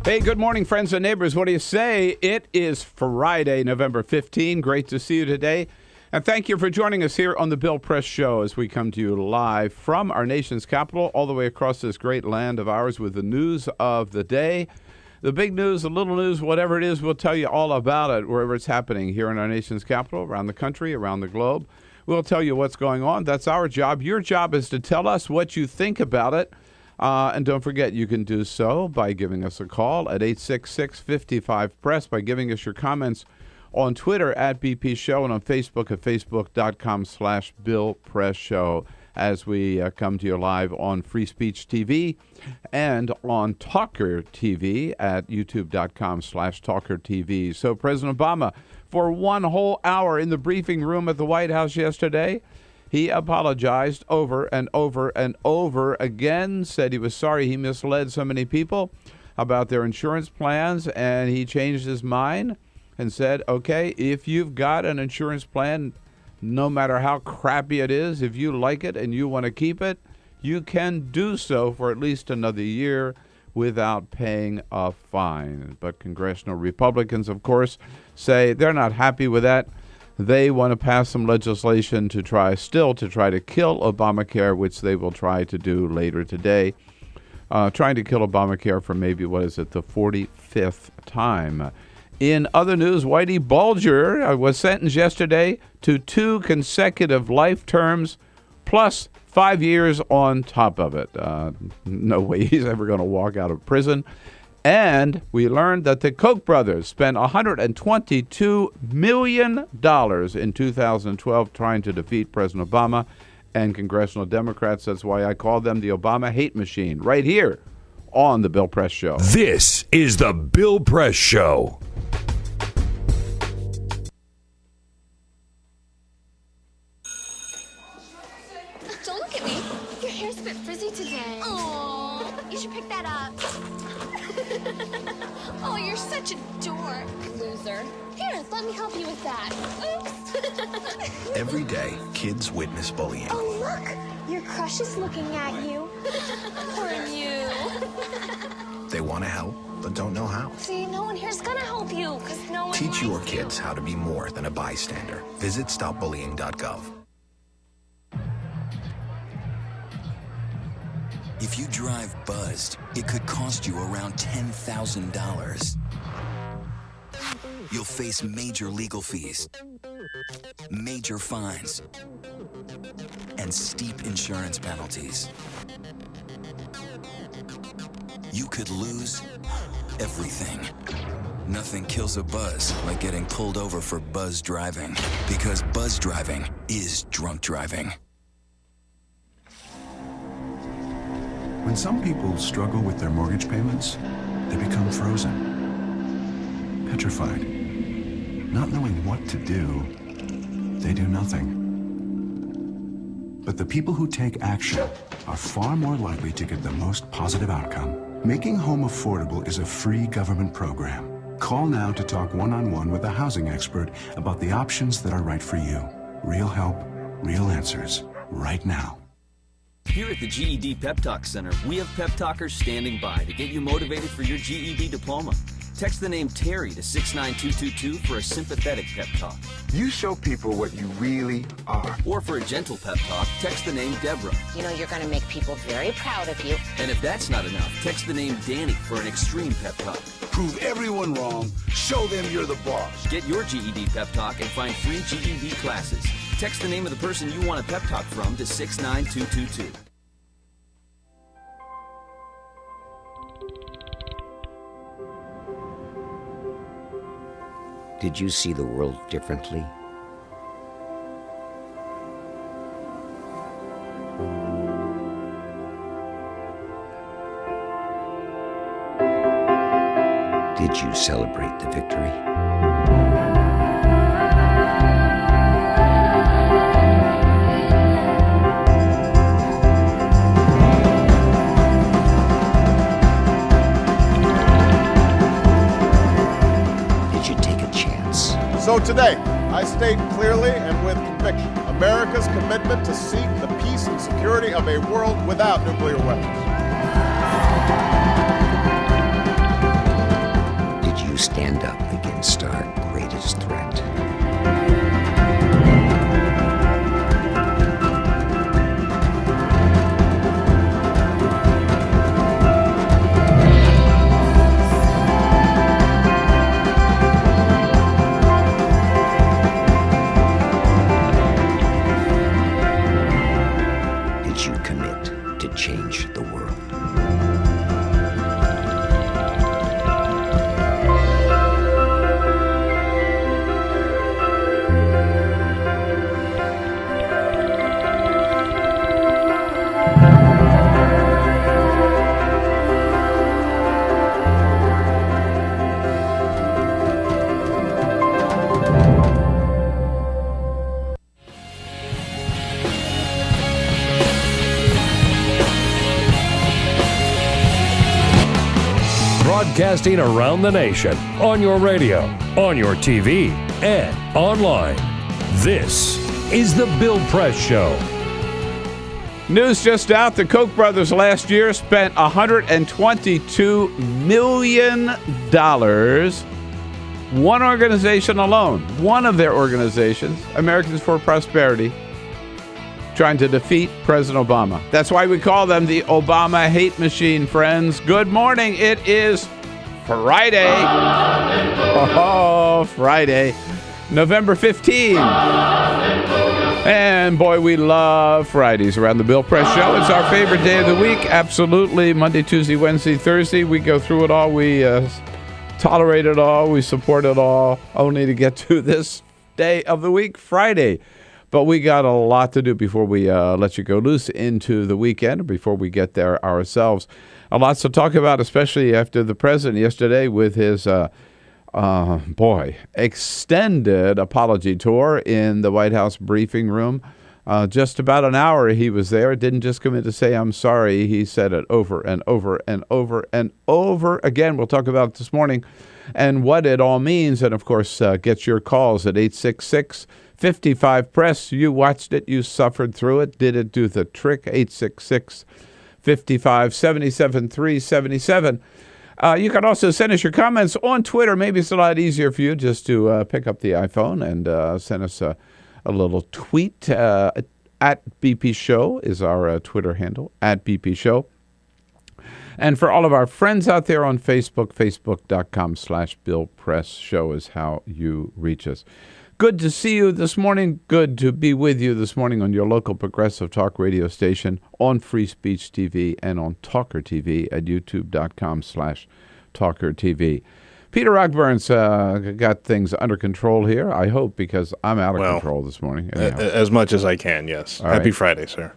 Hey, good morning, friends and neighbors. What do you say? It is Friday, November 15. Great to see you today. And thank you for joining us here on the Bill Press Show as we come to you live from our nation's capital all the way across this great land of ours with the news of the day. The big news, the little news, whatever it is, we'll tell you all about it wherever it's happening here in our nation's capital, around the country, around the globe. We'll tell you what's going on. That's our job. Your job is to tell us what you think about it. And don't forget, you can do so by giving us a call at 866-55-PRESS, by giving us your comments on Twitter at BP Show and on Facebook at facebook.com/Bill Press Show as we come to you live on Free Speech TV and on TawkrTV at youtube.com/TawkrTV. So President Obama, for 1 whole hour in the briefing room at the White House yesterday, he apologized over and over and over again, said he was sorry he misled so many people about their insurance plans, and he changed his mind and said, okay, if you've got an insurance plan, no matter how crappy it is, if you like it and you want to keep it, you can do so for at least another year without paying a fine. But congressional Republicans, of course, say they're not happy with that. They want to pass some legislation to try to kill Obamacare, which they will try to do later today. Trying to kill Obamacare for maybe, the 45th time. In other news, Whitey Bulger was sentenced yesterday to 2 consecutive life terms plus 5 years on top of it. No way he's ever going to walk out of prison. And we learned that the Koch brothers spent $122 million in 2012 trying to defeat President Obama and congressional Democrats. That's why I call them the Obama hate machine, right here on the Bill Press Show. This is the Bill Press Show. Don't look at me. Your hair's a bit frizzy today. Oh, you should pick that up. Oh, you're such a dork, loser. Here, let me help you with that. Oops. Every day, kids witness bullying. Oh, look. Your crush is looking at you. Poor you. They want to help, but don't know how. See, no one here's gonna help you, because no one Teach your likes kids how to be more than a bystander. Visit stopbullying.gov. If you drive buzzed, it could cost you around $10,000. You'll face major legal fees, major fines, and steep insurance penalties. You could lose everything. Nothing kills a buzz like getting pulled over for buzz driving, because buzz driving is drunk driving. When some people struggle with their mortgage payments, they become frozen, petrified. Not knowing what to do, they do nothing. But the people who take action are far more likely to get the most positive outcome. Making home affordable is a free government program. Call now to talk one-on-one with a housing expert about the options that are right for you. Real help, real answers, right now. Here at the GED Pep Talk Center, we have pep talkers standing by to get you motivated for your GED diploma. Text the name Terry to 69222 for a sympathetic pep talk. You show people what you really are. Or for a gentle pep talk, text the name Deborah. You know you're going to make people very proud of you. And if that's not enough, text the name Danny for an extreme pep talk. Prove everyone wrong. Show them you're the boss. Get your GED pep talk and find free GED classes. Text the name of the person you want a pep talk from to 69222. Did you see the world differently? Did you celebrate the victory? So today, I state clearly and with conviction America's commitment to seek the peace and security of a world without nuclear weapons. Broadcasting around the nation, on your radio, on your TV, and online. This is The Bill Press Show. News just out. The Koch brothers last year spent $122 million. One organization alone, one of their organizations, Americans for Prosperity, trying to defeat President Obama. That's why we call them the Obama hate machine, friends. Good morning. It is Friday. Oh, Friday, November 15. And boy, we love Fridays around the Bill Press Show. It's our favorite day of the week. Absolutely. Monday, Tuesday, Wednesday, Thursday. We go through it all. We tolerate it all. We support it all. Only to get to this day of the week, Friday. But we got a lot to do before we let you go loose into the weekend, before we get there ourselves. A lot to talk about, especially after the president yesterday with his, extended apology tour in the White House briefing room. Just about an hour he was there. Didn't just come in to say, I'm sorry. He said it over and over and over and over again. We'll talk about it this morning and what it all means. And, of course, get your calls at 866-55-PRESS. You watched it. You suffered through it. Did it do the trick? 866-55-77-377. You can also send us your comments on Twitter. Maybe it's a lot easier for you just to pick up the iPhone and send us a little tweet. At BP Show is our Twitter handle, at BP Show. And for all of our friends out there on Facebook, facebook.com/Bill Press Show is how you reach us. Good to see you this morning. Good to be with you this morning on your local progressive talk radio station, on Free Speech TV, and on TawkrTV at youtube.com/TawkrTV. Peter Rockburn's got things under control here, I hope, because I'm out of control this morning. Anyhow. As much as I can, yes. All Happy right. Friday, sir.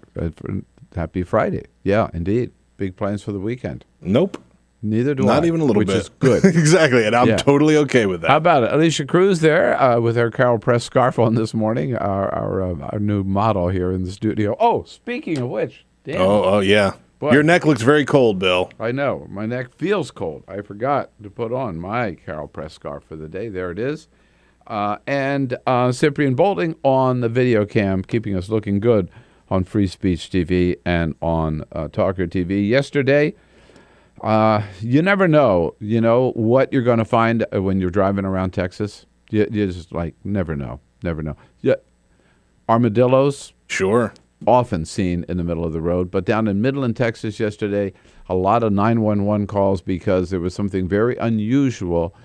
Happy Friday. Yeah, indeed. Big plans for the weekend. Nope. Neither do I. Not even a little bit. Which is good. Exactly, and I'm totally okay with that. How about it? Alicia Cruz there with her Carol Press scarf on this morning, our new model here in the studio. Oh, speaking of which. Damn. Oh, yeah. What? Your neck looks very cold, Bill. I know. My neck feels cold. I forgot to put on my Carol Press scarf for the day. There it is. And Cyprian Bolding on the video cam, keeping us looking good on Free Speech TV and on TawkrTV. Yesterday, you never know, what you're going to find when you're driving around Texas. You just, never know. Never know. Yeah. Armadillos. Sure. Often seen in the middle of the road. But down in Midland, Texas yesterday, a lot of 911 calls because there was something very unusual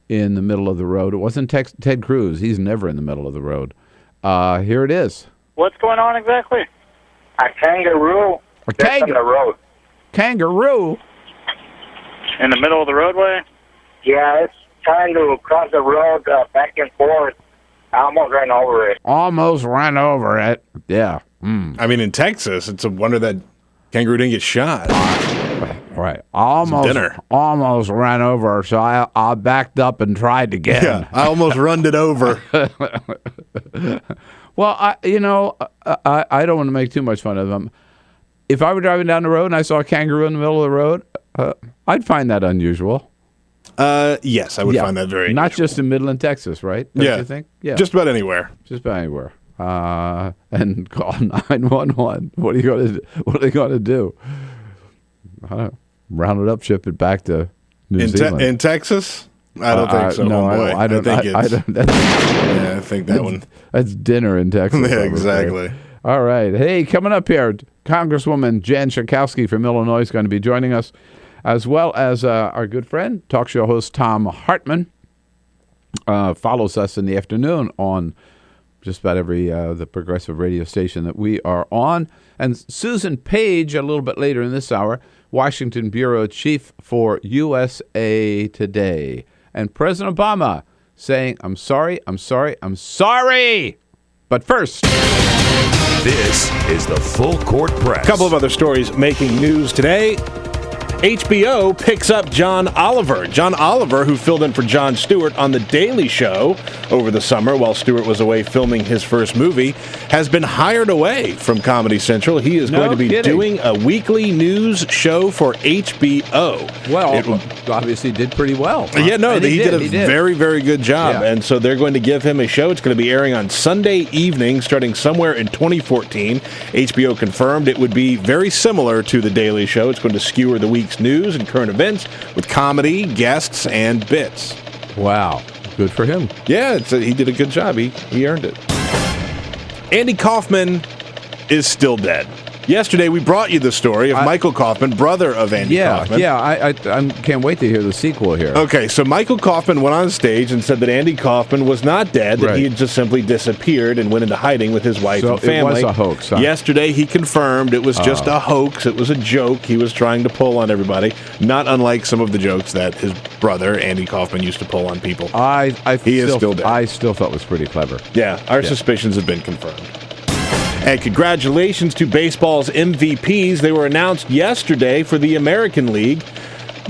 in the middle of the road. It wasn't Ted Cruz. He's never in the middle of the road. Here it is. What's going on exactly? A kangaroo. A kangaroo. On the road. Kangaroo? In the middle of the roadway? Yeah, it's trying to cross the road back and forth. I almost ran over it. Almost ran over it. Yeah. I mean, in Texas, it's a wonder that kangaroo didn't get shot. Right. Almost ran over, so I backed up and tried again. Yeah, I almost runned it over. Well, I don't want to make too much fun of them. If I were driving down the road and I saw a kangaroo in the middle of the road, I'd find that unusual. Yes, I would find that very Not unusual. just in Midland, Texas, right? Don't you think? Yeah. Just about anywhere. Just about anywhere. And call 911. What are they going to do? I don't know. Round it up, ship it back to New Zealand. In Texas? I don't think so. No, I think that one. That's dinner in Texas. Yeah, exactly. All right. Hey, coming up here, Congresswoman Jan Schakowsky from Illinois is going to be joining us, as well as our good friend, talk show host Thom Hartmann, follows us in the afternoon on just about every the progressive radio station that we are on. And Susan Page, a little bit later in this hour, Washington Bureau Chief for USA Today. And President Obama saying, I'm sorry. But first, this is the Full Court Press. A couple of other stories making news today. HBO picks up John Oliver. John Oliver, who filled in for Jon Stewart on The Daily Show over the summer while Stewart was away filming his first movie, has been hired away from Comedy Central. He is going to be doing a weekly news show for HBO. Well, obviously did pretty well. Huh? Yeah, no, he did a very, very good job. Yeah. And so they're going to give him a show. It's going to be airing on Sunday evening starting somewhere in 2014. HBO confirmed it would be very similar to The Daily Show. It's going to skewer the week's news and current events with comedy, guests, and bits. Wow. Good for him. Yeah, he did a good job. He earned it. Andy Kaufman is still dead. Yesterday, we brought you the story of Michael Kaufman, brother of Andy Kaufman. Yeah, I can't wait to hear the sequel here. Okay, so Michael Kaufman went on stage and said that Andy Kaufman was not dead, that he had just simply disappeared and went into hiding with his wife and family. It was a hoax, huh? Yesterday, he confirmed it was just a hoax. It was a joke he was trying to pull on everybody, not unlike some of the jokes that his brother, Andy Kaufman, used to pull on people. He is still dead. I still thought it was pretty clever. Yeah, our suspicions have been confirmed. And congratulations to baseball's MVPs. They were announced yesterday for the American League.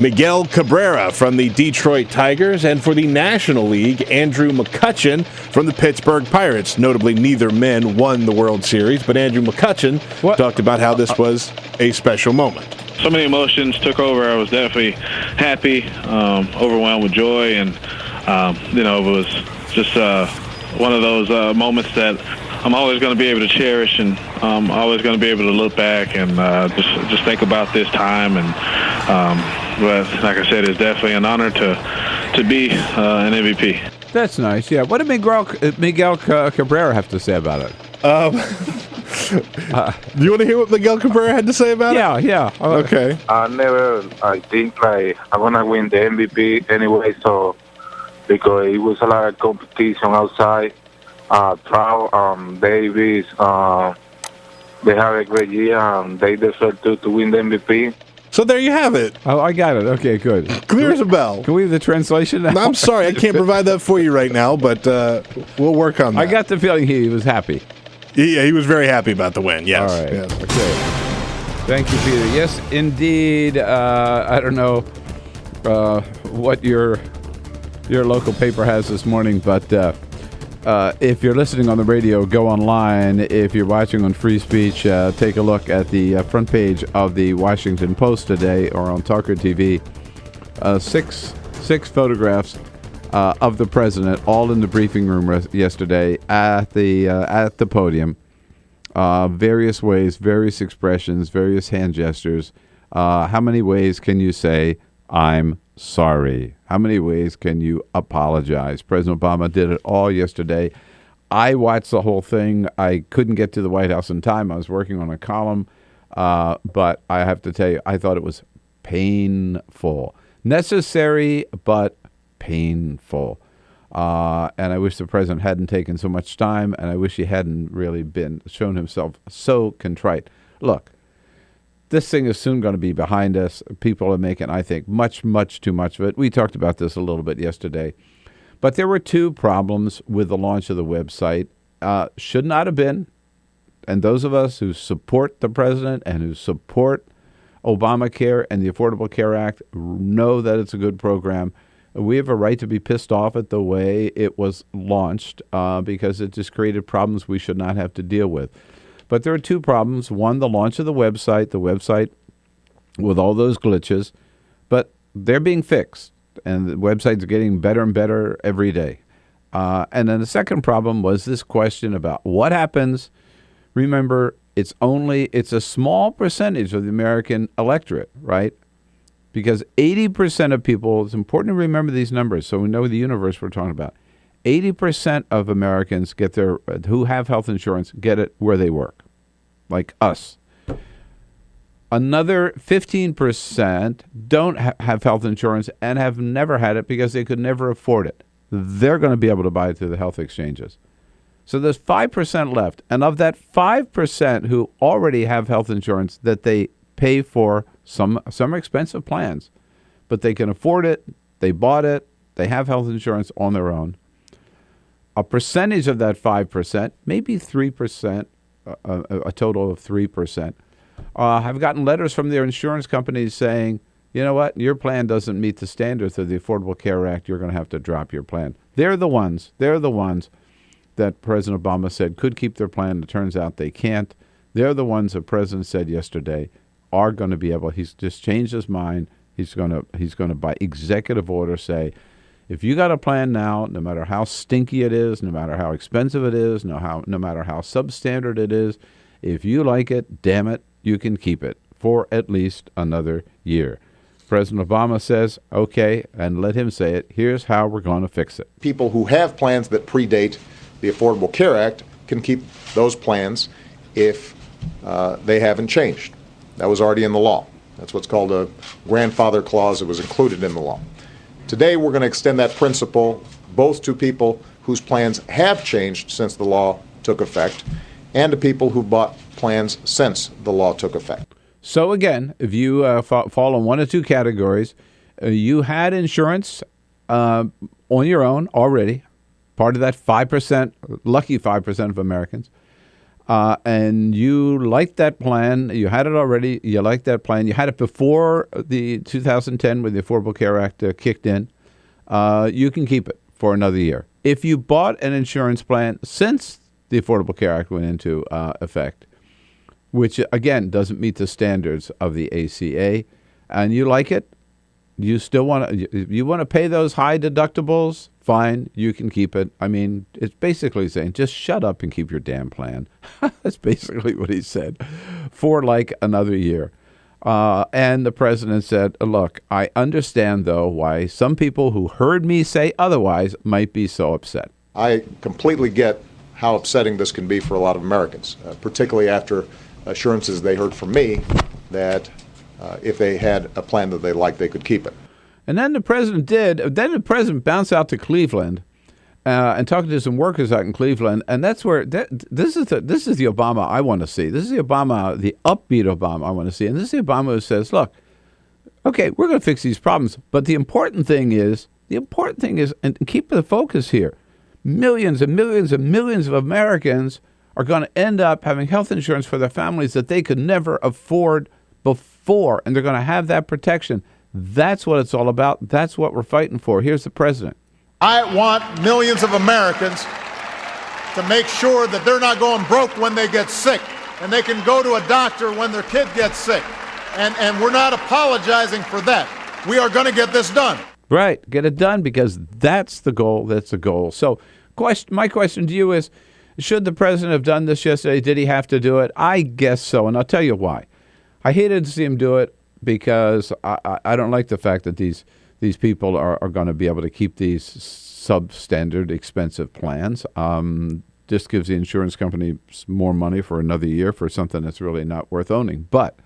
Miguel Cabrera from the Detroit Tigers, and for the National League, Andrew McCutchen from the Pittsburgh Pirates. Notably, neither men won the World Series, but Andrew McCutchen talked about how this was a special moment. So many emotions took over. I was definitely happy, overwhelmed with joy, and it was just one of those moments that I'm always going to be able to cherish, and I'm always going to be able to look back and just think about this time. And but like I said, it's definitely an honor to be an MVP. That's nice. Yeah. What did Miguel Cabrera have to say about it? Do you want to hear what Miguel Cabrera had to say about it? Yeah. Okay. I think I'm gonna win the MVP anyway. So because it was a lot of competition outside. Trout, Davis, they have a great year, and they deserve to win the MVP. So there you have it. Oh, I got it. Okay, good. Clear as a bell. Can we have the translation now? No, I'm sorry, I can't provide that for you right now, but we'll work on that. I got the feeling he was happy. Yeah, he was very happy about the win, yes. All right. Yes. Okay. Thank you, Peter. Yes, indeed. I don't know what your local paper has this morning, but if you're listening on the radio, go online. If you're watching on Free Speech, take a look at the front page of the Washington Post today, or on TawkrTV. Six photographs of the president, all in the briefing room yesterday at the podium. Various ways, various expressions, various hand gestures. How many ways can you say, "I'm sorry"? How many ways can you apologize? President Obama did it all yesterday. I watched the whole thing. I couldn't get to the White House in time. I was working on a column. But I have to tell you, I thought it was painful. Necessary, but painful. And I wish the president hadn't taken so much time, and I wish he hadn't really shown himself so contrite. Look, this thing is soon going to be behind us. People are making, I think, much, much too much of it. We talked about this a little bit yesterday. But there were two problems with the launch of the website. Should not have been. And those of us who support the president and who support Obamacare and the Affordable Care Act know that it's a good program. We have a right to be pissed off at the way it was launched because it just created problems we should not have to deal with. But there are two problems. One, the launch of the website with all those glitches, but they're being fixed, and the website's getting better and better every day. And then the second problem was this question about what happens. Remember, it's a small percentage of the American electorate, right? Because 80% of people, it's important to remember these numbers so we know the universe we're talking about. 80% of Americans who have health insurance get it where they work, like us. Another 15% don't have health insurance and have never had it because they could never afford it. They're going to be able to buy it through the health exchanges. So there's 5% left. And of that 5% who already have health insurance that they pay for some expensive plans, but they can afford it, they bought it, they have health insurance on their own. A percentage of that 5%, maybe 3%, a total of 3%, have gotten letters from their insurance companies saying, you know what? Your plan doesn't meet the standards of the Affordable Care Act. You're going to have to drop your plan. They're the ones that President Obama said could keep their plan. It turns out they can't. They're the ones the president said yesterday are going to be able. He's just changed his mind. He's going to by executive order say, if you got a plan now, no matter how stinky it is, no matter how expensive it is, no matter how substandard it is, if you like it, damn it, you can keep it for at least another year. President Obama says, okay, and let him say it, here's how we're going to fix it. People who have plans that predate the Affordable Care Act can keep those plans if they haven't changed. That was already in the law. That's what's called a grandfather clause. It was included in the law. Today, we're going to extend that principle both to people whose plans have changed since the law took effect and to people who bought plans since the law took effect. So again, if you fall in one or two categories, you had insurance on your own already, part of that 5%, lucky 5% of Americans, and you liked that plan. You had it already. You liked that plan. You had it before the 2010 when the Affordable Care Act kicked in. You can keep it for another year. If you bought an insurance plan since the Affordable Care Act went into effect, which, again, doesn't meet the standards of the ACA, and you like it, you still want to pay those high deductibles, fine, you can keep it. I mean, it's basically saying, just shut up and keep your damn plan. That's basically what he said, for like another year. And the president said, look, I understand, though, why some people who heard me say otherwise might be so upset. I completely get how upsetting this can be for a lot of Americans, particularly after assurances they heard from me that if they had a plan that they liked, they could keep it. And then the president did. Then the president bounced out to Cleveland and talked to some workers out in Cleveland. And that's where this is the Obama I want to see. This is the Obama, the upbeat Obama I want to see. And this is the Obama who says, look, okay, we're going to fix these problems. But the important thing is, and keep the focus here, millions and millions and millions of Americans are going to end up having health insurance for their families that they could never afford before, and they're going to have that protection. That's what it's all about. That's what we're fighting for. Here's the president. I want millions of Americans to make sure that they're not going broke when they get sick, and they can go to a doctor when their kid gets sick. And we're not apologizing for that. We are going to get this done. Right. Get it done, because that's the goal. That's the goal. So my question to you is, should the president have done this yesterday? Did he have to do it? I guess so, and I'll tell you why. I hated to see him do it because I don't like the fact that these people are going to be able to keep these substandard, expensive plans. This gives the insurance company more money for another year for something that's really not worth owning. But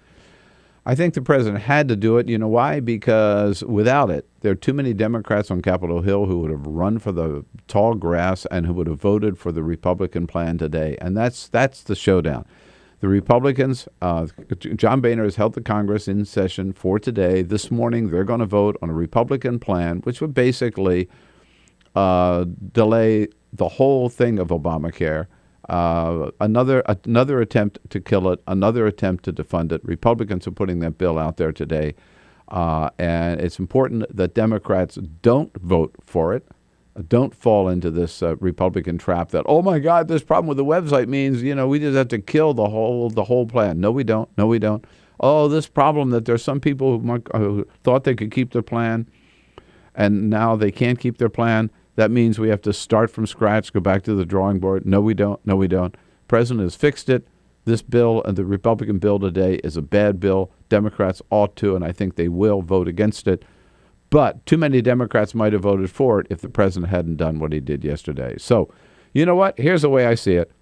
I think the president had to do it. You know why? Because without it, there are too many Democrats on Capitol Hill who would have run for the tall grass and who would have voted for the Republican plan today. And that's the showdown. The Republicans, John Boehner has held the Congress in session for today. This morning, they're going to vote on a Republican plan, which would basically delay the whole thing of Obamacare. Another attempt to kill it, another attempt to defund it. Republicans are putting that bill out there today. And it's important that Democrats don't vote for it. Don't fall into this Republican trap that, oh my God, this problem with the website means, we just have to kill the whole plan. No, we don't. No, we don't. Oh, this problem that there's some people who thought they could keep their plan and now they can't keep their plan. That means we have to start from scratch, go back to the drawing board. No, we don't. No, we don't. President has fixed it. This bill and the Republican bill today is a bad bill. Democrats ought to, and I think they will, vote against it. But too many Democrats might have voted for it if the president hadn't done what he did yesterday. So, you know what? Here's the way I see it.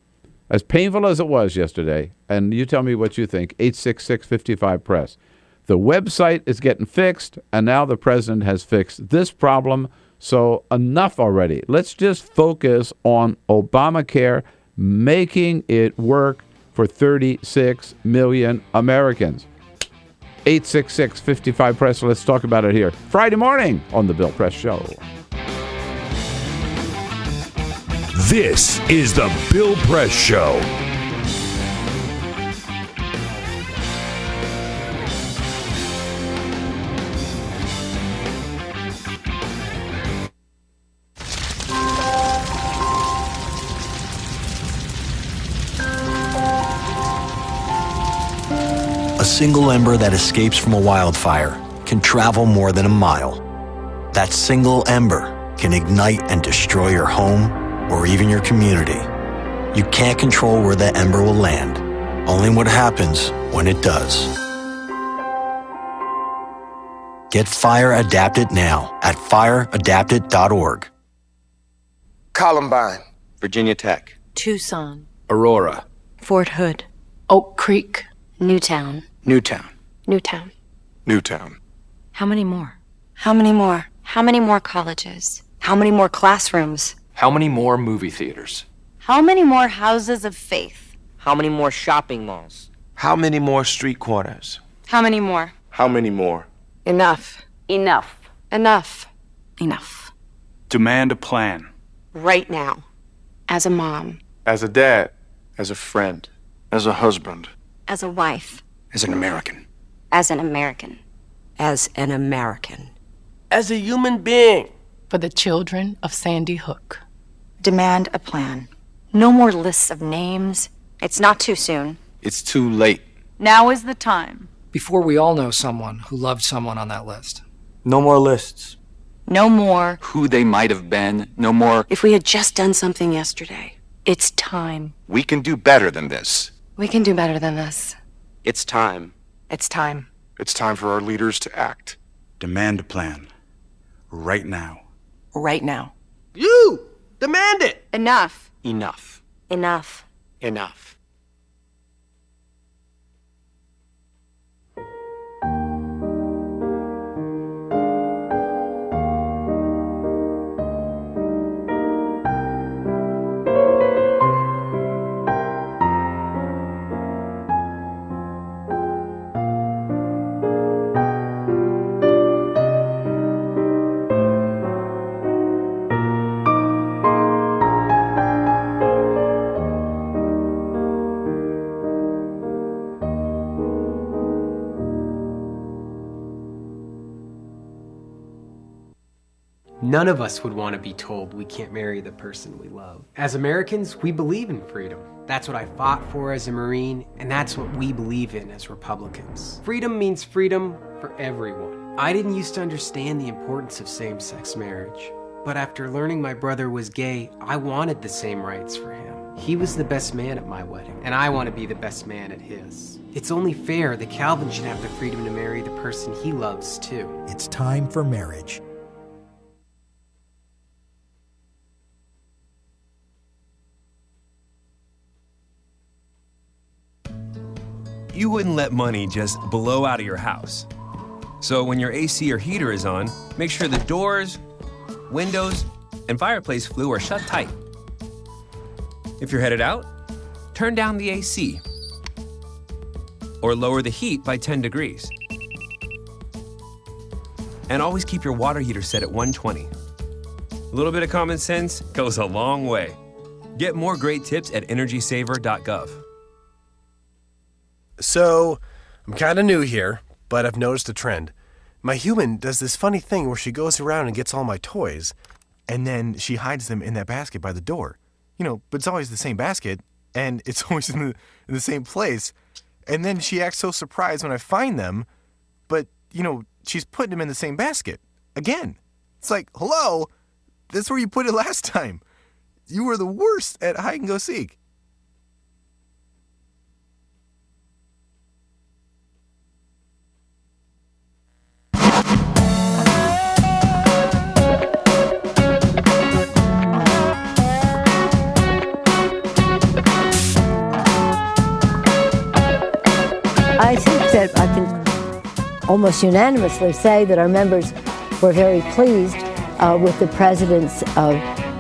As painful as it was yesterday, and you tell me what you think, 866-55-PRESS. The website is getting fixed, and now the president has fixed this problem. So enough already. Let's just focus on Obamacare, making it work for 36 million Americans. 866-55-PRESS. Let's talk about it here. Friday morning on The Bill Press Show. This is The Bill Press Show. A single ember that escapes from a wildfire can travel more than a mile. That single ember can ignite and destroy your home or even your community. You can't control where that ember will land, only what happens when it does. Get Fire Adapted now at fireadapted.org. Columbine, Virginia Tech, Tucson, Aurora, Fort Hood, Oak Creek, Newtown. Newtown, Newtown. Newtown. How many more? How many more? How many more colleges? How many more classrooms? How many more movie theaters? How many more houses of faith? How many more shopping malls? How many more street corners? How many more? How many more? Enough. Enough. Enough. Enough. Demand a plan. Right now. As a mom. As a dad. As a friend. As a husband. As a wife. As an American. As an American. As an American. As a human being. For the children of Sandy Hook. Demand a plan. No more lists of names. It's not too soon. It's too late. Now is the time. Before we all know someone who loved someone on that list. No more lists. No more. Who they might have been. No more. If we had just done something yesterday. It's time. We can do better than this. We can do better than this. It's time. It's time. It's time for our leaders to act. Demand a plan. Right now. Right now. You! Demand it! Enough. Enough. Enough. Enough. None of us would want to be told we can't marry the person we love. As Americans, we believe in freedom. That's what I fought for as a Marine, and that's what we believe in as Republicans. Freedom means freedom for everyone. I didn't used to understand the importance of same-sex marriage, but after learning my brother was gay, I wanted the same rights for him. He was the best man at my wedding, and I want to be the best man at his. It's only fair that Calvin should have the freedom to marry the person he loves, too. It's time for marriage. You wouldn't let money just blow out of your house. So when your AC or heater is on, make sure the doors, windows, and fireplace flue are shut tight. If you're headed out, turn down the AC or lower the heat by 10 degrees. And always keep your water heater set at 120. A little bit of common sense goes a long way. Get more great tips at energysaver.gov. So, I'm kind of new here, but I've noticed a trend. My human does this funny thing where she goes around and gets all my toys, and then she hides them in that basket by the door. You know, but it's always the same basket, and it's always in the same place. And then she acts so surprised when I find them, but, you know, she's putting them in the same basket. Again. It's like, hello, that's where you put it last time. You were the worst at hide and go seek. I think that I can almost unanimously say that our members were very pleased with the president's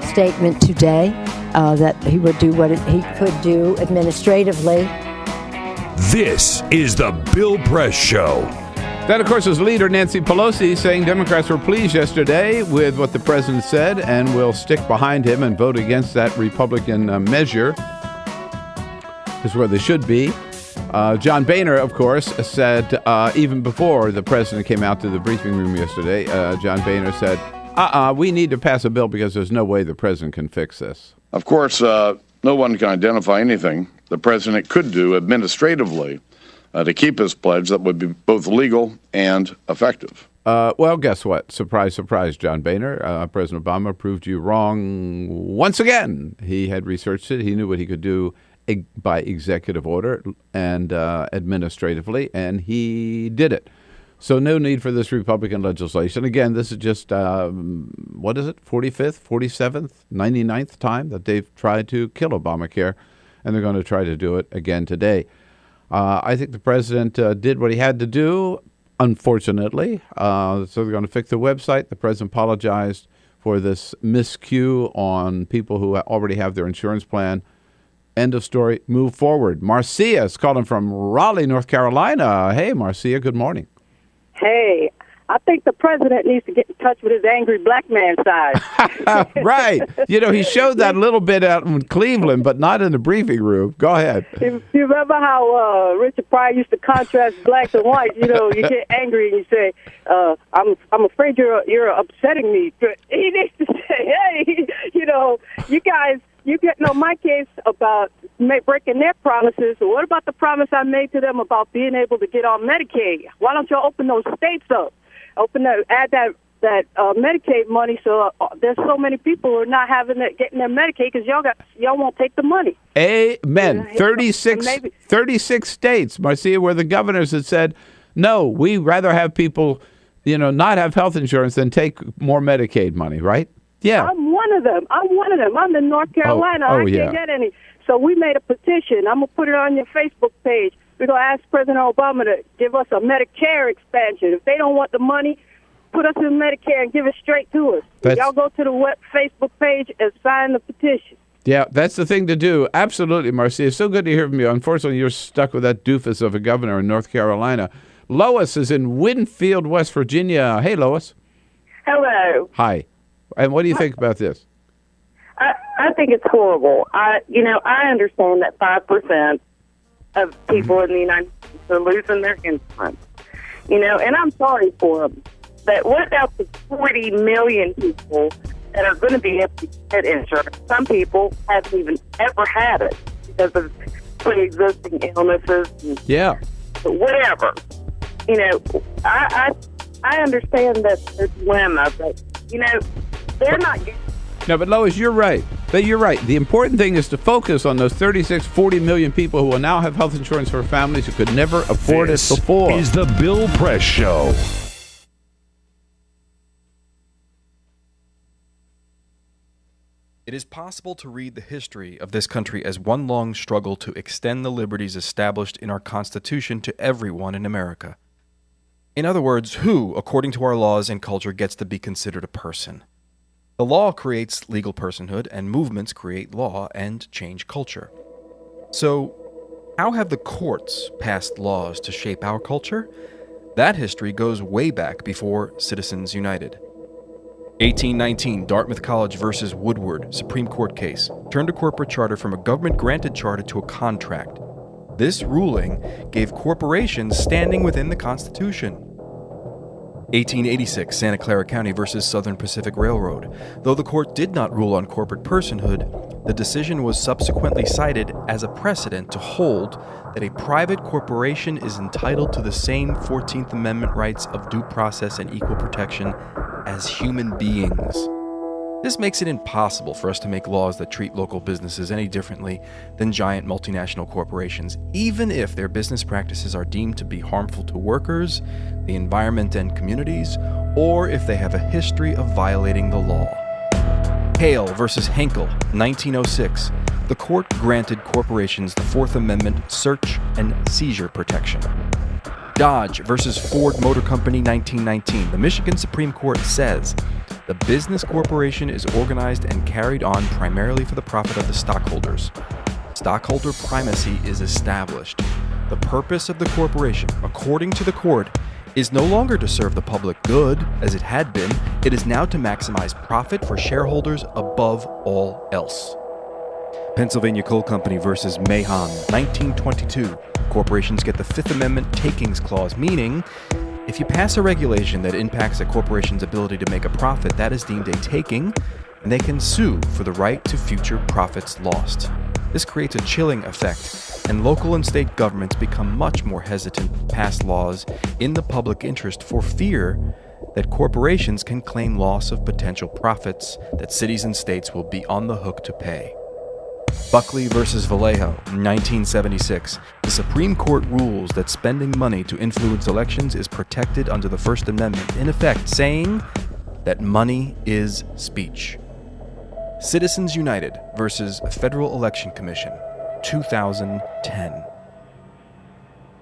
statement today, that he would do what he could do administratively. This is the Bill Press Show. That, of course, is leader Nancy Pelosi saying Democrats were pleased yesterday with what the president said and will stick behind him and vote against that Republican measure. Is where they should be. John Boehner, of course, said, even before the president came out to the briefing room yesterday, John Boehner said, we need to pass a bill because there's no way the president can fix this. Of course, no one can identify anything the president could do administratively to keep his pledge that would be both legal and effective. Well, guess what? Surprise, surprise, John Boehner. President Obama proved you wrong once again. He had researched it. He knew what he could do by executive order and administratively, and he did it. So no need for this Republican legislation. Again, this is just, 45th, 47th, 99th time that they've tried to kill Obamacare, and they're going to try to do it again today. I think the president did what he had to do, unfortunately. So they're going to fix the website. The president apologized for this miscue on people who already have their insurance plan. End of story. Move forward. Marcia is calling from Raleigh, North Carolina. Hey, Marcia, good morning. Hey, I think the president needs to get in touch with his angry black man side. Right. You know, he showed that a little bit out in Cleveland, but not in the briefing room. Go ahead. You remember how Richard Pryor used to contrast blacks and whites? You know, you get angry and you say, I'm afraid you're upsetting me. He needs to say, hey, you know, you guys, you getting on my case about breaking their promises. So what about the promise I made to them about being able to get on Medicaid? Why don't you open those states up? Add that Medicaid money, so there's so many people who are not getting their Medicaid because y'all won't take the money. Amen. 36 states, Marcia, where the governors had said, no, we rather have people, not have health insurance than take more Medicaid money, right? Yeah. I'm one of them. I'm in North Carolina. I can't get any. So we made a petition. I'm going to put it on your Facebook page. We're going to ask President Obama to give us a Medicare expansion. If they don't want the money, put us in Medicare and give it straight to us. Y'all go to the Facebook page and sign the petition. Yeah, that's the thing to do. Absolutely, Marcia. It's so good to hear from you. Unfortunately, you're stuck with that doofus of a governor in North Carolina. Lois is in Winfield, West Virginia. Hey, Lois. Hello. Hi. And what do you think about this? I think it's horrible. I understand that 5% of people in the United States are losing their insurance. And I'm sorry for them. But what about the 40 million people that are going to be able to get insurance? Some people haven't even ever had it because of pre-existing illnesses. And whatever. I understand that there's dilemma, but, they're not. No, but Lois, you're right. You're right. The important thing is to focus on those 40 million people who will now have health insurance for families who could never afford it before. This is the Bill Press Show. It is possible to read the history of this country as one long struggle to extend the liberties established in our Constitution to everyone in America. In other words, who, according to our laws and culture, gets to be considered a person? The law creates legal personhood, and movements create law and change culture. So, how have the courts passed laws to shape our culture? That history goes way back before Citizens United. 1819, Dartmouth College versus Woodward, Supreme Court case, turned a corporate charter from a government-granted charter to a contract. This ruling gave corporations standing within the Constitution. 1886, Santa Clara County versus Southern Pacific Railroad. Though the court did not rule on corporate personhood, the decision was subsequently cited as a precedent to hold that a private corporation is entitled to the same 14th Amendment rights of due process and equal protection as human beings. This makes it impossible for us to make laws that treat local businesses any differently than giant multinational corporations, even if their business practices are deemed to be harmful to workers, the environment and communities, or if they have a history of violating the law. Hale versus Henkel, 1906. The court granted corporations the Fourth Amendment search and seizure protection. Dodge versus Ford Motor Company, 1919. The Michigan Supreme Court says the business corporation is organized and carried on primarily for the profit of the stockholders. Stockholder primacy is established. The purpose of the corporation, according to the court, is no longer to serve the public good, as it had been. It is now to maximize profit for shareholders above all else. Pennsylvania Coal Company versus Mahon, 1922. Corporations get the Fifth Amendment takings clause, meaning if you pass a regulation that impacts a corporation's ability to make a profit, that is deemed a taking, and they can sue for the right to future profits lost. This creates a chilling effect, and local and state governments become much more hesitant to pass laws in the public interest for fear that corporations can claim loss of potential profits that cities and states will be on the hook to pay. Buckley versus Vallejo, 1976. The Supreme Court rules that spending money to influence elections is protected under the First Amendment, in effect saying that money is speech. Citizens United versus Federal Election Commission, 2010.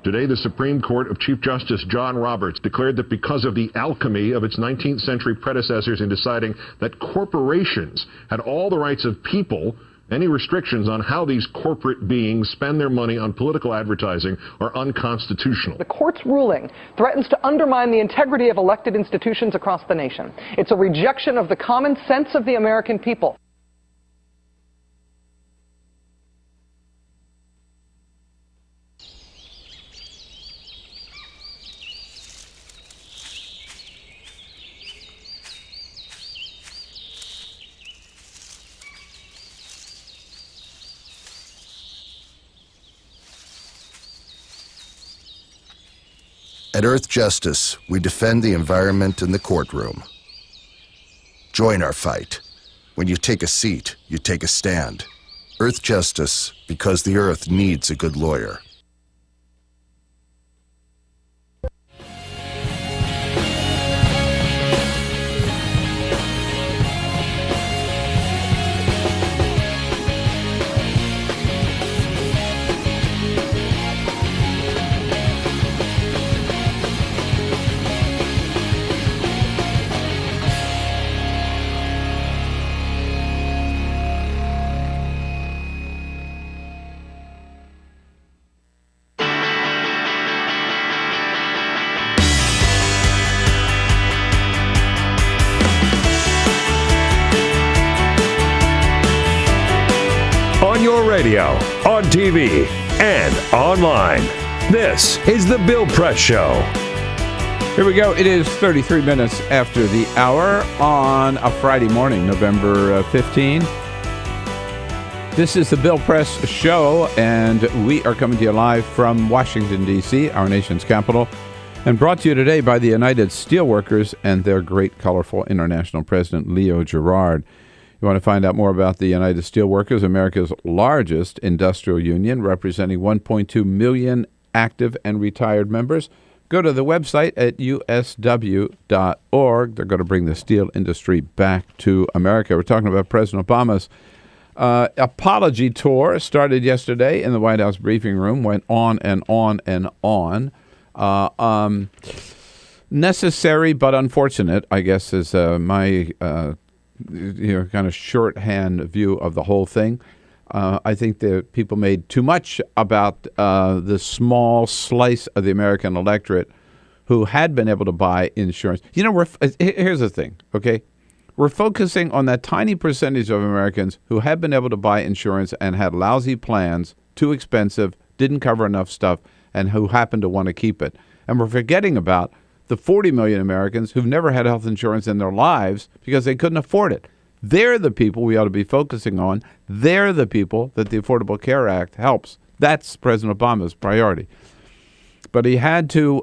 Today, the Supreme Court of Chief Justice John Roberts declared that because of the alchemy of its 19th century predecessors in deciding that corporations had all the rights of people, any restrictions on how these corporate beings spend their money on political advertising are unconstitutional. The court's ruling threatens to undermine the integrity of elected institutions across the nation. It's a rejection of the common sense of the American people. At Earth Justice, we defend the environment in the courtroom. Join our fight. When you take a seat, you take a stand. Earth Justice, because the Earth needs a good lawyer. On your radio, on TV, and online. This is The Bill Press Show. Here we go. It is 33 minutes after the hour on a Friday morning, November 15. This is The Bill Press Show, and we are coming to you live from Washington, D.C., our nation's capital, and brought to you today by the United Steelworkers and their great, colorful international president, Leo Gerard. You want to find out more about the United Steelworkers, America's largest industrial union, representing 1.2 million active and retired members. Go to the website at usw.org. They're going to bring the steel industry back to America. We're talking about President Obama's apology tour. Started yesterday in the White House briefing room, went on and on and on. Necessary but unfortunate, I guess, is my kind of shorthand view of the whole thing. I think that people made too much about the small slice of the American electorate who had been able to buy insurance. You know, here's the thing, okay? We're focusing on that tiny percentage of Americans who had been able to buy insurance and had lousy plans, too expensive, didn't cover enough stuff, and who happened to want to keep it. And we're forgetting about the 40 million Americans who've never had health insurance in their lives because they couldn't afford it. They're the people we ought to be focusing on. They're the people that the Affordable Care Act helps. That's President Obama's priority. But he had to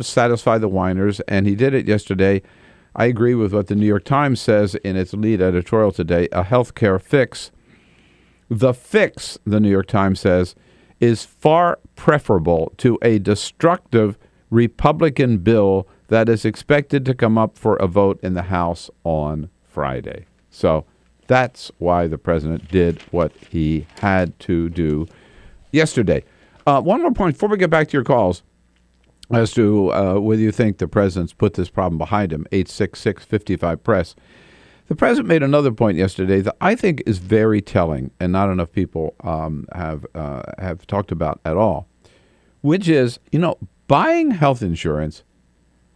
satisfy the whiners, and he did it yesterday. I agree with what the New York Times says in its lead editorial today, a health care fix. The fix, the New York Times says, is far preferable to a destructive Republican bill that is expected to come up for a vote in the House on Friday. So that's why the president did what he had to do yesterday. One more point before we get back to your calls as to whether you think the president's put this problem behind him, 866-55-PRESS. The president made another point yesterday that I think is very telling and not enough people have talked about at all, which is, buying health insurance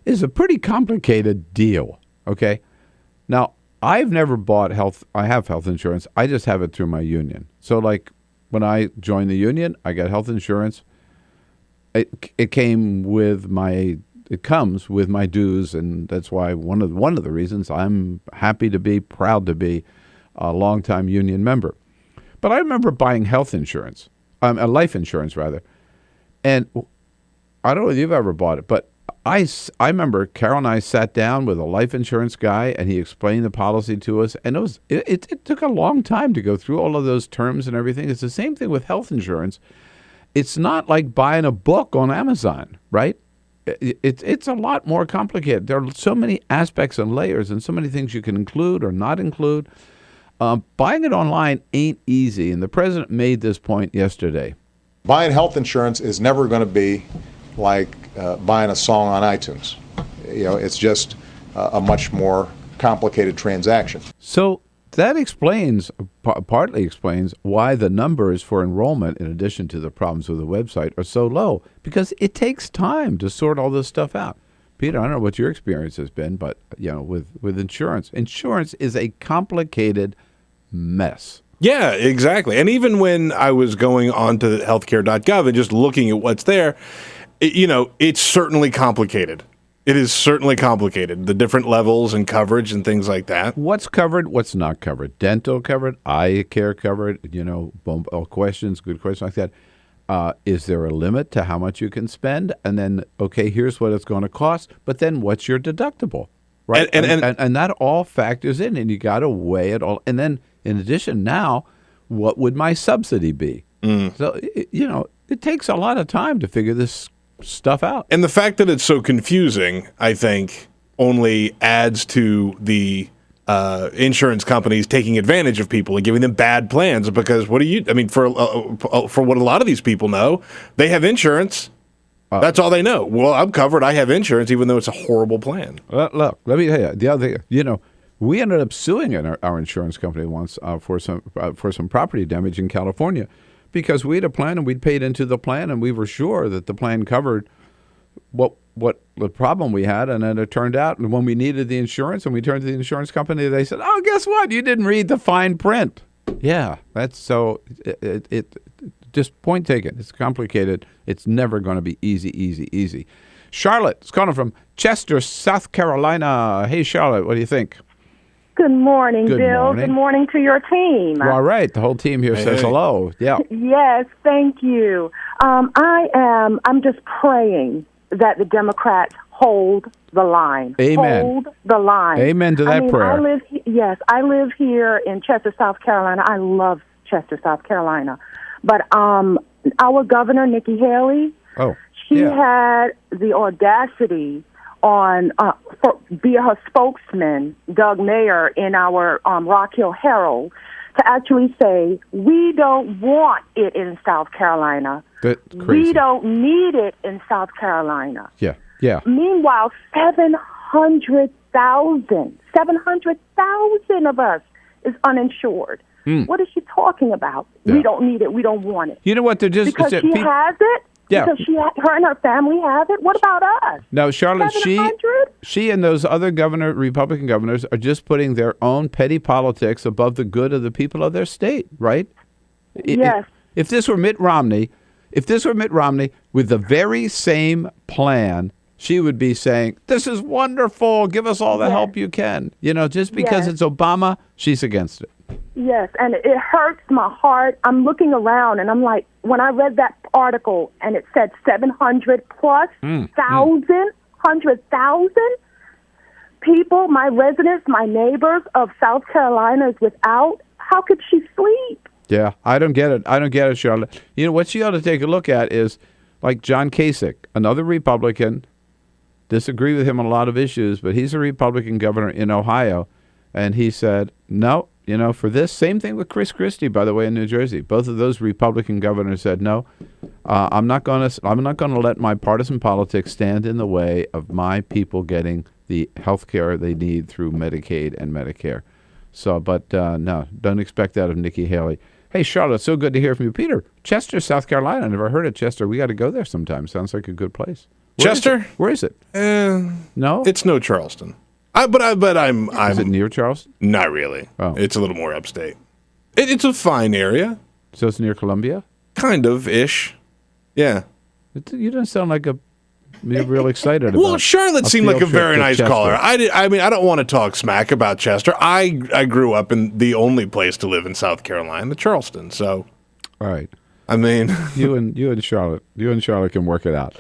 is a pretty complicated deal, okay? Now, I've never bought I have health insurance. I just have it through my union. So, like, when I joined the union, I got health insurance. It comes with my dues, and that's why one of the reasons I'm proud to be a longtime union member. But I remember buying health insurance, life insurance rather, and I don't know if you've ever bought it, but I remember Carol and I sat down with a life insurance guy, and he explained the policy to us, and it took a long time to go through all of those terms and everything. It's the same thing with health insurance. It's not like buying a book on Amazon, right? It's a lot more complicated. There are so many aspects and layers and so many things you can include or not include. Buying it online ain't easy, and the president made this point yesterday. Buying health insurance is never going to be like buying a song on iTunes. It's just a much more complicated transaction. So that partly explains why the numbers for enrollment, in addition to the problems with the website, are so low, because it takes time to sort all this stuff out. Peter, I don't know what your experience has been, but with insurance is a complicated mess. Yeah, exactly. And even when I was going on to healthcare.gov and just looking at what's there, it's certainly complicated. It is certainly complicated. The different levels and coverage and things like that. What's covered, what's not covered. Dental covered, eye care covered, questions, good questions like that. Is there a limit to how much you can spend? And then, okay, here's what it's going to cost. But then what's your deductible? Right? And that all factors in, and you got to weigh it all. And then, in addition, now, what would my subsidy be? So, it takes a lot of time to figure this stuff out. And the fact that it's so confusing, I think, only adds to the insurance companies taking advantage of people and giving them bad plans. Because for what a lot of these people know, they have insurance. That's all they know. Well, I'm covered. I have insurance, even though it's a horrible plan. Look, let me tell you, the other thing, we ended up suing our insurance company once for some property damage in California, because we had a plan and we'd paid into the plan and we were sure that the plan covered what the problem we had. And then it turned out, and when we needed the insurance and we turned to the insurance company, they said, "Oh, guess what? You didn't read the fine print." Yeah, that's so. It just point taken. It's complicated. It's never going to be easy. Charlotte is calling from Chester, South Carolina. Hey, Charlotte, what do you think? Good morning, Good Bill. morning. Good morning to your team. All right. The whole team here says hello. Yeah. Yes, thank you. I'm just praying that the Democrats hold the line. Amen. Hold the line. Amen to that prayer. I live here in Chester, South Carolina. I love Chester, South Carolina. But our governor, Nikki Haley, she had the audacity via her spokesman, Doug Mayer, in our Rock Hill Herald, to actually say, we don't want it in South Carolina. That's crazy. We don't need it in South Carolina. Yeah. Meanwhile, 700,000 of us is uninsured. What is she talking about? Yeah. We don't need it. We don't want it. You know what? They're just because she has it. Yeah. Because her and her family have it. What about us? No, Charlotte, 700? she and those other Republican governors are just putting their own petty politics above the good of the people of their state, right? Yes. If this were Mitt Romney with the very same plan, she would be saying, "This is wonderful. Give us all the help you can." Just because it's Obama, she's against it. Yes, and it hurts my heart. I'm looking around, and I'm like, when I read that article, and it said 700 plus thousand, 100,000 people, my residents, my neighbors of South Carolina is without. How could she sleep? Yeah, I don't get it, Charlotte. What she ought to take a look at is, like John Kasich, another Republican, disagree with him on a lot of issues, but he's a Republican governor in Ohio, and he said, no, for this, same thing with Chris Christie, by the way, in New Jersey. Both of those Republican governors said, no, I'm not going to let my partisan politics stand in the way of my people getting the health care they need through Medicaid and Medicare. So, but no, don't expect that of Nikki Haley. Hey, Charlotte, so good to hear from you. Peter, Chester, South Carolina. I never heard of Chester. We got to go there sometime. Sounds like a good place. Chester? Where is it? No? It's no Charleston. But I'm. Is it near Charleston? Not really. Oh. It's a little more upstate. It's a fine area. So it's near Columbia? Kind of ish. Yeah. You don't sound like a you're real excited about. Well, Charlotte seemed like a very nice caller. I don't want to talk smack about Chester. I grew up in the only place to live in South Carolina, Charleston. So, all right. I mean, you and Charlotte can work it out.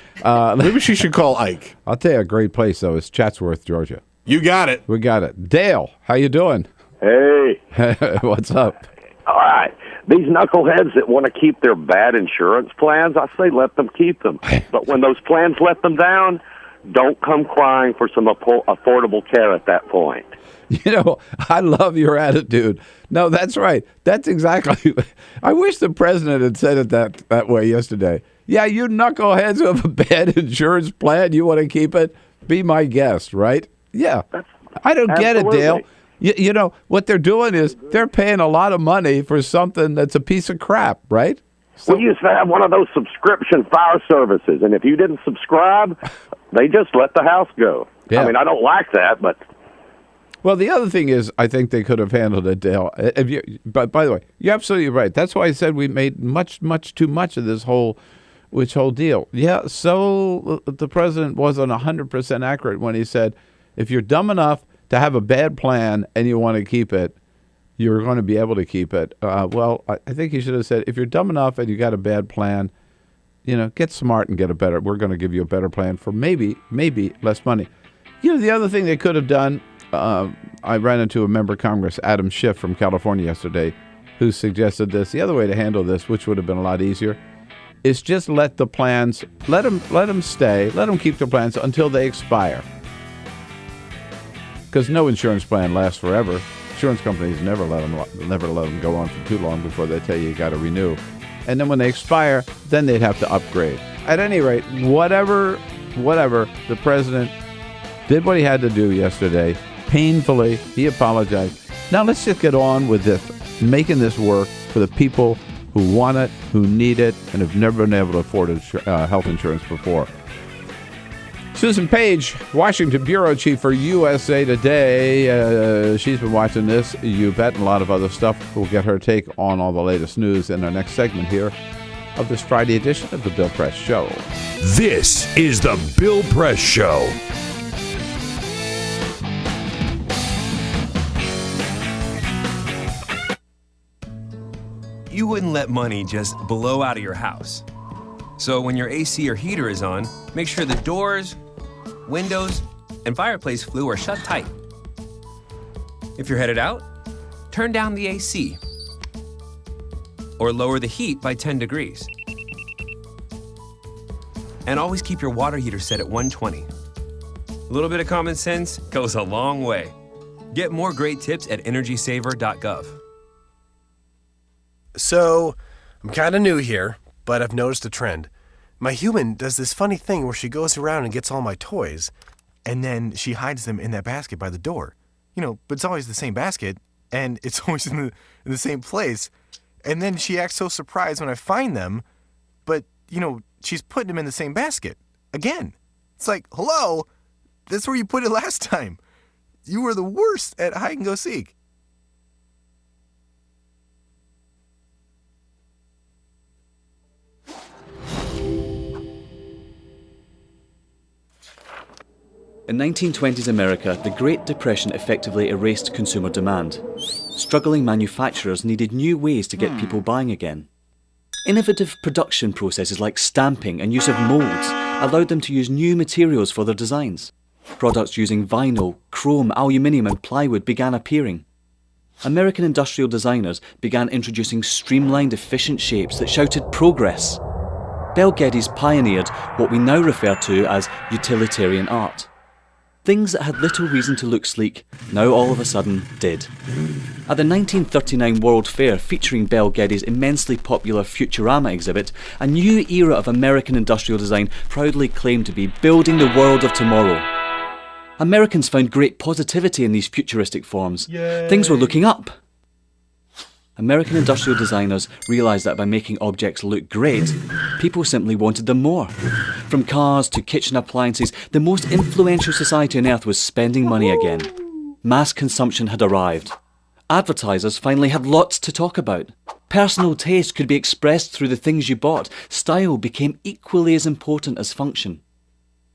Maybe she should call Ike. I'll tell you a great place though is Chatsworth, Georgia. You got it. We got it. Dale, how you doing? Hey. What's up? All right. These knuckleheads that want to keep their bad insurance plans, I say let them keep them. But when those plans let them down, don't come crying for some affordable care at that point. You know, I love your attitude. No, that's right. That's exactly. I wish the president had said it that way yesterday. Yeah, you knuckleheads who have a bad insurance plan, you want to keep it? Be my guest, right? Yeah. I don't get it, Dale. You know, what they're doing is they're paying a lot of money for something that's a piece of crap, right? So, we used to have one of those subscription fire services, and if you didn't subscribe, they just let the house go. Yeah. I mean, I don't like that, but... Well, the other thing is, I think they could have handled it, Dale. But by the way, you're absolutely right. That's why I said we made much too much of this whole deal. Yeah, so the president wasn't 100% accurate when he said, if you're dumb enough to have a bad plan and you want to keep it, you're going to be able to keep it. Well, I think he should have said, if you're dumb enough and you got a bad plan, get smart and get a better. We're going to give you a better plan for maybe less money. The other thing they could have done. I ran into a member of Congress, Adam Schiff from California yesterday, who suggested this. The other way to handle this, which would have been a lot easier, is just let the plans, let them stay, let them keep the plans until they expire. Because no insurance plan lasts forever. Insurance companies never let them go on for too long before they tell you got to renew. And then when they expire, then they'd have to upgrade. At any rate, whatever, the president did what he had to do yesterday. Painfully, he apologized. Now let's just get on with this, making this work for the people who want it, who need it, and have never been able to afford health insurance before. Susan Page, Washington Bureau Chief for USA Today. She's been watching this, you bet, and a lot of other stuff. We'll get her take on all the latest news in our next segment here of this Friday edition of The Bill Press Show. This is The Bill Press Show. You wouldn't let money just blow out of your house. So when your AC or heater is on, make sure the doors, windows, and fireplace flue are shut tight. If you're headed out, turn down the AC or lower the heat by 10 degrees. And always keep your water heater set at 120. A little bit of common sense goes a long way. Get more great tips at energysaver.gov. So, I'm kind of new here, but I've noticed a trend. My human does this funny thing where she goes around and gets all my toys, and then she hides them in that basket by the door. But it's always the same basket, and it's always in the same place. And then she acts so surprised when I find them, but, she's putting them in the same basket. Again. It's like, hello, that's where you put it last time. You were the worst at hide and go seek. In 1920s America, the Great Depression effectively erased consumer demand. Struggling manufacturers needed new ways to get people buying again. Innovative production processes like stamping and use of molds allowed them to use new materials for their designs. Products using vinyl, chrome, aluminium and plywood began appearing. American industrial designers began introducing streamlined, efficient shapes that shouted progress. Bel Geddes pioneered what we now refer to as utilitarian art. Things that had little reason to look sleek, now all of a sudden did. At the 1939 World Fair featuring Bel Geddes' immensely popular Futurama exhibit, a new era of American industrial design proudly claimed to be building the world of tomorrow. Americans found great positivity in these futuristic forms. Yay. Things were looking up. American industrial designers realised that by making objects look great, people simply wanted them more. From cars to kitchen appliances, the most influential society on earth was spending money again. Mass consumption had arrived. Advertisers finally had lots to talk about. Personal taste could be expressed through the things you bought. Style became equally as important as function.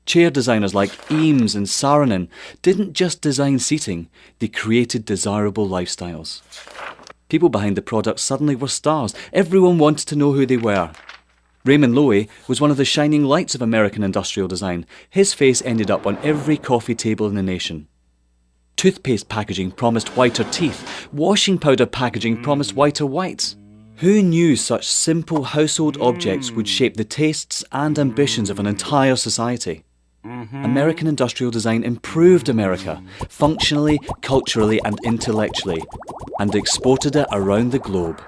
Chair designers like Eames and Saarinen didn't just design seating, they created desirable lifestyles. People behind the product suddenly were stars. Everyone wanted to know who they were. Raymond Loewy was one of the shining lights of American industrial design. His face ended up on every coffee table in the nation. Toothpaste packaging promised whiter teeth. Washing powder packaging promised whiter whites. Who knew such simple household objects would shape the tastes and ambitions of an entire society? American industrial design improved America, functionally, culturally and intellectually, and exported it around the globe.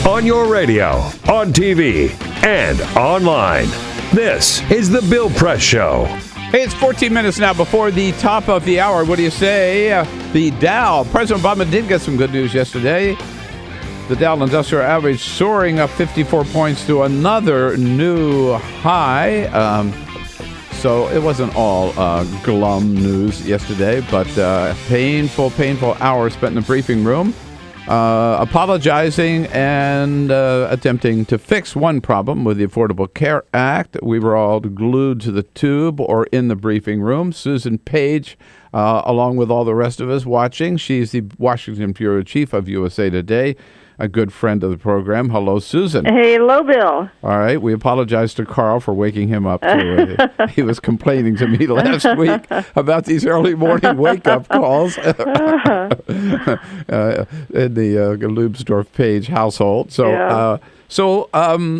On your radio, on TV, and online. This is the Bill Press Show. Hey, it's 14 minutes now before the top of the hour. What do you say? The Dow. President Obama did get some good news yesterday. The Dow Industrial Average soaring up 54 points to another new high. So it wasn't all glum news yesterday, but painful hour spent in the briefing room. Apologizing and attempting to fix one problem with the Affordable Care Act. We were all glued to the tube or in the briefing room. Susan Page, along with all the rest of us watching. She's the Washington Bureau Chief of USA Today, a good friend of the program. Hello, Susan. Hey, hello, Bill. All right. We apologize to Carl for waking him up. He was complaining to me last week about these early morning wake-up calls in the Lubsdorff Page household. So,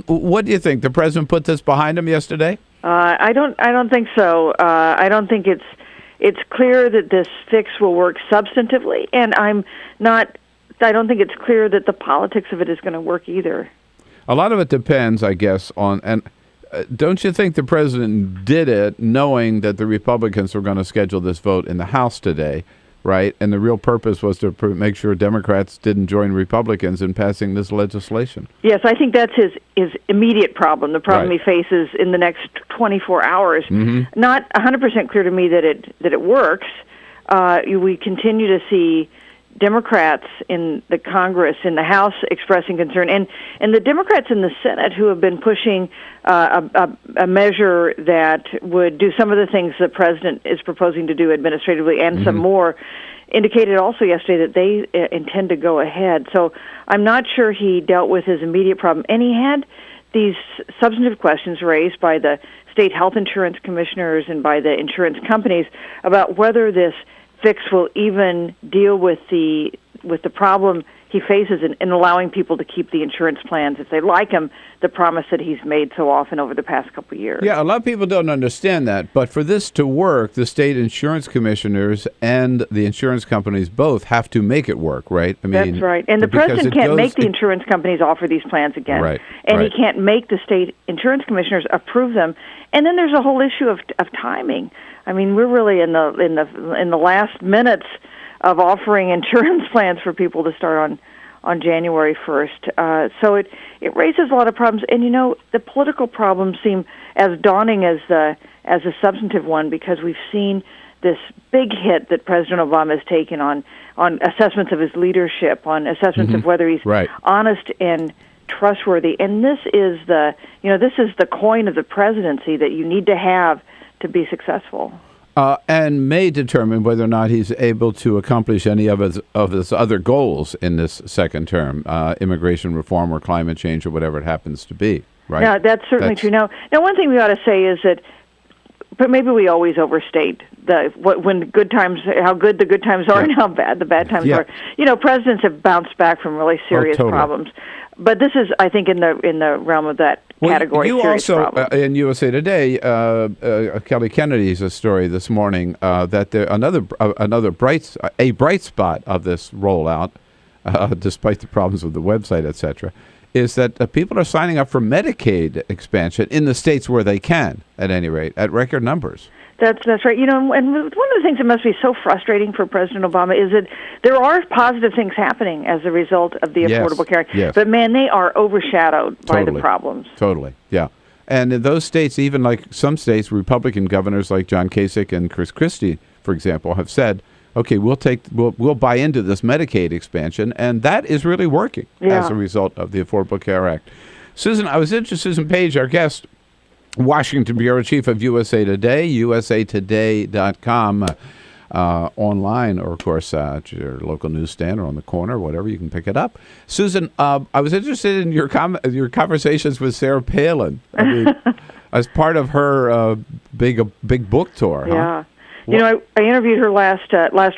what do you think? The president put this behind him yesterday? I don't think so. I don't think it's clear that this fix will work substantively, and I don't think it's clear that the politics of it is going to work either. A lot of it depends, I guess, on, and don't you think the president did it knowing that the Republicans were going to schedule this vote in the House today, right? And the real purpose was to make sure Democrats didn't join Republicans in passing this legislation. Yes, I think that's his immediate problem, the problem he faces in the next 24 hours. Mm-hmm. Not 100% clear to me that it works. We continue to see Democrats in the Congress, in the House, expressing concern, and the Democrats in the Senate who have been pushing a measure that would do some of the things the president is proposing to do administratively and some more, indicated also yesterday that they intend to go ahead. So I'm not sure he dealt with his immediate problem. And he had these substantive questions raised by the state health insurance commissioners and by the insurance companies about whether this fix will even deal with the problem he faces in allowing people to keep the insurance plans if they like him, the promise that he's made so often over the past couple of years. Yeah, a lot of people don't understand that, but for this to work, the state insurance commissioners and the insurance companies both have to make it work, right? I mean, that's right. And the president can't make the insurance companies offer these plans again. Right. And he can't make the state insurance commissioners approve them. And then there's a whole issue of timing. I mean, we're really in the last minutes of offering insurance plans for people to start on January 1st. So it raises a lot of problems. And, you know, the political problems seem as daunting as a substantive one because we've seen this big hit that President Obama has taken on assessments of his leadership, on assessments of whether he's honest and trustworthy. And this is the coin of the presidency that you need to have to be successful. And may determine whether or not he's able to accomplish any of his other goals in this second term, immigration reform or climate change or whatever it happens to be, right? Yeah, that's certainly true. Now, one thing we ought to say is that, but maybe we always overstate how good the good times are and how bad the bad times are. You know, presidents have bounced back from really serious problems. But this is, I think, in the realm of that category. You also, in USA Today, Kelly Kennedy's story this morning that another bright spot of this rollout, despite the problems with the website, etc., is that people are signing up for Medicaid expansion in the states where they can, at any rate, at record numbers. That's right. You know, and one of the things that must be so frustrating for President Obama is that there are positive things happening as a result of the Affordable Care Act. Yes. But, man, they are overshadowed by the problems. Totally, yeah. And in those states, even like some states, Republican governors like John Kasich and Chris Christie, for example, have said, okay, we'll buy into this Medicaid expansion, and that is really working as a result of the Affordable Care Act. Susan, I was interested, Susan Page, our guest, Washington Bureau Chief of USA Today, usatoday.com, online, or of course at your local newsstand or on the corner, whatever, you can pick it up. Susan, I was interested in your conversations with Sarah Palin. I mean, as part of her big book tour. Yeah. Huh? You know, I interviewed her last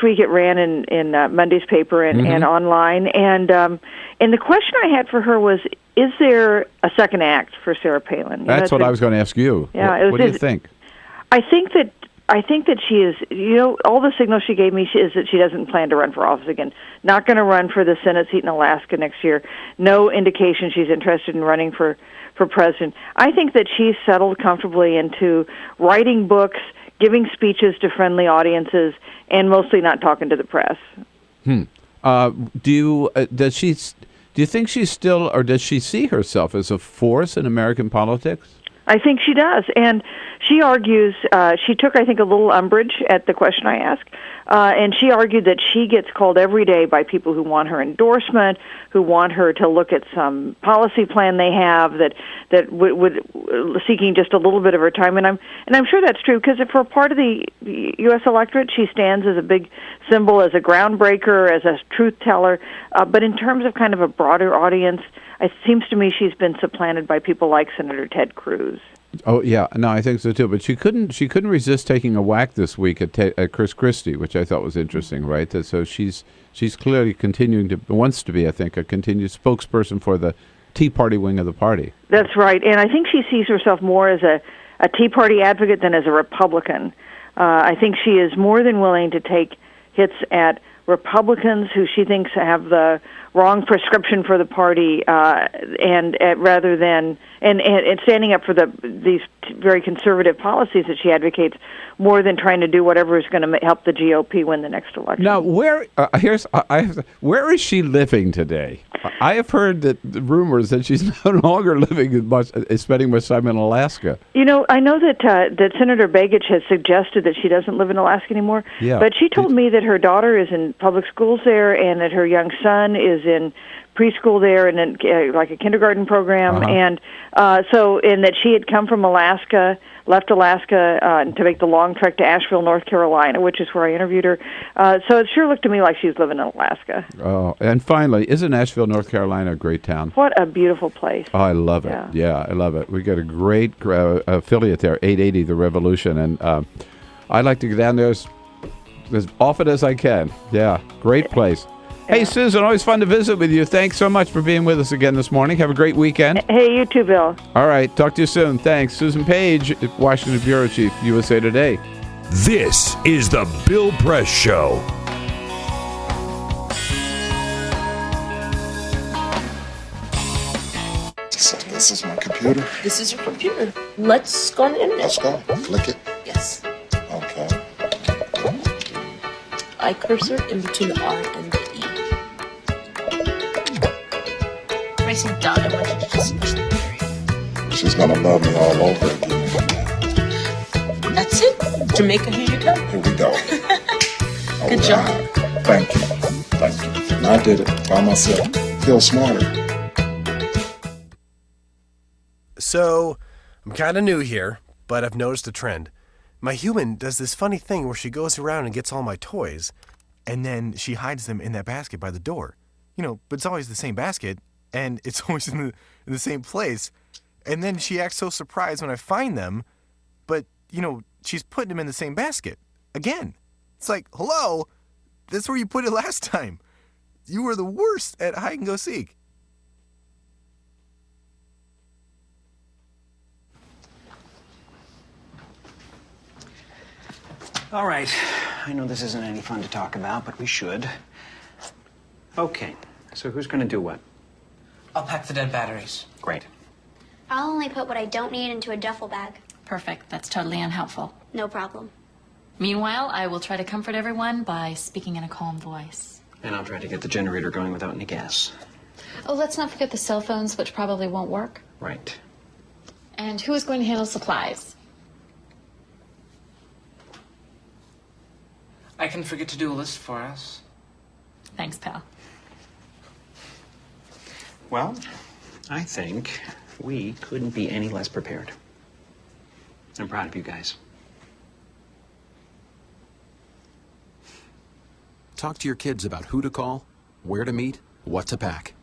week. It ran in Monday's paper and online. And the question I had for her was, is there a second act for Sarah Palin? That's what I was going to ask you. Yeah, what do you think? I think that she is, all the signals she gave me is that she doesn't plan to run for office again. Not going to run for the Senate seat in Alaska next year. No indication she's interested in running for president. I think that she's settled comfortably into writing books, giving speeches to friendly audiences, and mostly not talking to the press. Do you think she's still, or does she see herself as a force in American politics? I think she does, and she argues, she took, I think, a little umbrage at the question I asked, and she argued that she gets called every day by people who want her endorsement, who want her to look at some policy plan they have that would seeking just a little bit of her time, and I'm sure that's true, because for part of the U.S. electorate, she stands as a big symbol, as a groundbreaker, as a truth teller, but in terms of kind of a broader audience, it seems to me she's been supplanted by people like Senator Ted Cruz. Oh yeah, no, I think so too. But she couldn't resist taking a whack this week at Chris Christie, which I thought was interesting, right? So she's clearly wants to be, I think, a continued spokesperson for the Tea Party wing of the party. That's right, and I think she sees herself more as a Tea Party advocate than as a Republican. I think she is more than willing to take hits at Republicans who she thinks have the wrong prescription for the party, and rather than and standing up for these very conservative policies that she advocates, more than trying to do whatever is going to help the GOP win the next election. Now, where is she living today? I have heard the rumors that she's no longer spending much time in Alaska. You know, I know that Senator Begich has suggested that she doesn't live in Alaska anymore. Yeah. But she told me that her daughter is in public schools there, and that her young son is in preschool there, and in like a kindergarten program, and that she had come from Alaska, left Alaska to make the long trek to Asheville, North Carolina, which is where I interviewed her. So it sure looked to me like she was living in Alaska. Oh, and finally, isn't Asheville, North Carolina a great town? What a beautiful place. Oh, I love it. Yeah, I love it. We got a great affiliate there, 880 The Revolution, and I like to go down there as often as I can. Yeah, great place. Hey, Susan, always fun to visit with you. Thanks so much for being with us again this morning. Have a great weekend. Hey, you too, Bill. All right, talk to you soon. Thanks. Susan Page, Washington Bureau Chief, USA Today. This is the Bill Press Show. So this is my computer. This is your computer. Let's go on the internet. Let's go. Click it. Yes. Okay. I cursor in between the R and the E. Pressing down, I want you to just push the period. She's gonna love me all over again. That's it. Jamaica, here you go. Here we go. Good job. Thank you. Thank you. And I did it by myself. Feel smarter. So, I'm kind of new here, but I've noticed a trend. My human does this funny thing where she goes around and gets all my toys, and then she hides them in that basket by the door. But it's always the same basket, and it's always in the same place. And then she acts so surprised when I find them, but, she's putting them in the same basket. Again. It's like, hello, that's where you put it last time. You were the worst at hide and go seek. All right. I know this isn't any fun to talk about, but we should. Okay. So who's going to do what? I'll pack the dead batteries. Great. I'll only put what I don't need into a duffel bag. Perfect. That's totally unhelpful. No problem. Meanwhile, I will try to comfort everyone by speaking in a calm voice. And I'll try to get the generator going without any gas. Oh, let's not forget the cell phones, which probably won't work. Right. And who is going to handle supplies? I can forget to do a list for us. Thanks, pal. Well, I think we couldn't be any less prepared. I'm proud of you guys. Talk to your kids about who to call, where to meet, what to pack.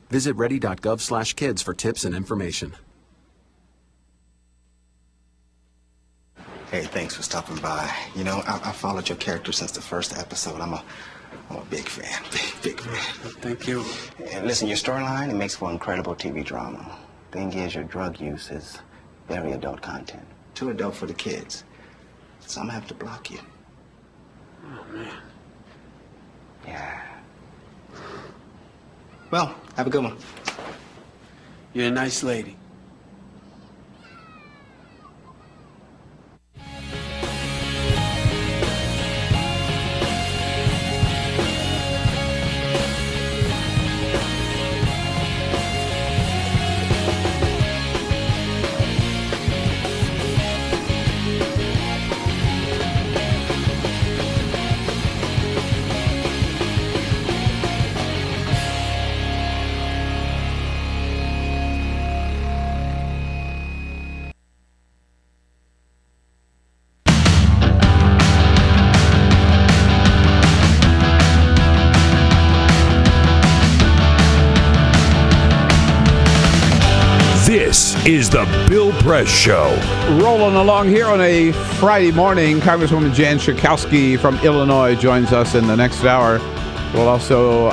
Visit ready.gov/kids for tips and information. Hey, thanks for stopping by. You know, I followed your character since the first episode. I'm a big fan. Big fan. Thank you. And listen, your storyline, it makes for incredible TV drama. Thing is, your drug use is very adult content. Too adult for the kids. So I'm gonna have to block you. Oh, man. Yeah. Well, have a good one. You're a nice lady. This is the Bill Press Show. Rolling along here on a Friday morning, Congresswoman Jan Schakowsky from Illinois joins us in the next hour. We'll also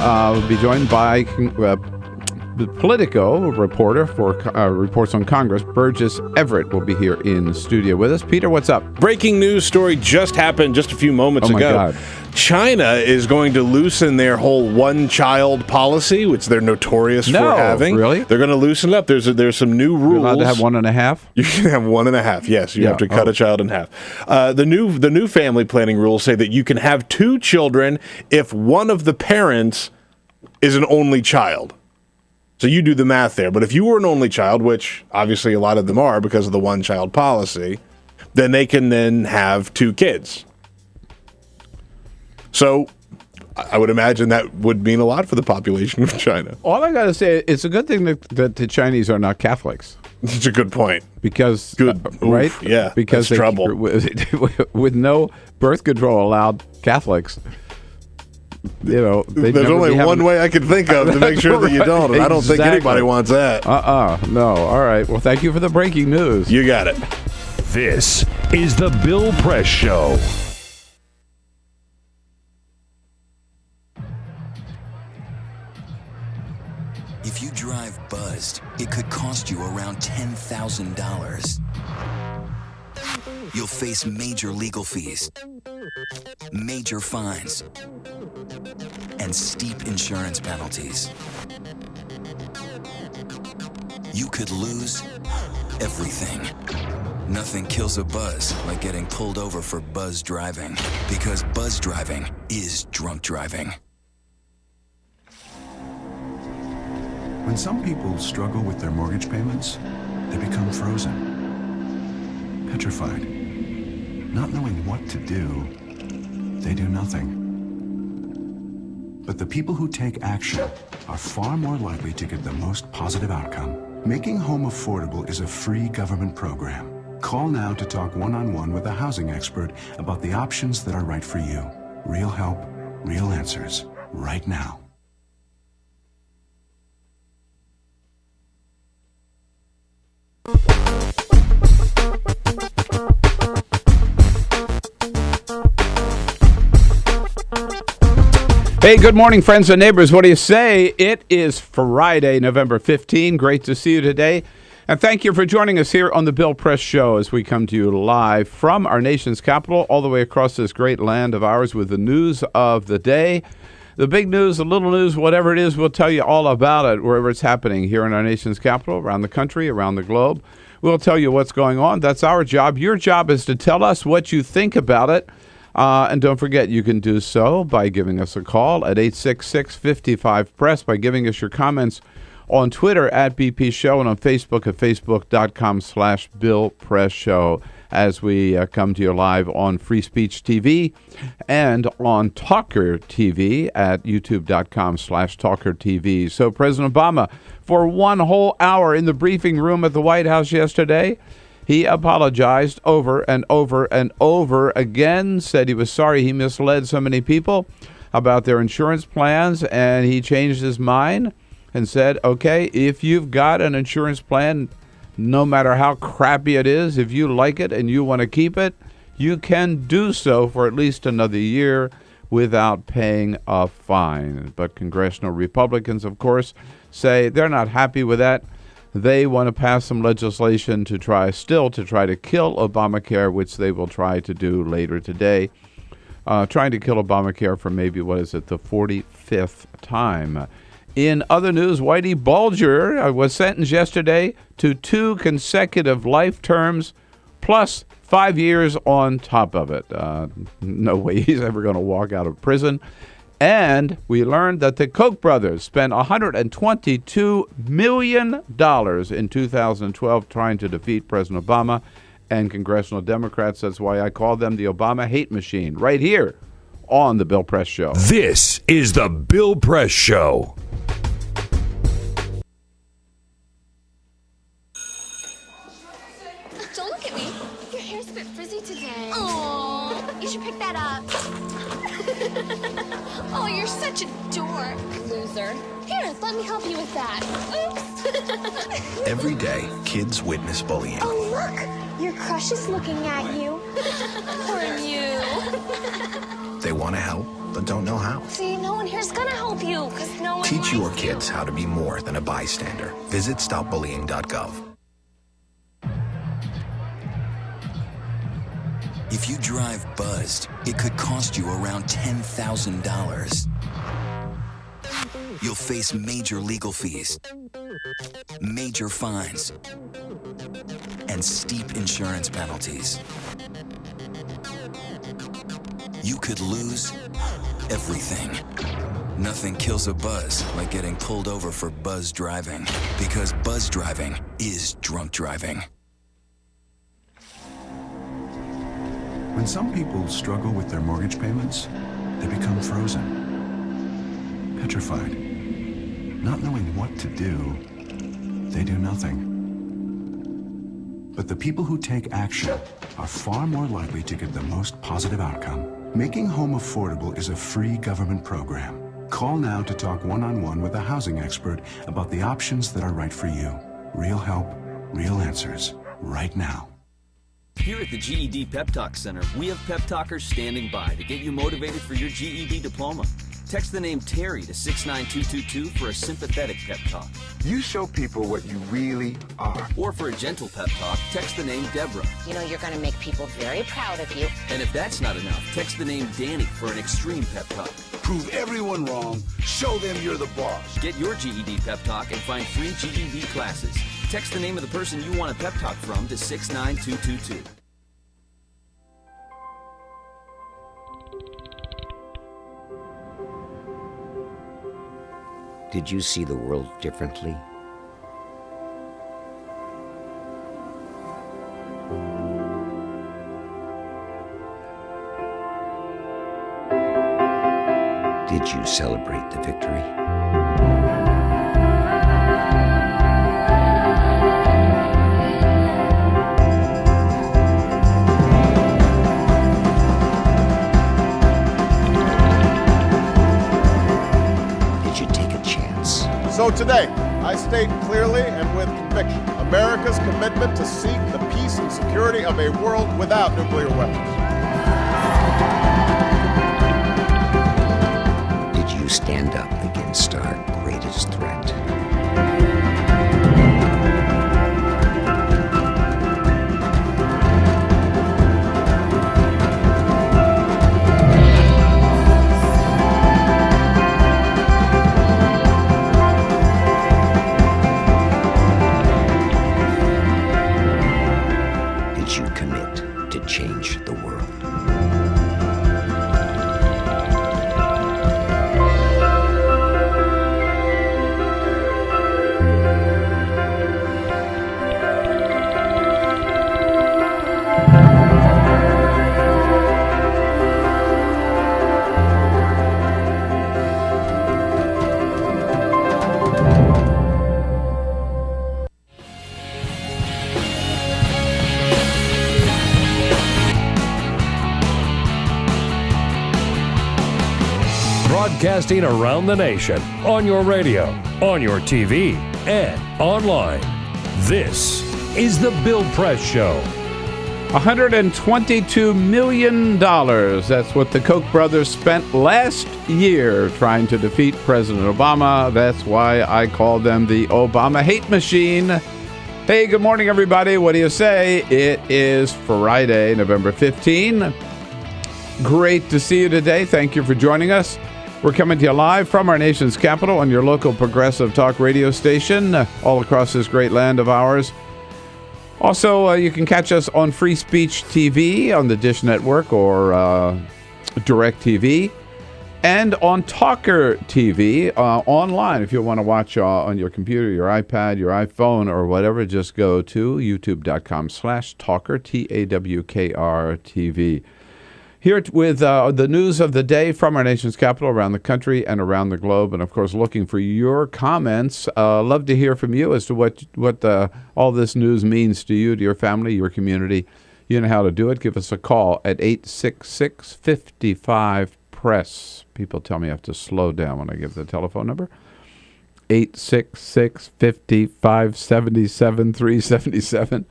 be joined by the Politico reporter for reports on Congress. Burgess Everett will be here in the studio with us. Peter, what's up? Breaking news story just happened just a few moments ago. God. China is going to loosen their whole one-child policy, which they're notorious for having. Really? They're going to loosen it up. There's some new rules. You're allowed to have 1.5? You can have 1.5. Yes, you have to cut a child in half. The new family planning rules say that you can have 2 children if one of the parents is an only child. So you do the math there. But if you were an only child, which obviously a lot of them are because of the one-child policy, then they can then have 2 kids. So I would imagine that would mean a lot for the population of China. All I got to say, it's a good thing that the Chinese are not Catholics. It's a good point. Because, right? Yeah, because that's trouble. With no birth control allowed Catholics, you know, there's only one way I can think of to make sure that you don't, and I don't think anybody wants that. No. All right. Well, thank you for the breaking news. You got it. This is the Bill Press Show. If you drive buzzed, it could cost you around $10,000. You'll face major legal fees, major fines, and steep insurance penalties. You could lose everything. Nothing kills a buzz like getting pulled over for buzz driving, because buzz driving is drunk driving. When some people struggle with their mortgage payments, they become frozen, petrified. Not knowing what to do, they do nothing. But the people who take action are far more likely to get the most positive outcome. Making home affordable is a free government program. Call now to talk one-on-one with a housing expert about the options that are right for you. Real help, real answers, right now. Hey, good morning, friends and neighbors. What do you say? It is Friday, November 15. Great to see you today. And thank you for joining us here on the Bill Press Show as we come to you live from our nation's capital all the way across this great land of ours with the news of the day. The big news, the little news, whatever it is, we'll tell you all about it wherever it's happening here in our nation's capital, around the country, around the globe. We'll tell you what's going on. That's our job. Your job is to tell us what you think about it. And don't forget, you can do so by giving us a call at 866-55-PRESS, by giving us your comments on Twitter at BP Show, and on Facebook at facebook.com/Bill Press Show, as we come to you live on Free Speech TV and on TawkrTV at youtube.com/TawkrTV. So President Obama, for one whole hour in the briefing room at the White House yesterday, he apologized over and over and over again, said he was sorry he misled so many people about their insurance plans, and he changed his mind and said, okay, if you've got an insurance plan, no matter how crappy it is, if you like it and you want to keep it, you can do so for at least another year without paying a fine. But congressional Republicans, of course, say they're not happy with that. They want to pass some legislation to try to kill Obamacare, which they will try to do later today. Trying to kill Obamacare for maybe, the 45th time. In other news, Whitey Bulger was sentenced yesterday to 2 consecutive life terms plus 5 years on top of it. No way he's ever going to walk out of prison. And we learned that the Koch brothers spent $122 million in 2012 trying to defeat President Obama and congressional Democrats. That's why I call them the Obama hate machine, right here on The Bill Press Show. This is The Bill Press Show. Don't look at me. Your hair's a bit frizzy today. Oh, you should pick that up. Oh, you're such a dork, loser. Here, let me help you with that. Oops. Every day, kids witness bullying. Oh, look. Your crush is looking at you. Poor you. They want to help, but don't know how. See, no one here's gonna help you, because no one Teach likes your kids how to be more than a bystander. Visit stopbullying.gov. If you drive buzzed, it could cost you around $10,000. You'll face major legal fees, major fines, and steep insurance penalties. You could lose everything. Nothing kills a buzz like getting pulled over for buzz driving, because buzz driving is drunk driving. When some people struggle with their mortgage payments, they become frozen, petrified. Not knowing what to do, they do nothing. But the people who take action are far more likely to get the most positive outcome. Making home affordable is a free government program. Call now to talk one-on-one with a housing expert about the options that are right for you. Real help, real answers, right now. Here at the GED Pep Talk Center, we have pep talkers standing by to get you motivated for your GED diploma. Text the name Terry to 69222 for a sympathetic pep talk. You show people what you really are. Or for a gentle pep talk, text the name Deborah. You know you're going to make people very proud of you. And if that's not enough, text the name Danny for an extreme pep talk. Prove everyone wrong. Show them you're the boss. Get your GED pep talk and find free GED classes. Text the name of the person you want a pep talk from to 69222. Did you see the world differently? Did you celebrate the victory? So today, I state clearly and with conviction America's commitment to seek the peace and security of a world without nuclear weapons. Did you stand up against our greatest threat? Change the world. Broadcasting around the nation, on your radio, on your TV, and online. This is The Bill Press Show. $122 million. That's what the Koch brothers spent last year trying to defeat President Obama. That's why I call them the Obama hate machine. Hey, good morning, everybody. What do you say? It is Friday, November 15. Great to see you today. Thank you for joining us. We're coming to you live from our nation's capital on your local progressive talk radio station all across this great land of ours. Also, you can catch us on Free Speech TV on the Dish Network or Direct TV, and on TawkrTV online. If you want to watch on your computer, your iPad, your iPhone, or whatever, just go to youtube.com/Tawker, TAWKR-TV. Here with the news of the day from our nation's capital, around the country and around the globe, and of course looking for your comments. Love to hear from you as to what all this news means to you, to your family, your community. You know how to do it. Give us a call at 866-55-PRESS. People tell me I have to slow down when I give the telephone number. 866-55-77-377.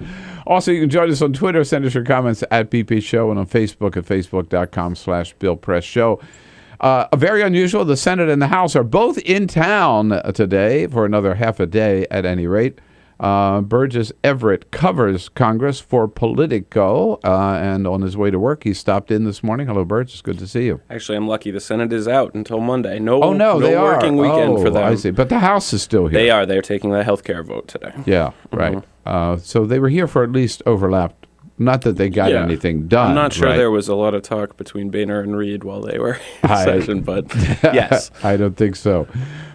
Also, you can join us on Twitter. Send us your comments at BP Show, and on Facebook at facebook.com/Bill Press Show. Very unusual. The Senate and the House are both in town today for another half a day at any rate. Burgess Everett covers Congress for Politico, and on his way to work, he stopped in this morning. Hello, Burgess. Good to see you. Actually, I'm lucky. The Senate is out until Monday. No working working weekend for them. I see. But the House is still here. They are. They're taking the health care vote today. Yeah, right. So they were here for at least overlapped. Not that they got anything done. I'm not sure there was a lot of talk between Boehner and Reid while they were in session, but yes. I don't think so.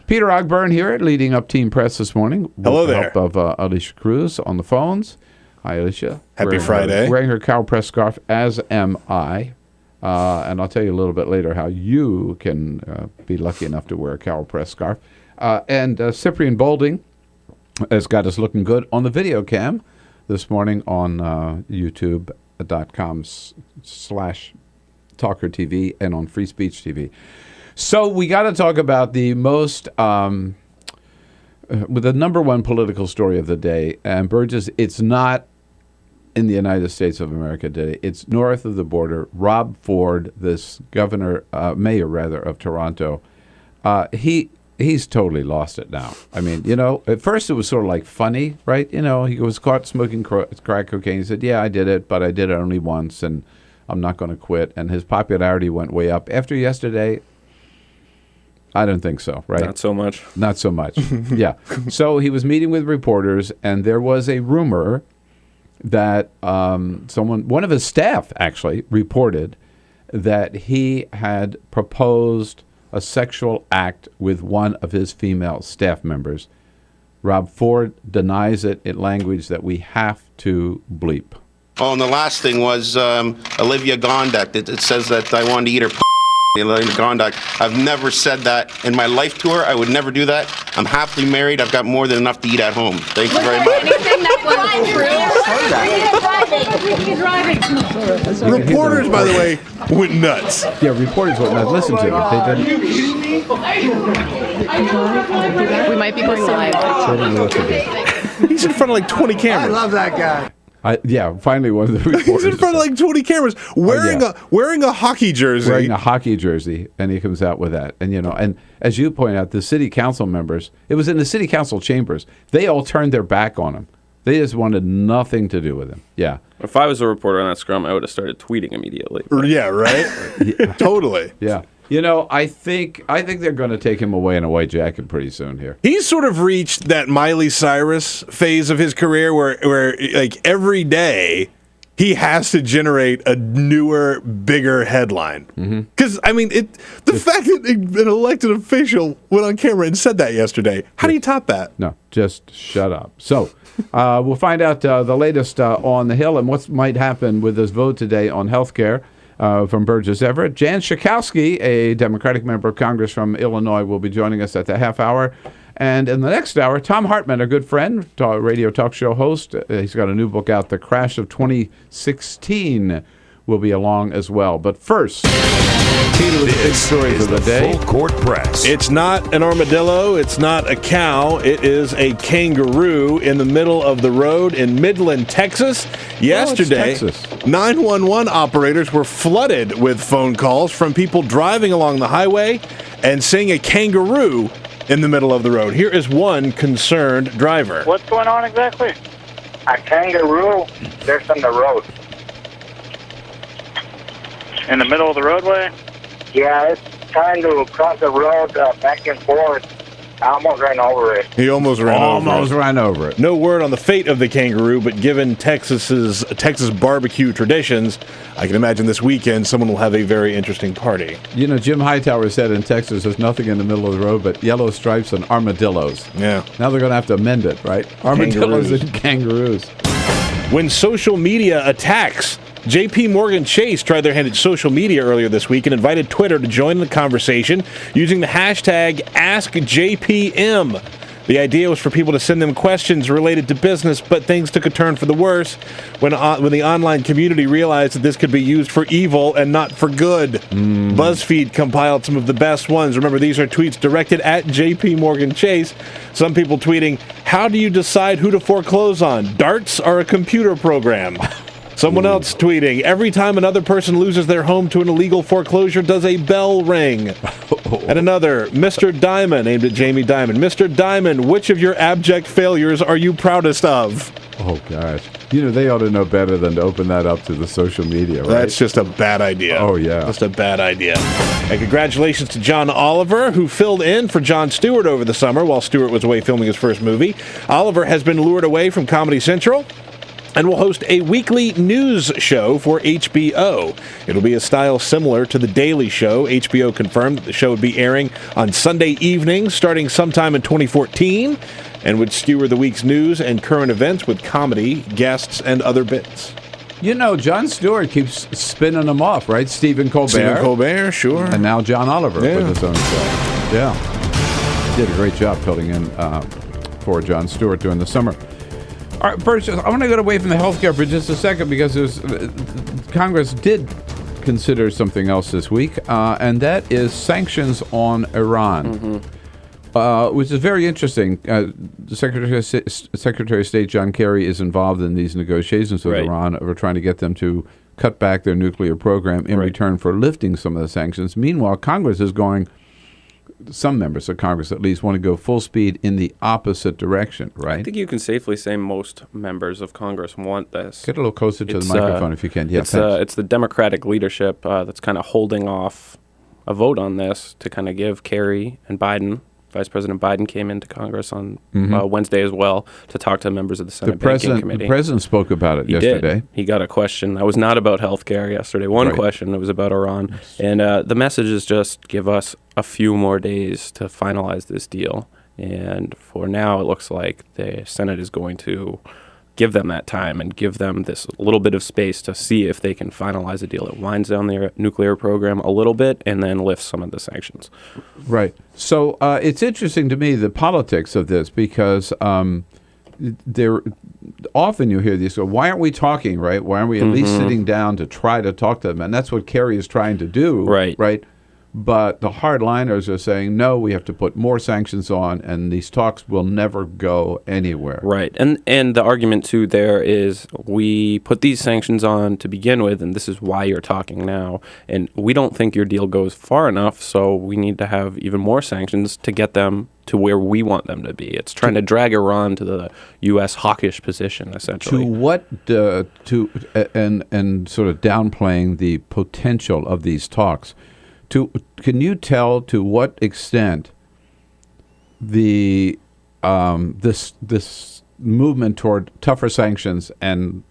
Peter Ogburn here at Leading Up Team Press this morning. Hello there. With the help of Alicia Cruz on the phones. Hi, Alicia. Happy Friday. Wearing her cow press scarf, as am I. And I'll tell you a little bit later how you can be lucky enough to wear a cow press scarf. And Cyprian Bolding has got us looking good on the video cam this morning on youtube.com/TawkrTV and on Free Speech TV. So we got to talk about the most, with the number one political story of the day. And Burgess, it's not in the United States of America today. It's north of the border. Rob Ford, this mayor of Toronto, he's totally lost it now. I mean, at first it was sort of like funny, right? He was caught smoking crack cocaine. He said, yeah, I did it, but I did it only once, and I'm not going to quit. And his popularity went way up. After yesterday, I don't think so, right? Not so much. Not so much, yeah. So he was meeting with reporters, and there was a rumor that one of his staff actually reported that he had proposed a sexual act with one of his female staff members. Rob Ford denies it in language that we have to bleep. Oh, and the last thing was Olivia Gondak. It says that I wanted to eat her Olivia Gondak. I've never said that in my life to her. I would never do that. I'm happily married. I've got more than enough to eat at home. Thank you very much. Reporters, by the way, went nuts. Yeah, reporters went nuts. Listen to them. We might be going live. He's in front of like 20 cameras. I love that guy. Finally one of the reporters. He's in front of like 20 cameras wearing a hockey jersey. Wearing a hockey jersey, and he comes out with that. And, and as you point out, the city council members, it was in the city council chambers, they all turned their back on him. They just wanted nothing to do with him. Yeah. If I was a reporter on that scrum, I would have started tweeting immediately. Yeah, right? Totally. Yeah. I think they're going to take him away in a white jacket pretty soon here. He's sort of reached that Miley Cyrus phase of his career where like every day he has to generate a newer, bigger headline. Because, I mean, the fact that an elected official went on camera and said that yesterday, how do you top that? No, just shut up. So we'll find out the latest on the Hill and what might happen with this vote today on health care. From Burgess Everett. Jan Schakowsky, a Democratic member of Congress from Illinois, will be joining us at the half hour. And in the next hour, Thom Hartmann, a good friend, radio talk show host, he's got a new book out, The Crash of 2016, will be along as well. But first, Peter with the big stories of the day. Full Court Press. It's not an armadillo. It's not a cow. It is a kangaroo in the middle of the road in Midland, Texas. Yesterday, it's Texas. 911 operators were flooded with phone calls from people driving along the highway and seeing a kangaroo in the middle of the road. Here is one concerned driver. What's going on exactly? A kangaroo. There's on the road. In the middle of the roadway? Yeah, it's trying to cross the road back and forth. I almost ran over it. He almost ran over it. No word on the fate of the kangaroo, but given Texas barbecue traditions, I can imagine this weekend someone will have a very interesting party. You know, Jim Hightower said in Texas there's nothing in the middle of the road but yellow stripes and armadillos. Yeah. Now they're going to have to amend it, right? Armadillos and kangaroos. When social media attacks, J.P. Morgan Chase tried their hand at social media earlier this week and invited Twitter to join the conversation using the hashtag AskJPM. The idea was for people to send them questions related to business, but things took a turn for the worse when the online community realized that this could be used for evil and not for good. BuzzFeed compiled some of the best ones. Remember, these are tweets directed at J.P. Morgan Chase. Some people tweeting, "How do you decide who to foreclose on? Darts or a computer program?" Someone else tweeting, "Every time another person loses their home to an illegal foreclosure, does a bell ring?" And another, Mr. Diamond, aimed at Jamie Dimon. "Mr. Diamond, which of your abject failures are you proudest of?" Oh, gosh. You know, they ought to know better than to open that up to the social media, right? That's just a bad idea. Oh, yeah. Just a bad idea. And congratulations to John Oliver, who filled in for Jon Stewart over the summer while Stewart was away filming his first movie. Oliver has been lured away from Comedy Central and will host a weekly news show for HBO. It'll be a style similar to The Daily Show. HBO confirmed that the show would be airing on Sunday evenings starting sometime in 2014 and would skewer the week's news and current events with comedy, guests, and other bits. You know, Jon Stewart keeps spinning them off, right? Stephen Colbert. Sure. And now John Oliver with his own show. Yeah. Did a great job filling in for Jon Stewart during the summer. All right, Burgess, I want to get away from the healthcare for just a second because Congress did consider something else this week, and that is sanctions on Iran, which is very interesting. The Secretary of State John Kerry is involved in these negotiations with Iran. We're trying to get them to cut back their nuclear program in return for lifting some of the sanctions. Meanwhile, Congress is going... Some members of Congress, at least, want to go full speed in the opposite direction, right? I think you can safely say most members of Congress want this. Get a little closer to the microphone if you can. Yeah, it's the Democratic leadership that's kind of holding off a vote on this to kind of give Kerry and Biden. Vice President Biden came into Congress on Wednesday as well to talk to members of the Senate Banking Committee. The president spoke about it yesterday. He got a question that was not about health care yesterday. One question that was about Iran. And the message is just give us a few more days to finalize this deal. And for now, it looks like the Senate is going to give them that time and give them this little bit of space to see if they can finalize a deal that winds down their nuclear program a little bit and then lifts some of the sanctions. Right. So it's interesting to me, the politics of this, because there often you hear these, so why aren't we talking, right? Why aren't we at least sitting down to try to talk to them? And that's what Kerry is trying to do, right? But the hardliners are saying, no, we have to put more sanctions on, and these talks will never go anywhere. Right. And the argument, too, there is we put these sanctions on to begin with, and this is why you're talking now. And we don't think your deal goes far enough, so we need to have even more sanctions to get them to where we want them to be. It's trying to drag Iran to the U.S. hawkish position, essentially. To what, and sort of downplaying the potential of these talks, can you tell to what extent the this movement toward tougher sanctions and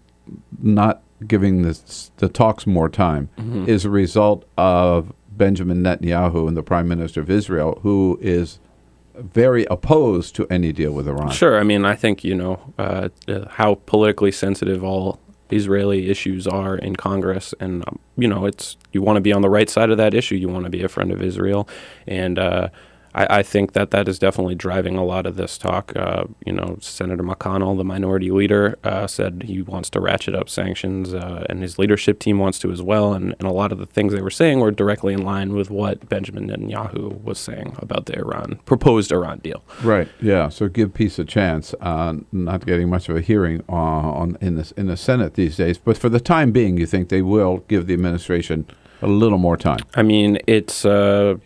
not giving the talks more time is a result of Benjamin Netanyahu and the Prime Minister of Israel, who is very opposed to any deal with Iran? Sure. I mean, I think, how politically sensitive all Israeli issues are in Congress, and you want to be on the right side of that issue. You want to be a friend of Israel, and I think that is definitely driving a lot of this talk. Senator McConnell, the minority leader, said he wants to ratchet up sanctions, and his leadership team wants to as well. And a lot of the things they were saying were directly in line with what Benjamin Netanyahu was saying about the proposed Iran deal. Right. Yeah. So give peace a chance. Not getting much of a hearing in the Senate these days, but for the time being, you think they will give the administration a little more time? I mean, it's a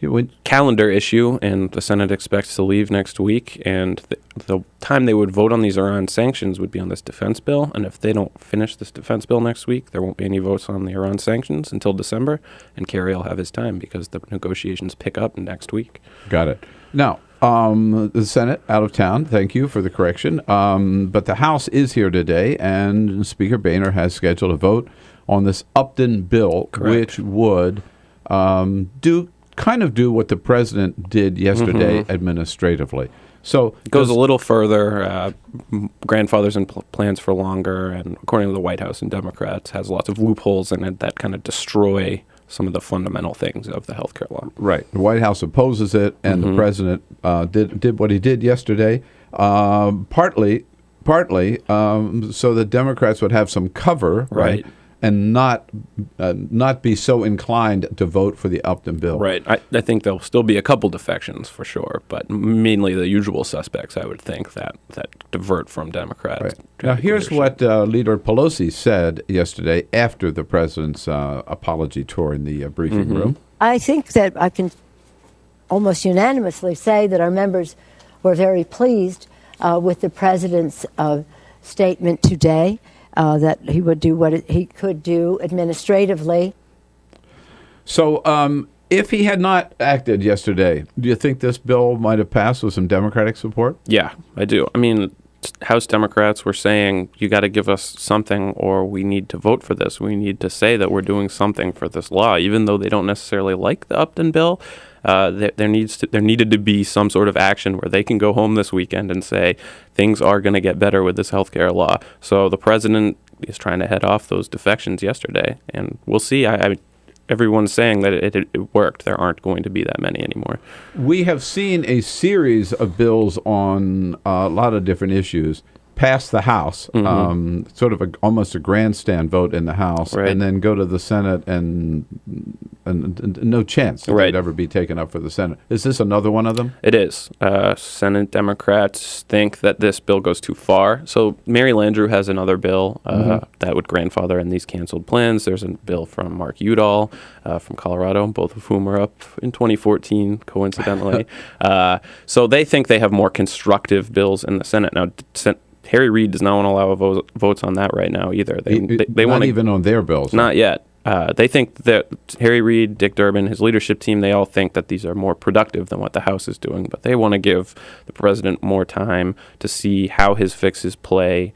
calendar issue, and the Senate expects to leave next week, and the time they would vote on these Iran sanctions would be on this defense bill, and if they don't finish this defense bill next week, there won't be any votes on the Iran sanctions until December, and Kerry will have his time because the negotiations pick up next week. Got it. Now, the Senate out of town. Thank you for the correction. But the House is here today, and Speaker Boehner has scheduled a vote on this Upton bill, which would do what the president did yesterday administratively. So it goes a little further, grandfathers and plans for longer, and according to the White House and Democrats, has lots of loopholes in it that kind of destroy some of the fundamental things of the healthcare law. Right. The White House opposes it, and the president did what he did yesterday, partly so the Democrats would have some cover, right? And not be so inclined to vote for the Upton bill. Right. I think there'll still be a couple defections for sure, but mainly the usual suspects, I would think, that divert from Democrats. Right. Now, here's what Leader Pelosi said yesterday after the president's apology tour in the briefing room. I think that I can almost unanimously say that our members were very pleased with the president's statement today. That he would do what he could do administratively. So if he had not acted yesterday, do you think this bill might have passed with some Democratic support? Yeah, I do. I mean, House Democrats were saying, you got to give us something or we need to vote for this. We need to say that we're doing something for this law, even though they don't necessarily like the Upton bill. There needed to be some sort of action where they can go home this weekend and say things are going to get better with this healthcare law. So the president is trying to head off those defections yesterday, and we'll see. Everyone's saying that it worked. There aren't going to be that many anymore. We have seen a series of bills on a lot of different issues pass the House, sort of almost a grandstand vote in the House, and then go to the Senate and no chance that they'd ever be taken up for the Senate. Is this another one of them? It is. Senate Democrats think that this bill goes too far. So Mary Landrieu has another bill that would grandfather in these canceled plans. There's a bill from Mark Udall from Colorado, both of whom are up in 2014, coincidentally. So they think they have more constructive bills in the Senate. Now, Harry Reid does not want to allow votes on that right now either. They not even on their bills. Not yet. They think that Harry Reid, Dick Durbin, his leadership team, they all think that these are more productive than what the House is doing. But they want to give the president more time to see how his fixes play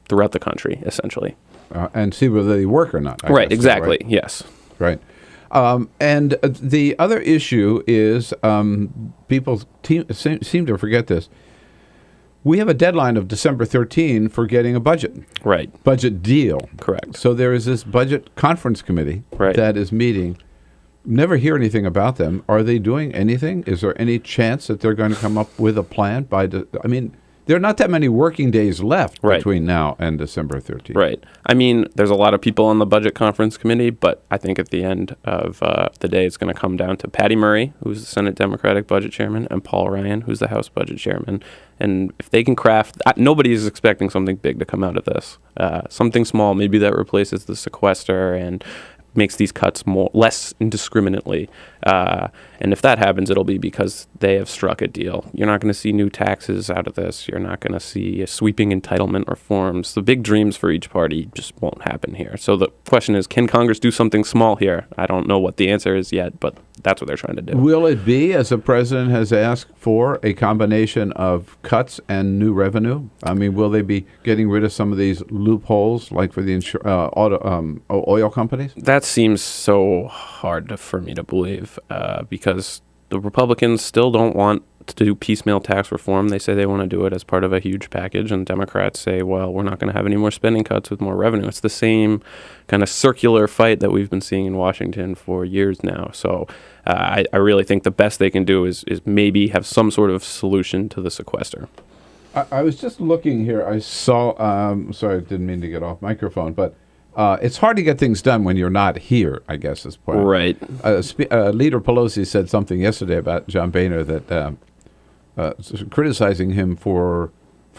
throughout the country, essentially. And see whether they work or not. Right, exactly, yes. Right. And the other issue is people seem to forget this. We have a deadline of December 13 for getting a budget. Right. Budget deal. Correct. So there is this budget conference committee that is meeting. Never hear anything about them. Are they doing anything? Is there any chance that they're going to come up with a plan there are not that many working days left between now and December 13th. Right. I mean, there's a lot of people on the Budget Conference Committee, but I think at the end of the day, it's going to come down to Patty Murray, who's the Senate Democratic Budget Chairman, and Paul Ryan, who's the House Budget Chairman. And if they can craft, nobody is expecting something big to come out of this. Something small, maybe that replaces the sequester and makes these cuts less indiscriminately. And if that happens, it'll be because they have struck a deal. You're not going to see new taxes out of this. You're not going to see sweeping entitlement reforms. The big dreams for each party just won't happen here. So the question is, can Congress do something small here? I don't know what the answer is yet, but that's what they're trying to do. Will it be, as the president has asked for, a combination of cuts and new revenue? I mean, will they be getting rid of some of these loopholes, like for the oil companies? That seems so hard for me to believe because the Republicans still don't want to do piecemeal tax reform. They say they want to do it as part of a huge package, and Democrats say, well, we're not going to have any more spending cuts with more revenue. It's the same kind of circular fight that we've been seeing in Washington for years now. So I really think the best they can do is maybe have some sort of solution to the sequester. I was just looking here. I saw, sorry, I didn't mean to get off microphone, but it's hard to get things done when you're not here, I guess, is the point. Right. Leader Pelosi said something yesterday about John Boehner that criticizing him for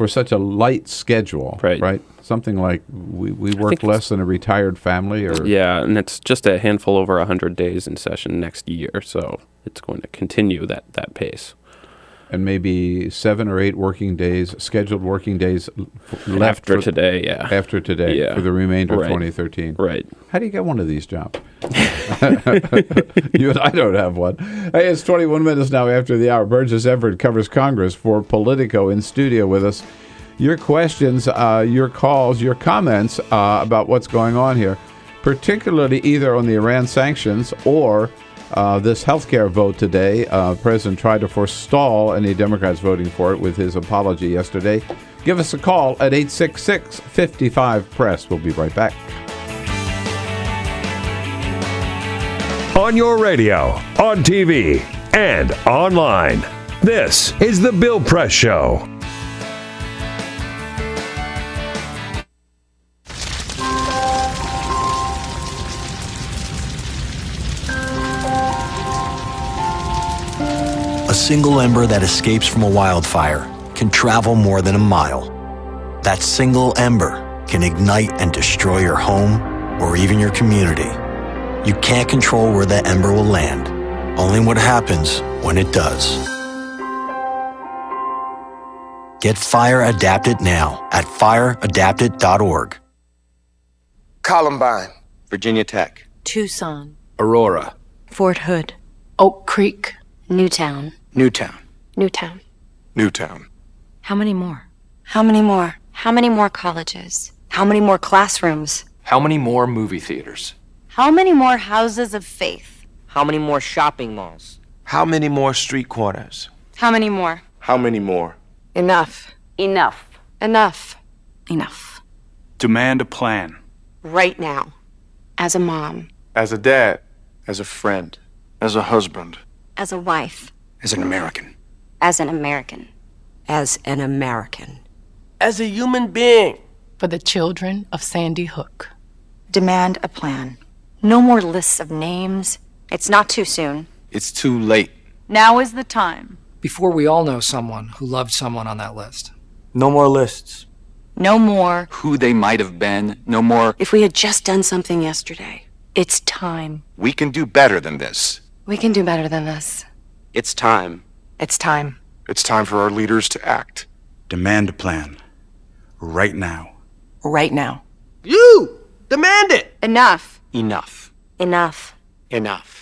such a light schedule, right? Something like we work less than a retired family, or yeah, and it's just a handful over 100 days in session next year, so it's going to continue that pace. And maybe 7 or 8 working days, scheduled working days left after today, After today, for the remainder of 2013. Right. How do you get one of these jobs? You and I don't have one. Hey, it's 21 minutes now after the hour. Burgess Everett covers Congress for Politico in studio with us. Your questions, your calls, your comments about what's going on here, particularly either on the Iran sanctions or this healthcare vote today. The president tried to forestall any Democrats voting for it with his apology yesterday. Give us a call at 866-55-PRESS. We'll be right back. On your radio, on TV, and online. This is The Bill Press Show. A single ember that escapes from a wildfire can travel more than a mile. That single ember can ignite and destroy your home or even your community. You can't control where that ember will land, only what happens when it does. Get Fire Adapted now at fireadapted.org. Columbine, Virginia Tech, Tucson, Aurora, Fort Hood, Oak Creek, Newtown. Newtown, Newtown. Newtown. How many more? How many more? How many more colleges? How many more classrooms? How many more movie theaters? How many more houses of faith? How many more shopping malls? How many more street corners? How many more? How many more? Enough. Enough. Enough. Enough. Demand a plan. Right now. As a mom. As a dad. As a friend. As a husband. As a wife. As an American. As an American. As an American. As a human being. For the children of Sandy Hook. Demand a plan. No more lists of names. It's not too soon. It's too late. Now is the time. Before we all know someone who loved someone on that list. No more lists. No more. Who they might have been. No more. If we had just done something yesterday. It's time. We can do better than this. We can do better than this. It's time. It's time. It's time for our leaders to act. Demand a plan. Right now. Right now. You! Demand it! Enough. Enough. Enough. Enough.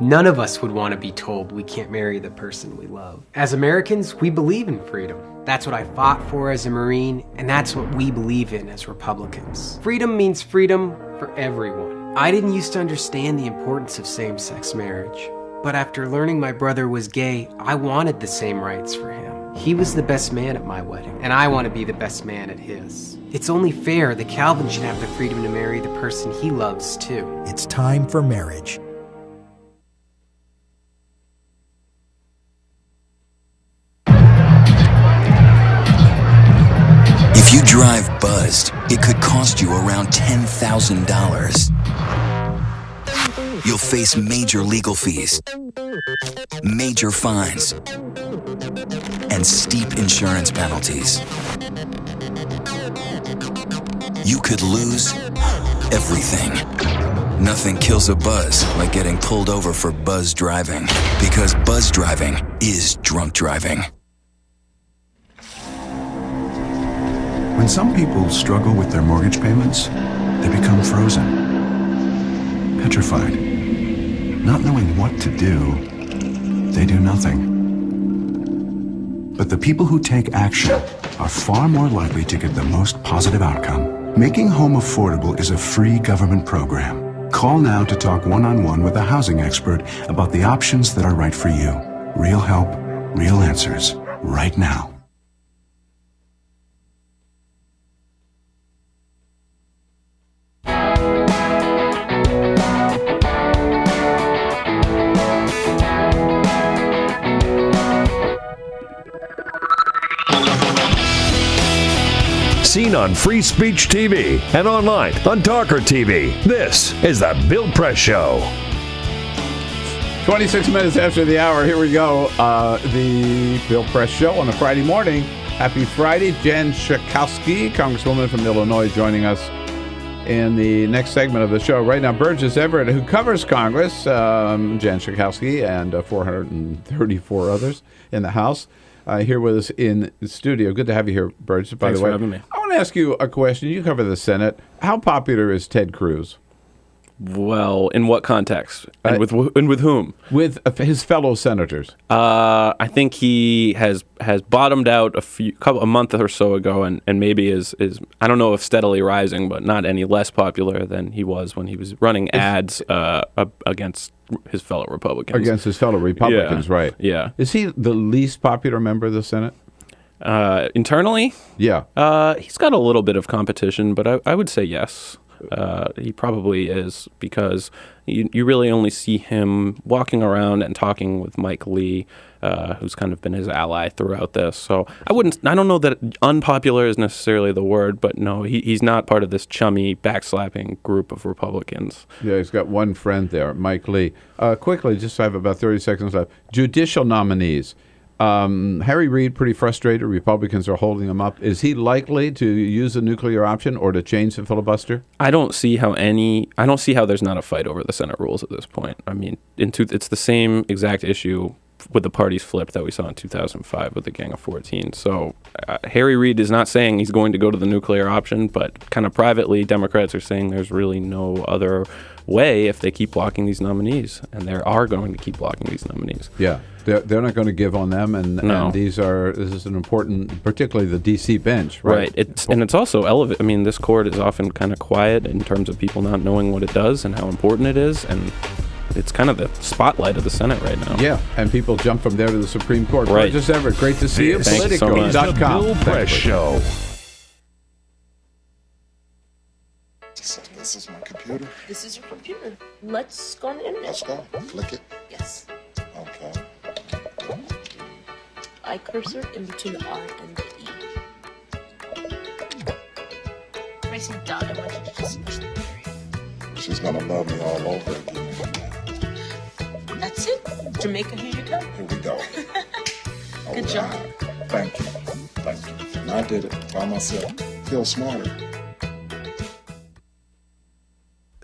None of us would want to be told we can't marry the person we love. As Americans, we believe in freedom. That's what I fought for as a Marine, and that's what we believe in as Republicans. Freedom means freedom for everyone. I didn't used to understand the importance of same-sex marriage, but after learning my brother was gay, I wanted the same rights for him. He was the best man at my wedding, and I want to be the best man at his. It's only fair that Calvin should have the freedom to marry the person he loves, too. It's time for marriage. If you drive buzzed, it could cost you around $10,000. You'll face major legal fees, major fines, and steep insurance penalties. you could lose everything. Nothing kills a buzz like getting pulled over for buzz driving, because buzz driving is drunk driving. When some people struggle with their mortgage payments, they become frozen, petrified. Not knowing what to do, they do nothing. But the people who take action are far more likely to get the most positive outcome. Making home affordable is a free government program. Call now to talk one-on-one with a housing expert about the options that are right for you. Real help, real answers, right now. Seen on Free Speech TV and online on TawkrTV. This is the Bill Press Show. 26 minutes after the hour, here we go. The Bill Press Show on a Friday morning. Happy Friday. Jen Schakowsky, Congresswoman from Illinois, joining us in the next segment of the show. Right now, Burgess Everett, who covers Congress, Jen Schakowsky, and 434 others in the House. Here with us in the studio. Good to have you here, Burgess, by Thanks the way. for having me. I want to ask you a question. You cover the Senate. How popular is Ted Cruz? Well, in what context? And with whom? With his fellow senators. I think he has bottomed out a month or so ago, and maybe is I don't know if steadily rising, but not any less popular than he was when he was running ads against his fellow Republicans. Against his fellow Republicans, right. Yeah. Is he the least popular member of the Senate? Internally? Yeah. He's got a little bit of competition, but I would say yes. He probably is, because you really only see him walking around and talking with Mike Lee, who's kind of been his ally throughout this. So I don't know that unpopular is necessarily the word, but no, he's not part of this chummy, backslapping group of Republicans. Yeah, he's got one friend there, Mike Lee. Quickly, just I have about 30 seconds left. Judicial nominees. Harry Reid, pretty frustrated. Republicans are holding him up. Is he likely to use the nuclear option or to change the filibuster? I don't see how there's not a fight over the Senate rules at this point. I mean, it's the same exact issue with the parties flipped that we saw in 2005 with the Gang of 14. So Harry Reid is not saying he's going to go to the nuclear option, but kind of privately, Democrats are saying there's really no other way if they keep blocking these nominees, and they are going to keep blocking these nominees. Yeah, they're not going to give on them, and this is an important, particularly the D.C. bench, right? It's also elevated. I mean, this court is often kind of quiet in terms of people not knowing what it does and how important it is, and it's kind of the spotlight of the Senate right now. Yeah, and people jump from there to the Supreme Court. Right. Burgess Everett, great to see you. Thank you so much. The Bill Press Show. This is my computer. This is your computer. Let's go on the internet. Let's go. Click it. Yes. Okay. I cursor in between the R and the E. Pressing down, I want you to just push the period. She's gonna love me all over again. That's it. Jamaica, here you go. Here we go. Good job. Thank you. Thank you. And I did it by myself. Feel smarter.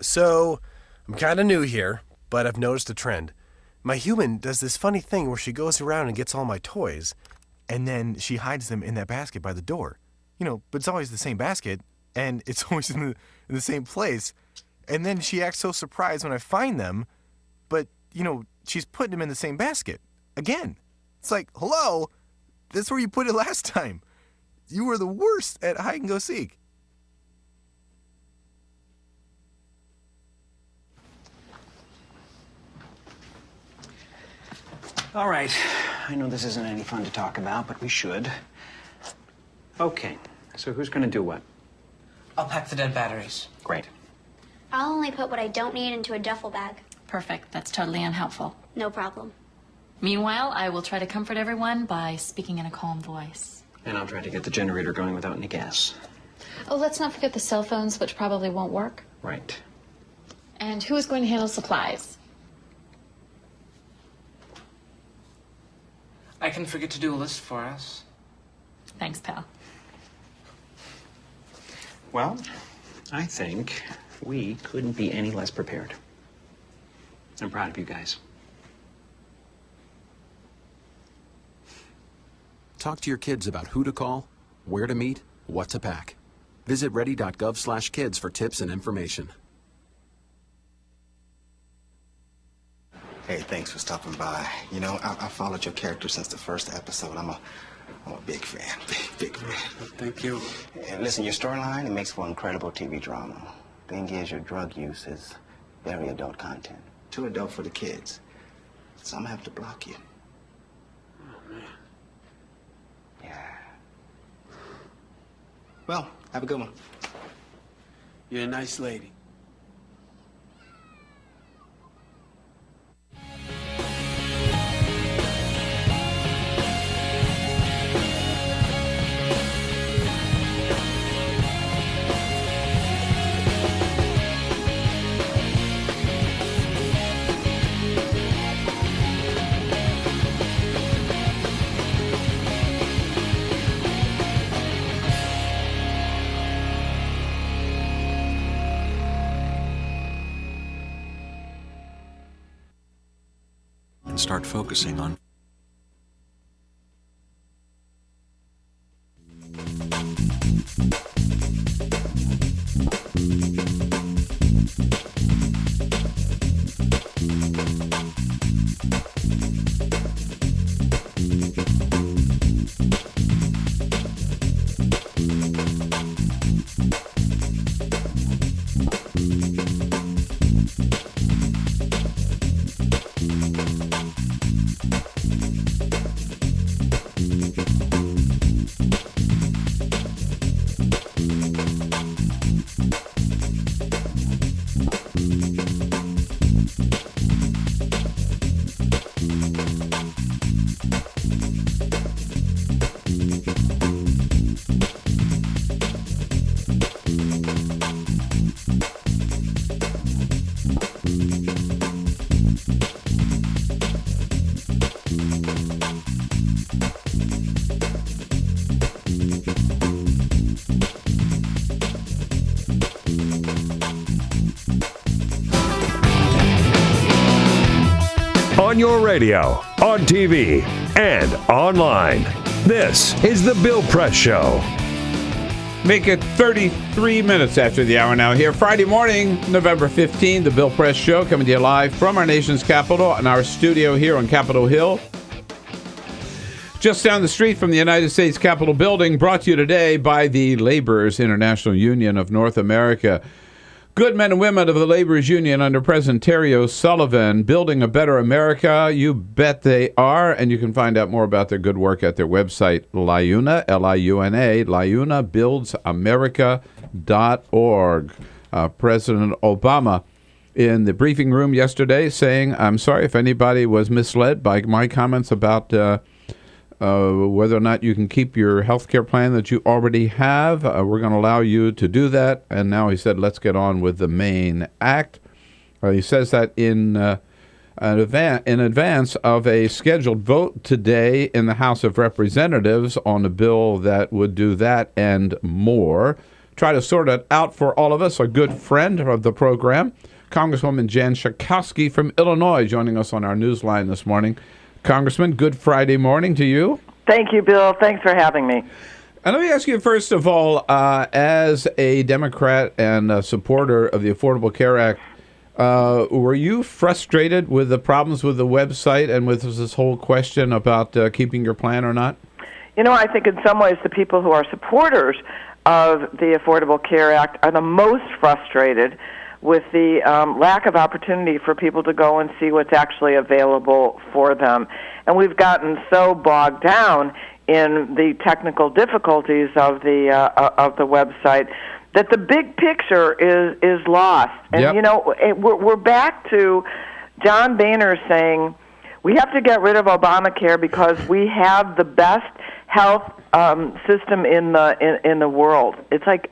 So, I'm kind of new here, but I've noticed a trend. My human does this funny thing where she goes around and gets all my toys, and then she hides them in that basket by the door. But it's always the same basket, and it's always in the same place. And then she acts so surprised when I find them, but, she's putting them in the same basket. Again. It's like, hello, that's where you put it last time. You were the worst at hide and go seek. All right. I know this isn't any fun to talk about, but we should. Okay. So who's going to do what? I'll pack the dead batteries. Great. I'll only put what I don't need into a duffel bag. Perfect. That's totally unhelpful. No problem. Meanwhile, I will try to comfort everyone by speaking in a calm voice. And I'll try to get the generator going without any gas. Oh, let's not forget the cell phones, which probably won't work. Right. And who is going to handle supplies? I can forget to do a list for us. Thanks, pal. Well, I think we couldn't be any less prepared. I'm proud of you guys. Talk to your kids about who to call, where to meet, what to pack. Visit ready.gov/kids for tips and information. Hey, thanks for stopping by. You know, I followed your character since the first episode. I'm a big fan, big fan. Thank you. And listen, your storyline, it makes for incredible TV drama. Thing is, your drug use is very adult content. Too adult for the kids. So I'm gonna have to block you. Oh, man. Yeah. Well, have a good one. You're a nice lady. And start focusing on On your radio, on TV, and online. This is The Bill Press Show. Make it 33 minutes after the hour now here. Friday morning, November 15, The Bill Press Show, coming to you live from our nation's capital and our studio here on Capitol Hill. Just down the street from the United States Capitol building, brought to you today by the Laborers International Union of North America. Good men and women of the Laborers Union under President Terry O'Sullivan, building a better America. You bet they are, and you can find out more about their good work at their website, LIUNA, L-I-U-N-A, LIUNAbuildsamerica.org. President Obama in the briefing room yesterday saying, I'm sorry if anybody was misled by my comments about whether or not you can keep your health care plan that you already have. We're going to allow you to do that. And now he said, let's get on with the main act. He says that in advance of a scheduled vote today in the House of Representatives on a bill that would do that and more. Try to sort it out for all of us. A good friend of the program, Congresswoman Jan Schakowsky from Illinois, joining us on our newsline this morning. Congressman, good Friday morning to you. Thank you, Bill. Thanks for having me. And let me ask you, first of all, as a Democrat and a supporter of the Affordable Care Act, were you frustrated with the problems with the website and with this whole question about keeping your plan or not? You know, I think in some ways the people who are supporters of the Affordable Care Act are the most frustrated with the lack of opportunity for people to go and see what's actually available for them. And we've gotten so bogged down in the technical difficulties of the website that the big picture is lost. And, Yep. you know, we're back to John Boehner saying, we have to get rid of Obamacare because we have the best health system in the world. It's like,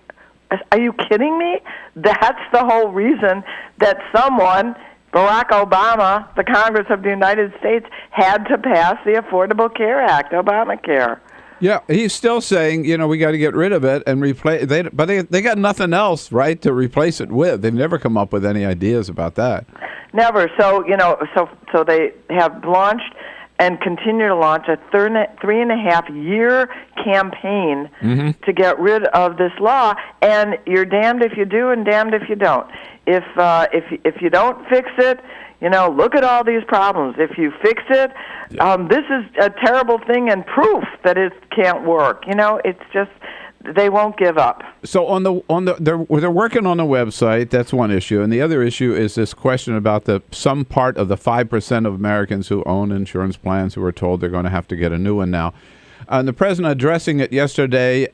are you kidding me? That's the whole reason that someone, Barack Obama, the Congress of the United States, had to pass the Affordable Care Act, Obamacare. Yeah, he's still saying, we got to get rid of it and replace. But they got nothing else, right, to replace it with. They've never come up with any ideas about that. Never. So so they have launched and continue to launch a 3.5-year campaign to get rid of this law. And you're damned if you do and damned if you don't. If you don't fix it, look at all these problems. If you fix it, this is a terrible thing and proof that it can't work. It's just they won't give up. So they're working on the website. That's one issue, and the other issue is this question about some part of the 5% of Americans who own insurance plans who are told they're going to have to get a new one now. And the president addressing it yesterday,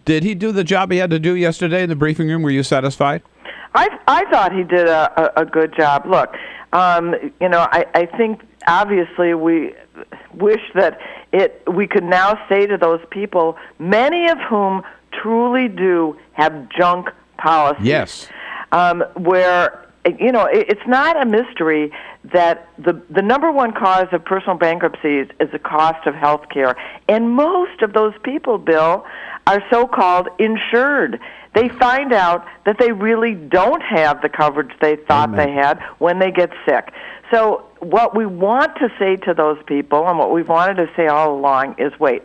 did he do the job he had to do yesterday in the briefing room? Were you satisfied? I thought he did a good job. Look, I think obviously we wish that we could now say to those people, many of whom truly do have junk policies. Yes. Where it's not a mystery that the number one cause of personal bankruptcies is the cost of health care. And most of those people, Bill, are so-called insured. They find out that they really don't have the coverage they thought they had when they get sick. So what we want to say to those people, and what we've wanted to say all along, is wait,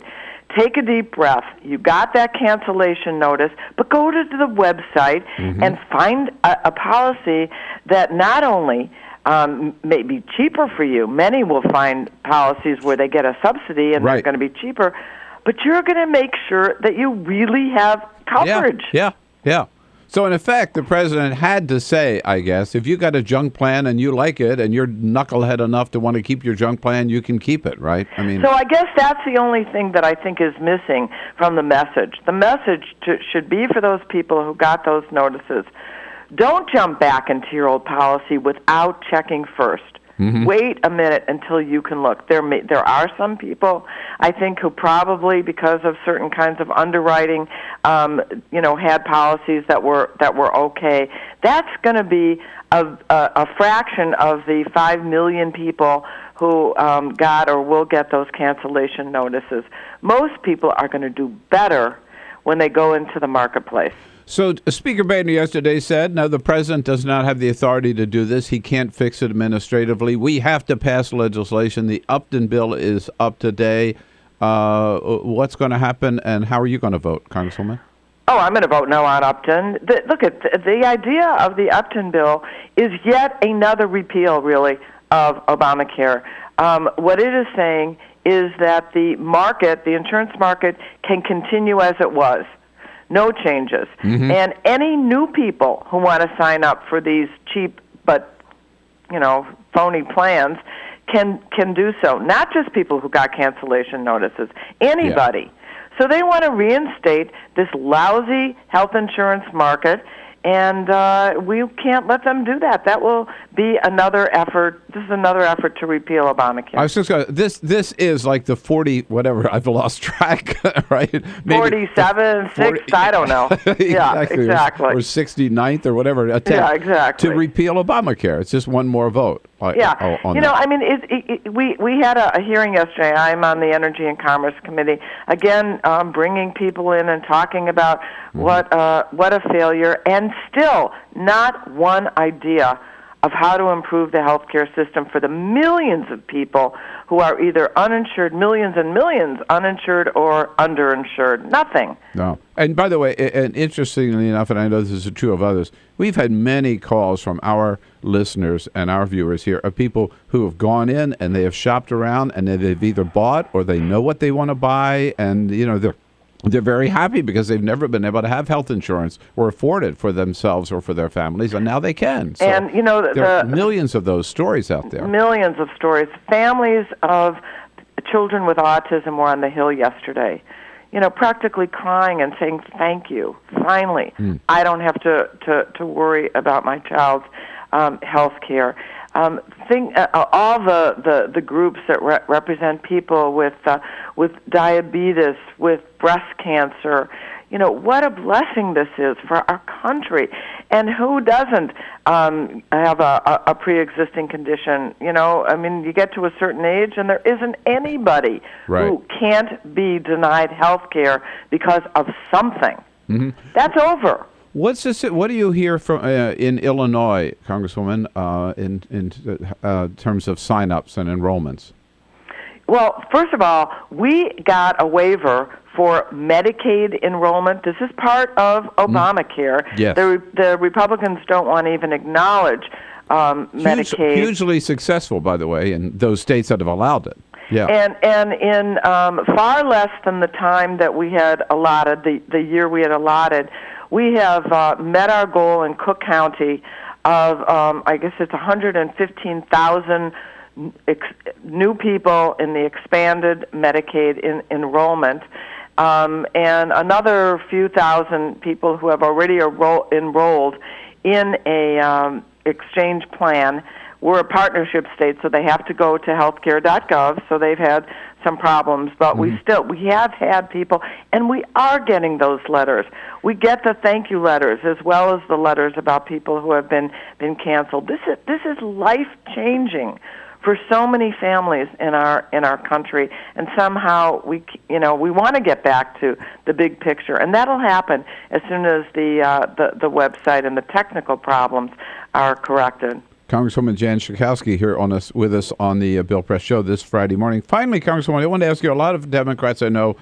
take a deep breath. You got that cancellation notice, but go to the website and find a policy that not only may be cheaper for you. Many will find policies where they get a subsidy and they're going to be cheaper, but you're going to make sure that you really have coverage. Yeah. So, in effect, the president had to say, I guess, if you got a junk plan and you like it and you're knucklehead enough to want to keep your junk plan, you can keep it, right? So I guess that's the only thing that I think is missing from the message. The message should be for those people who got those notices. Don't jump back into your old policy without checking first. Wait a minute until you can look. There are some people, I think, who probably, because of certain kinds of underwriting, had policies that were okay. That's going to be a fraction of the 5 million people who got or will get those cancellation notices. Most people are going to do better when they go into the marketplace. So Speaker Boehner yesterday said, no, the president does not have the authority to do this. He can't fix it administratively. We have to pass legislation. The Upton bill is up today. What's going to happen, and how are you going to vote, Congresswoman? Oh, I'm going to vote no on Upton. The idea of the Upton bill is yet another repeal, really, of Obamacare. What it is saying is that the insurance market, can continue as it was. No changes. And any new people who want to sign up for these cheap but, phony plans can do so. Not just people who got cancellation notices. Anybody. Yeah. So they want to reinstate this lousy health insurance market, and we can't let them do that. That will be another effort. This is another effort to repeal Obamacare. I was just going. This is like the 40 whatever. I've lost track. Right? Maybe 47, 6. I don't know. Yeah, exactly. Or 69th or whatever. Yeah, exactly. To repeal Obamacare. It's just one more vote. Yeah, we had a hearing yesterday. I'm on the Energy and Commerce Committee. Again, bringing people in and talking about what a failure, and still not one idea of how to improve the healthcare system for the millions of people who are either uninsured, millions and millions uninsured or underinsured. Nothing. No. And by the way, and interestingly enough, and I know this is true of others, we've had many calls from our listeners and our viewers here of people who have gone in and they have shopped around and they've either bought or they know what they want to buy, and they're very happy because they've never been able to have health insurance or afford it for themselves or for their families, and now they can. So and there are millions of those stories out there. Millions of stories. Families of children with autism were on the Hill yesterday, practically crying and saying, thank you. Finally, I don't have to worry about my child's health care. All the groups that represent people with diabetes, with breast cancer, what a blessing this is for our country. And who doesn't have a pre-existing condition? You get to a certain age, and there isn't anybody who can't be denied health care because of something. Mm-hmm. That's over. What do you hear from in Illinois, Congresswoman, in terms of sign-ups and enrollments? Well, first of all, we got a waiver for Medicaid enrollment. This is part of Obamacare. Yes. The Republicans don't want to even acknowledge Medicaid. Hugely successful, by the way, in those states that have allowed it. Yeah. And in far less than the time that we had allotted, the year we had allotted, we have met our goal in Cook County of, I guess it's 115,000 new people in the expanded Medicaid enrollment, and another few thousand people who have already enrolled in a exchange plan. We're a partnership state, so they have to go to healthcare.gov, so they've had some problems, but we have had people, and we are getting those letters. We get the thank you letters as well as the letters about people who have been canceled. This is life-changing for so many families in our country, and somehow we want to get back to the big picture, and that'll happen as soon as the website and the technical problems are corrected. Congresswoman Jan Schakowsky here with us on the Bill Press Show this Friday morning. Finally, Congresswoman, I want to ask you, a lot of Democrats I know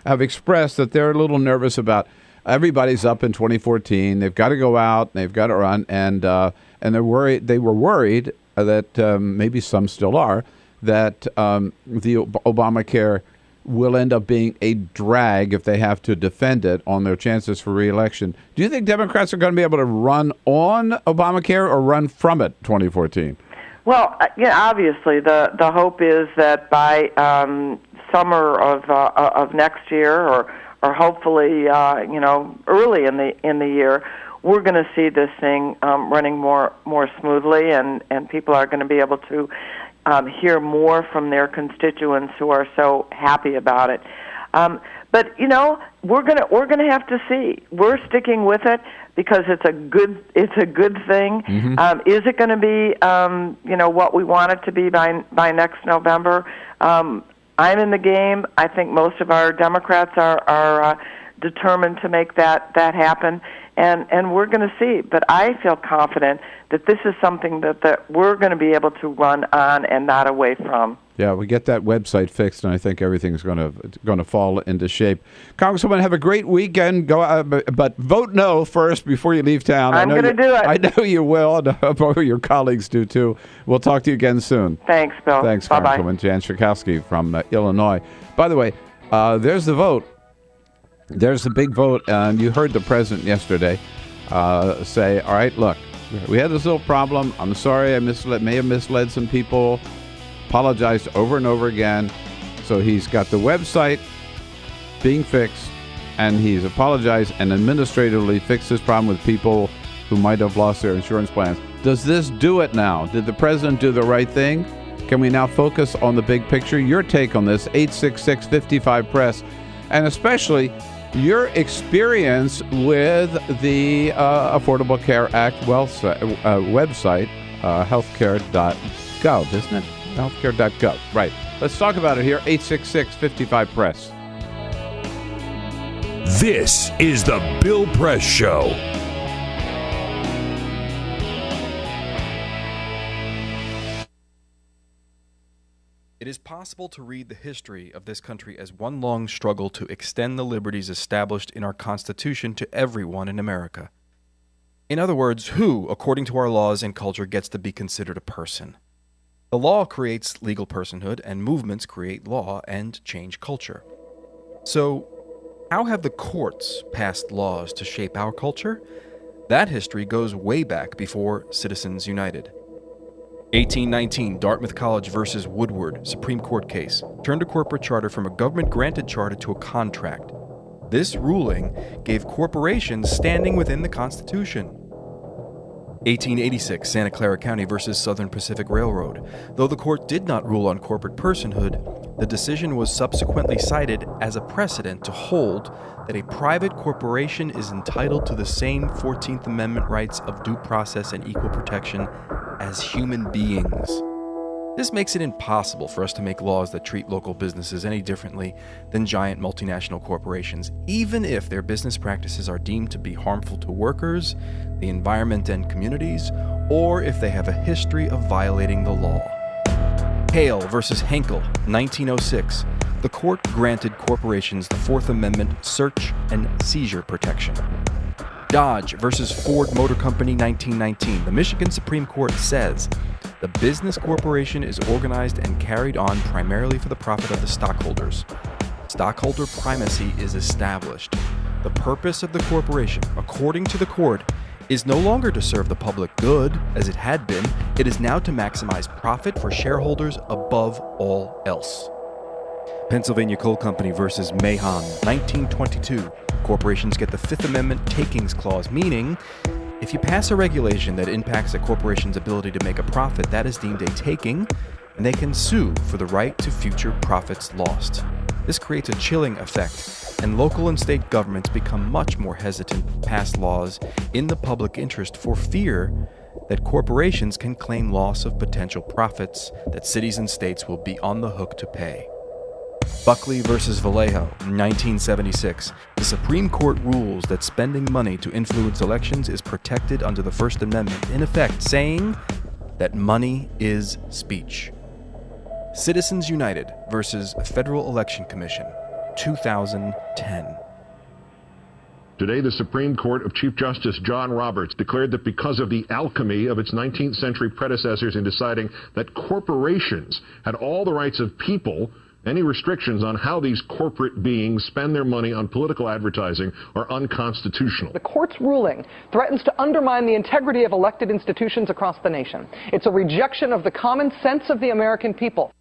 have expressed that they're a little nervous about everybody's up in 2014. They've got to go out, they've got to run, and they're worried. They were worried that maybe some still are, that the Obamacare will end up being a drag if they have to defend it on their chances for re-election. Do you think Democrats are going to be able to run on Obamacare or run from it 2014? Well, obviously the hope is that by summer of next year, or hopefully early in the year, we're going to see this thing running more smoothly, and people are going to be able to hear more from their constituents who are so happy about it. But we're gonna have to see. We're sticking with it because it's a good thing. Mm-hmm. Is it going to be what we want it to be by next November? I'm in the game. I think most of our Democrats are determined to make that happen. And we're going to see. But I feel confident that this is something that we're going to be able to run on and not away from. Yeah, we get that website fixed, and I think everything's going to fall into shape. Congresswoman, have a great weekend. Go, but vote no first before you leave town. I'm going to do it. I know you will, and I hope your colleagues do too. We'll talk to you again soon. Thanks, Bill. Thanks, Bye-bye. Congresswoman Jan Schakowsky from Illinois. By the way, there's the vote. There's the big vote, and you heard the president yesterday say, all right, look, we had this little problem. I'm sorry I may have misled some people. Apologized over and over again. So he's got the website being fixed, and he's apologized and administratively fixed this problem with people who might have lost their insurance plans. Does this do it now? Did the president do the right thing? Can we now focus on the big picture? Your take on this, 866-55-PRESS, and especially your experience with the Affordable Care Act website, healthcare.gov, isn't it? Healthcare.gov. Right. Let's talk about it here, 866-55-PRESS. This is the Bill Press Show. It is possible to read the history of this country as one long struggle to extend the liberties established in our Constitution to everyone in America. In other words, who, according to our laws and culture, gets to be considered a person? The law creates legal personhood, and movements create law and change culture. So, how have the courts passed laws to shape our culture? That history goes way back before Citizens United. 1819, Dartmouth College versus Woodward, Supreme Court case, turned a corporate charter from a government-granted charter to a contract. This ruling gave corporations standing within the Constitution. 1886, Santa Clara County versus Southern Pacific Railroad. Though the court did not rule on corporate personhood, the decision was subsequently cited as a precedent to hold that a private corporation is entitled to the same 14th Amendment rights of due process and equal protection as human beings. This makes it impossible for us to make laws that treat local businesses any differently than giant multinational corporations, even if their business practices are deemed to be harmful to workers, the environment and communities, or if they have a history of violating the law. Hale versus Henkel, 1906. The court granted corporations the Fourth Amendment search and seizure protection. Dodge versus Ford Motor Company, 1919. The Michigan Supreme Court says the business corporation is organized and carried on primarily for the profit of the stockholders. Stockholder primacy is established. The purpose of the corporation, according to the court, is no longer to serve the public good, as it had been. It is now to maximize profit for shareholders above all else. Pennsylvania Coal Company versus Mahon, 1922. Corporations get the Fifth Amendment takings clause, meaning if you pass a regulation that impacts a corporation's ability to make a profit, that is deemed a taking, and they can sue for the right to future profits lost. This creates a chilling effect, and local and state governments become much more hesitant to pass laws in the public interest for fear that corporations can claim loss of potential profits that cities and states will be on the hook to pay. Buckley versus Vallejo, 1976. The Supreme Court rules that spending money to influence elections is protected under the First Amendment, in effect saying that money is speech. Citizens United versus Federal Election Commission, 2010. Today, the Supreme Court of Chief Justice John Roberts declared that because of the alchemy of its 19th century predecessors in deciding that corporations had all the rights of people, any restrictions on how these corporate beings spend their money on political advertising are unconstitutional. The court's ruling threatens to undermine the integrity of elected institutions across the nation. It's a rejection of the common sense of the American people.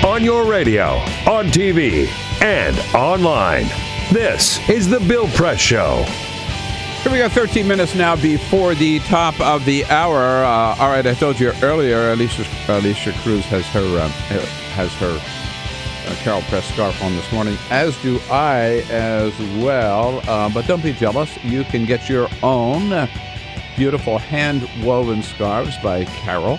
On your radio, on TV, and online. This is The Bill Press Show. Here we go, 13 minutes now before the top of the hour. All right, I told you earlier, Alicia Cruz has her Carol Press scarf on this morning, as do I as well. But don't be jealous. You can get your own beautiful hand-woven scarves by Carol.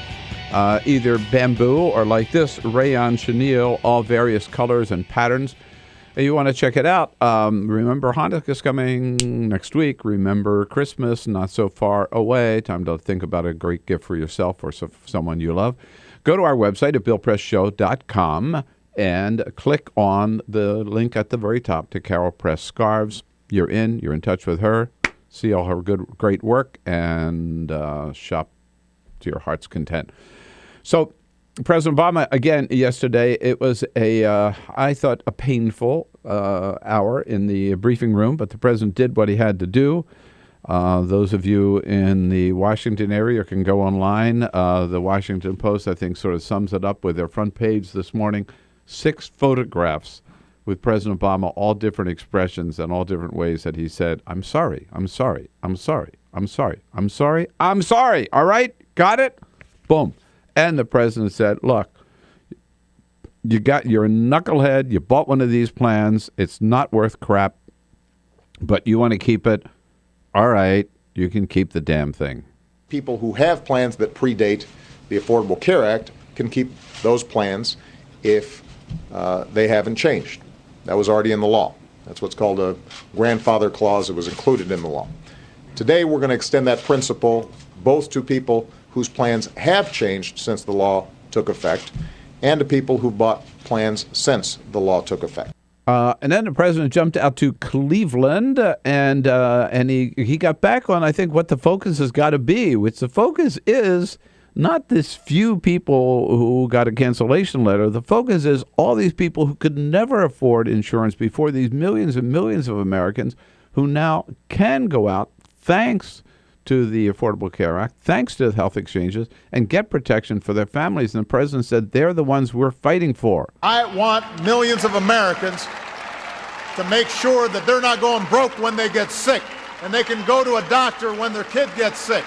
Either bamboo or like this, rayon chenille, all various colors and patterns. You want to check it out. Remember, Hanukkah's coming next week. Remember, Christmas, not so far away. Time to think about a great gift for yourself or someone you love. Go to our website at BillPressShow.com and click on the link at the very top to Carol Press Scarves. You're in touch with her, see all her great work, and shop to your heart's content. So, President Obama, again, yesterday, it was I thought, a painful hour in the briefing room, but the president did what he had to do. Those of you in the Washington area can go online. The Washington Post, I think, sort of sums it up with their front page this morning. 6 photographs with President Obama, all different expressions and all different ways that he said, I'm sorry, I'm sorry, I'm sorry, I'm sorry, I'm sorry, I'm sorry. All right? Got it? Boom. And the president said, look, you're a knucklehead. You bought one of these plans. It's not worth crap, but you want to keep it. All right, you can keep the damn thing. People who have plans that predate the Affordable Care Act can keep those plans if they haven't changed. That was already in the law. That's what's called a grandfather clause. It was included in the law. Today, we're going to extend that principle both to people whose plans have changed since the law took effect, and to people who bought plans since the law took effect. And then the president jumped out to Cleveland, and he got back on, I think, what the focus has got to be, which the focus is not this few people who got a cancellation letter. The focus is all these people who could never afford insurance before, these millions and millions of Americans who now can go out thanks to the Affordable Care Act, thanks to the health exchanges, and get protection for their families. And the president said they're the ones we're fighting for. I want millions of Americans to make sure that they're not going broke when they get sick, and they can go to a doctor when their kid gets sick.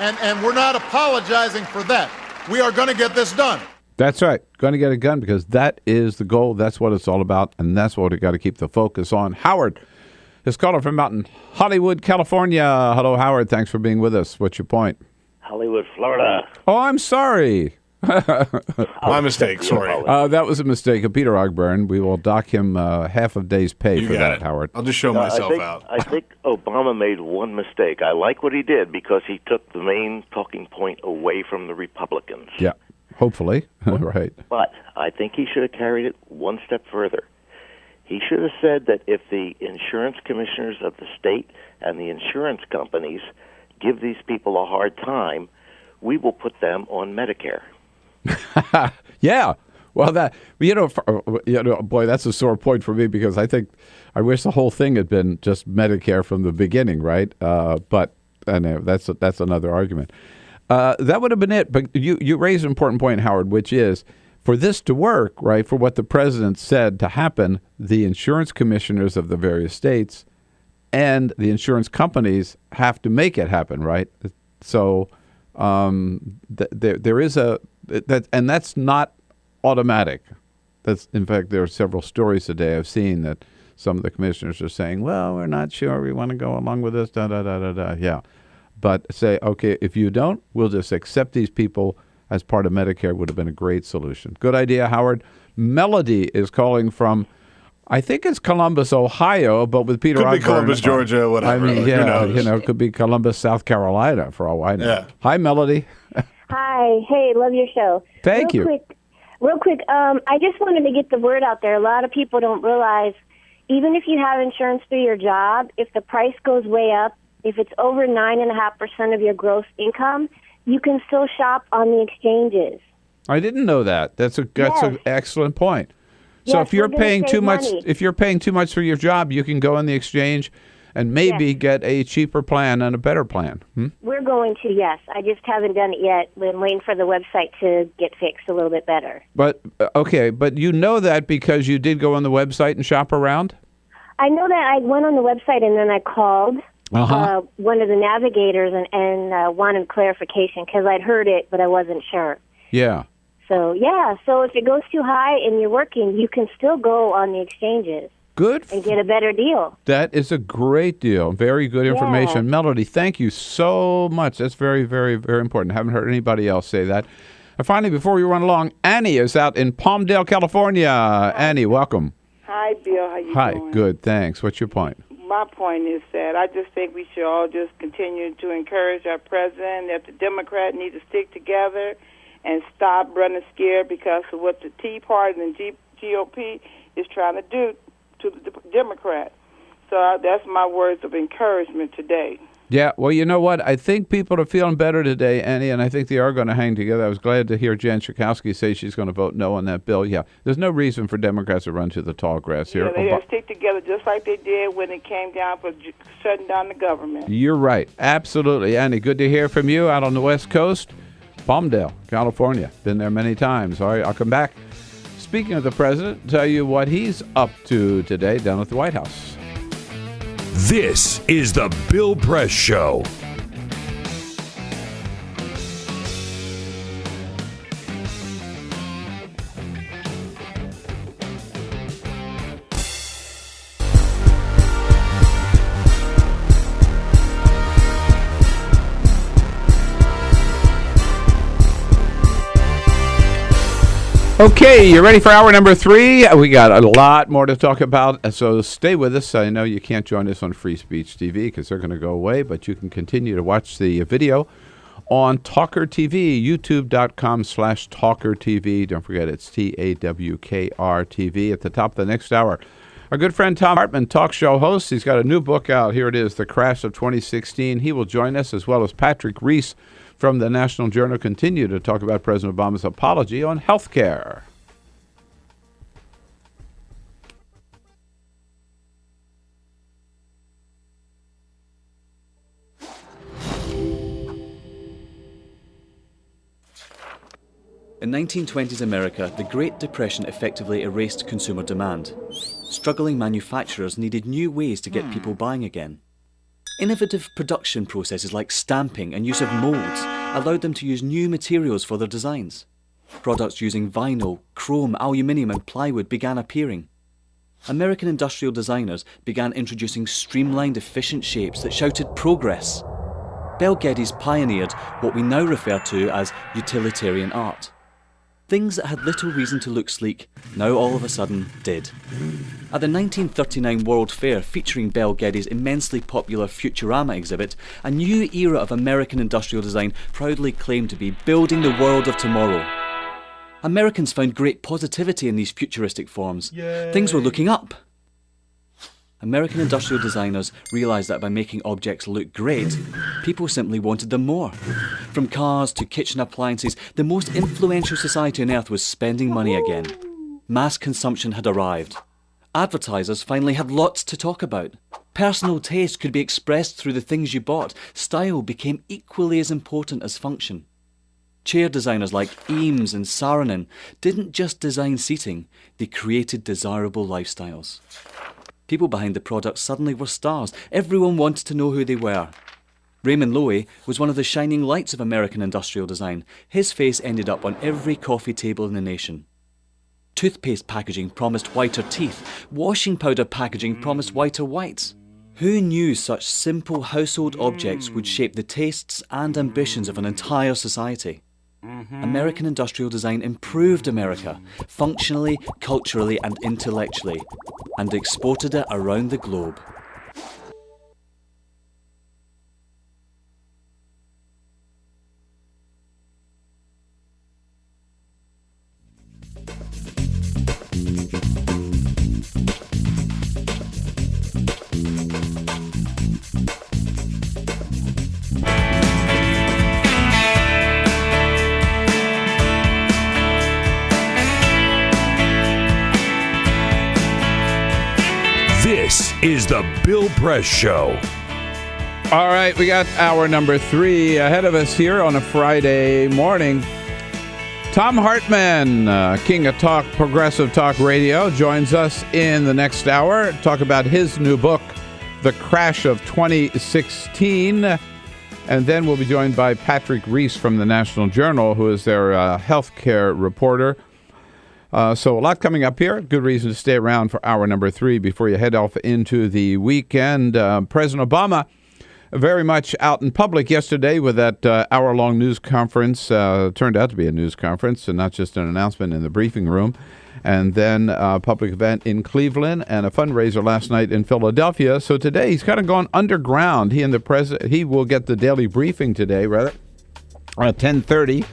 And we're not apologizing for that. We are going to get this done. That's right. Going to get it done because that is the goal. That's what it's all about, and that's what we got to keep the focus on. Howard is calling from Mountain Hollywood, California. Hello, Howard. Thanks for being with us. What's your point? Hollywood, Florida. Oh, I'm sorry. My mistake, sorry. That was a mistake of Peter Ogburn. We will dock him half a day's pay for that, Howard. I'll just show myself out. I think Obama made one mistake. I like what he did because he took the main talking point away from the Republicans. Yeah, hopefully. Right. But I think he should have carried it one step further. He should have said that if the insurance commissioners of the state and the insurance companies give these people a hard time, we will put them on Medicare. Yeah. Well, boy, that's a sore point for me because I wish the whole thing had been just Medicare from the beginning, right? But anyway, that's another argument. That would have been it. But you raised an important point, Howard, which is for this to work, right, for what the president said to happen, the insurance commissioners of the various states and the insurance companies have to make it happen, right? So there is and that's not automatic. In fact, there are several stories today I've seen that some of the commissioners are saying, well, we're not sure we want to go along with this, Yeah. But say, okay, if you don't, we'll just accept these people as part of Medicare would have been a great solution. Good idea, Howard. Melody is calling from, I think it's Columbus, Ohio, but with Peter Could be Ogburn, Columbus, Georgia, whatever. I mean, Who knows? it could be Columbus, South Carolina, for all I know. Yeah. Hi, Melody. Hi. Hey, love your show. Thank you. Real quick, I just wanted to get the word out there. A lot of people don't realize, even if you have insurance through your job, if the price goes way up, if it's over 9.5% of your gross income, you can still shop on the exchanges. I didn't know that. That's an excellent point. So Yes, if you're we're gonna paying save too much, money. if you're paying too much for your job, you can go on the exchange and maybe get a cheaper plan and a better plan. We're going to, yes. I just haven't done it yet. We're waiting for the website to get fixed a little bit better. But okay, but you know that because you did go on the website and shop around? I know that I went on the website and then I called one of the navigators and wanted clarification because I'd heard it, but I wasn't sure. Yeah. So if it goes too high and you're working, you can still go on the exchanges. Good. And get a better deal. That is a great deal. Very good information. Yeah. Melody, thank you so much. That's very, very, very important. I haven't heard anybody else say that. And finally, before we run along, Annie is out in Palmdale, California. Annie, welcome. Hi, Bill. How you doing? Hi. Good. Thanks. What's your point? My point is that I just think we should all just continue to encourage our president that the Democrats need to stick together and stop running scared because of what the Tea Party and GOP is trying to do to the Democrats. So that's my words of encouragement today. Yeah, well, you know what? I think people are feeling better today, Annie, and I think they are going to hang together. I was glad to hear Jen Schakowsky say she's going to vote no on that bill. Yeah, there's no reason for Democrats to run to the tall grass here. Yeah, they got to stick together just like they did when it came down for shutting down the government. You're right. Absolutely. Annie, good to hear from you out on the West Coast. Palmdale, California. Been there many times. All right, I'll come back. Speaking of the president, tell you what he's up to today down at the White House. This is the Bill Press Show. Okay, you ready for hour number 3? We got a lot more to talk about, so stay with us. I know you can't join us on Free Speech TV because they're going to go away, but you can continue to watch the video on TawkrTV, youtube.com/TawkrTV. Don't forget, it's TAWKR-TV at the top of the next hour. Our good friend Thom Hartmann, talk show host, he's got a new book out. Here it is, The Crash of 2016. He will join us, as well as Patrick Reis from the National Journal continue to talk about President Obama's apology on health care. In 1920s America, the Great Depression effectively erased consumer demand. Struggling manufacturers needed new ways to get people buying again. Innovative production processes like stamping and use of molds allowed them to use new materials for their designs. Products using vinyl, chrome, aluminium and plywood began appearing. American industrial designers began introducing streamlined, efficient shapes that shouted progress. Bel Geddes pioneered what we now refer to as utilitarian art. Things that had little reason to look sleek, now all of a sudden did. At the 1939 World Fair featuring Bel Geddes' immensely popular Futurama exhibit, a new era of American industrial design proudly claimed to be building the world of tomorrow. Americans found great positivity in these futuristic forms. Yay. Things were looking up. American industrial designers realised that by making objects look great, people simply wanted them more. From cars to kitchen appliances, the most influential society on earth was spending money again. Mass consumption had arrived. Advertisers finally had lots to talk about. Personal taste could be expressed through the things you bought. Style became equally as important as function. Chair designers like Eames and Saarinen didn't just design seating, they created desirable lifestyles. People behind the products suddenly were stars. Everyone wanted to know who they were. Raymond Loewy was one of the shining lights of American industrial design. His face ended up on every coffee table in the nation. Toothpaste packaging promised whiter teeth. Washing powder packaging promised whiter whites. Who knew such simple household objects would shape the tastes and ambitions of an entire society? American industrial design improved America, functionally, culturally and intellectually, and exported it around the globe. This is the Bill Press Show. All right, we got hour number 3 ahead of us here on a Friday morning. Thom Hartmann, king of talk, progressive talk radio, joins us in the next hour to talk about his new book, The Crash of 2016. And then we'll be joined by Patrick Reis from the National Journal, who is their healthcare reporter. So a lot coming up here. Good reason to stay around for hour number 3 before you head off into the weekend. President Obama very much out in public yesterday with that hour-long news conference. Turned out to be a news conference and not just an announcement in the briefing room. And then a public event in Cleveland and a fundraiser last night in Philadelphia. So today he's kind of gone underground. He and the president, he will get the daily briefing today, rather, at 10:30.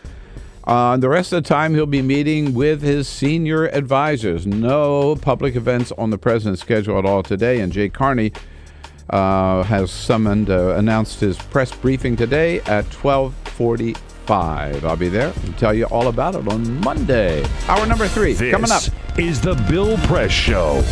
The rest of the time, he'll be meeting with his senior advisors. No public events on the president's schedule at all today. And Jay Carney has announced his press briefing today at 12:45. I'll be there and tell you all about it on Monday. Hour number 3 coming up. This is the Bill Press Show.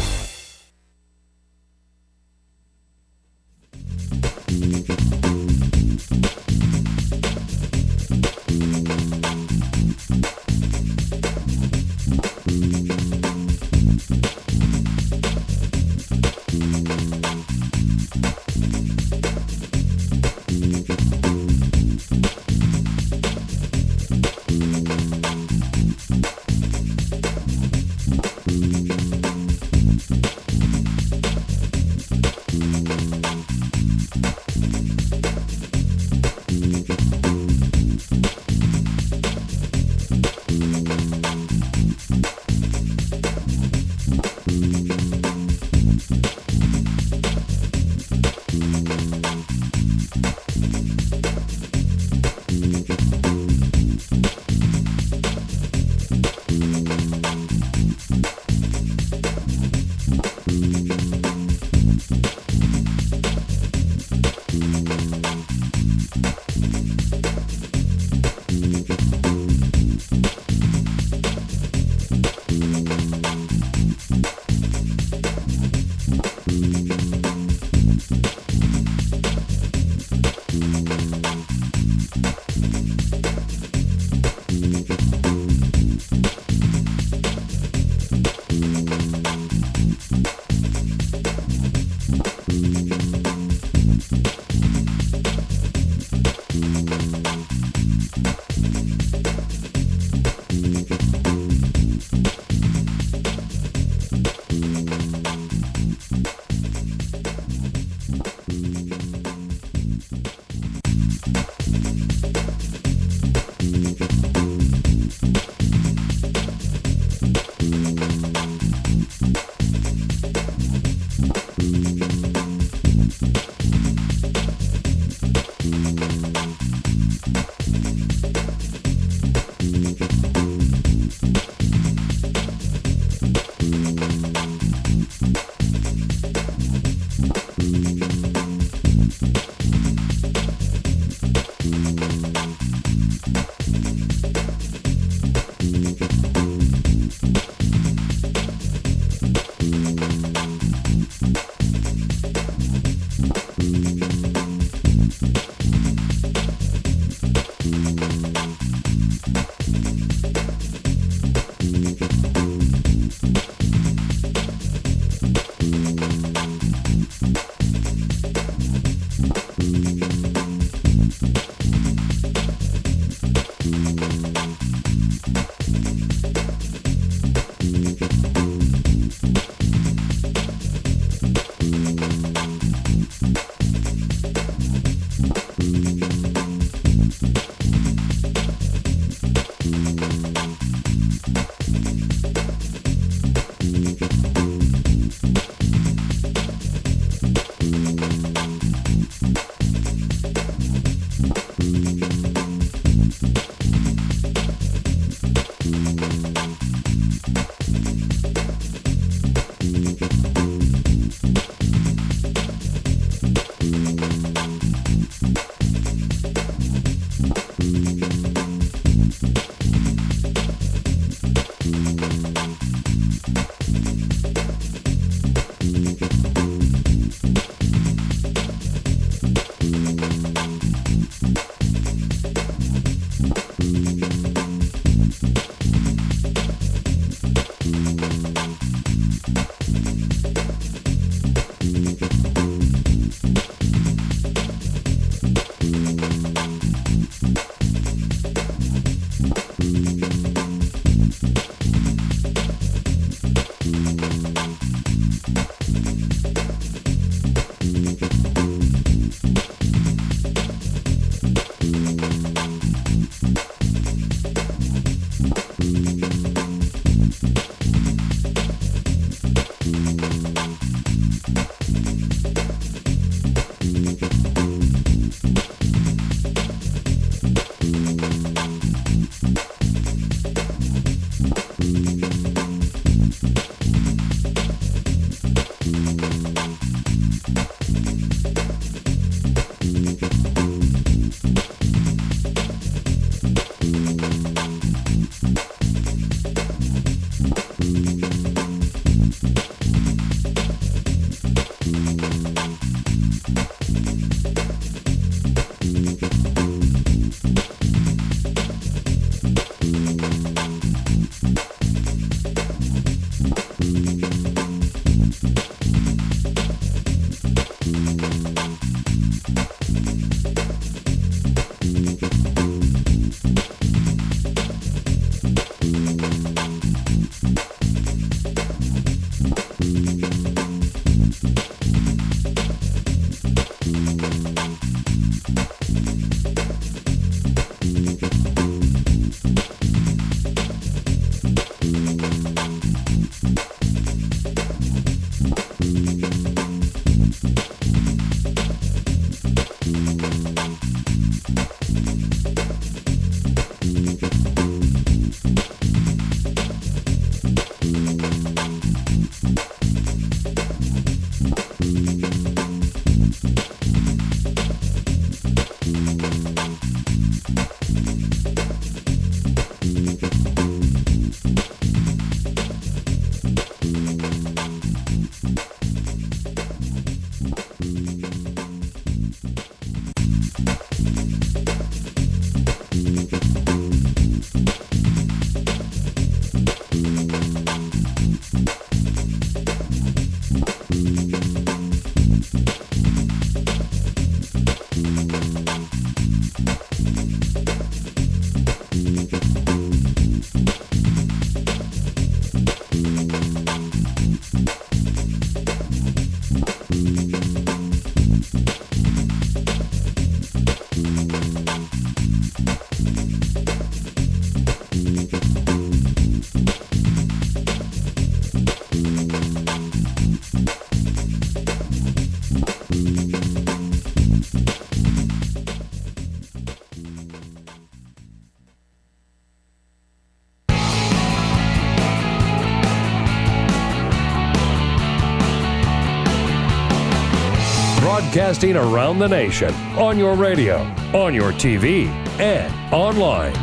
broadcasting around the nation on your radio, on your TV, and online.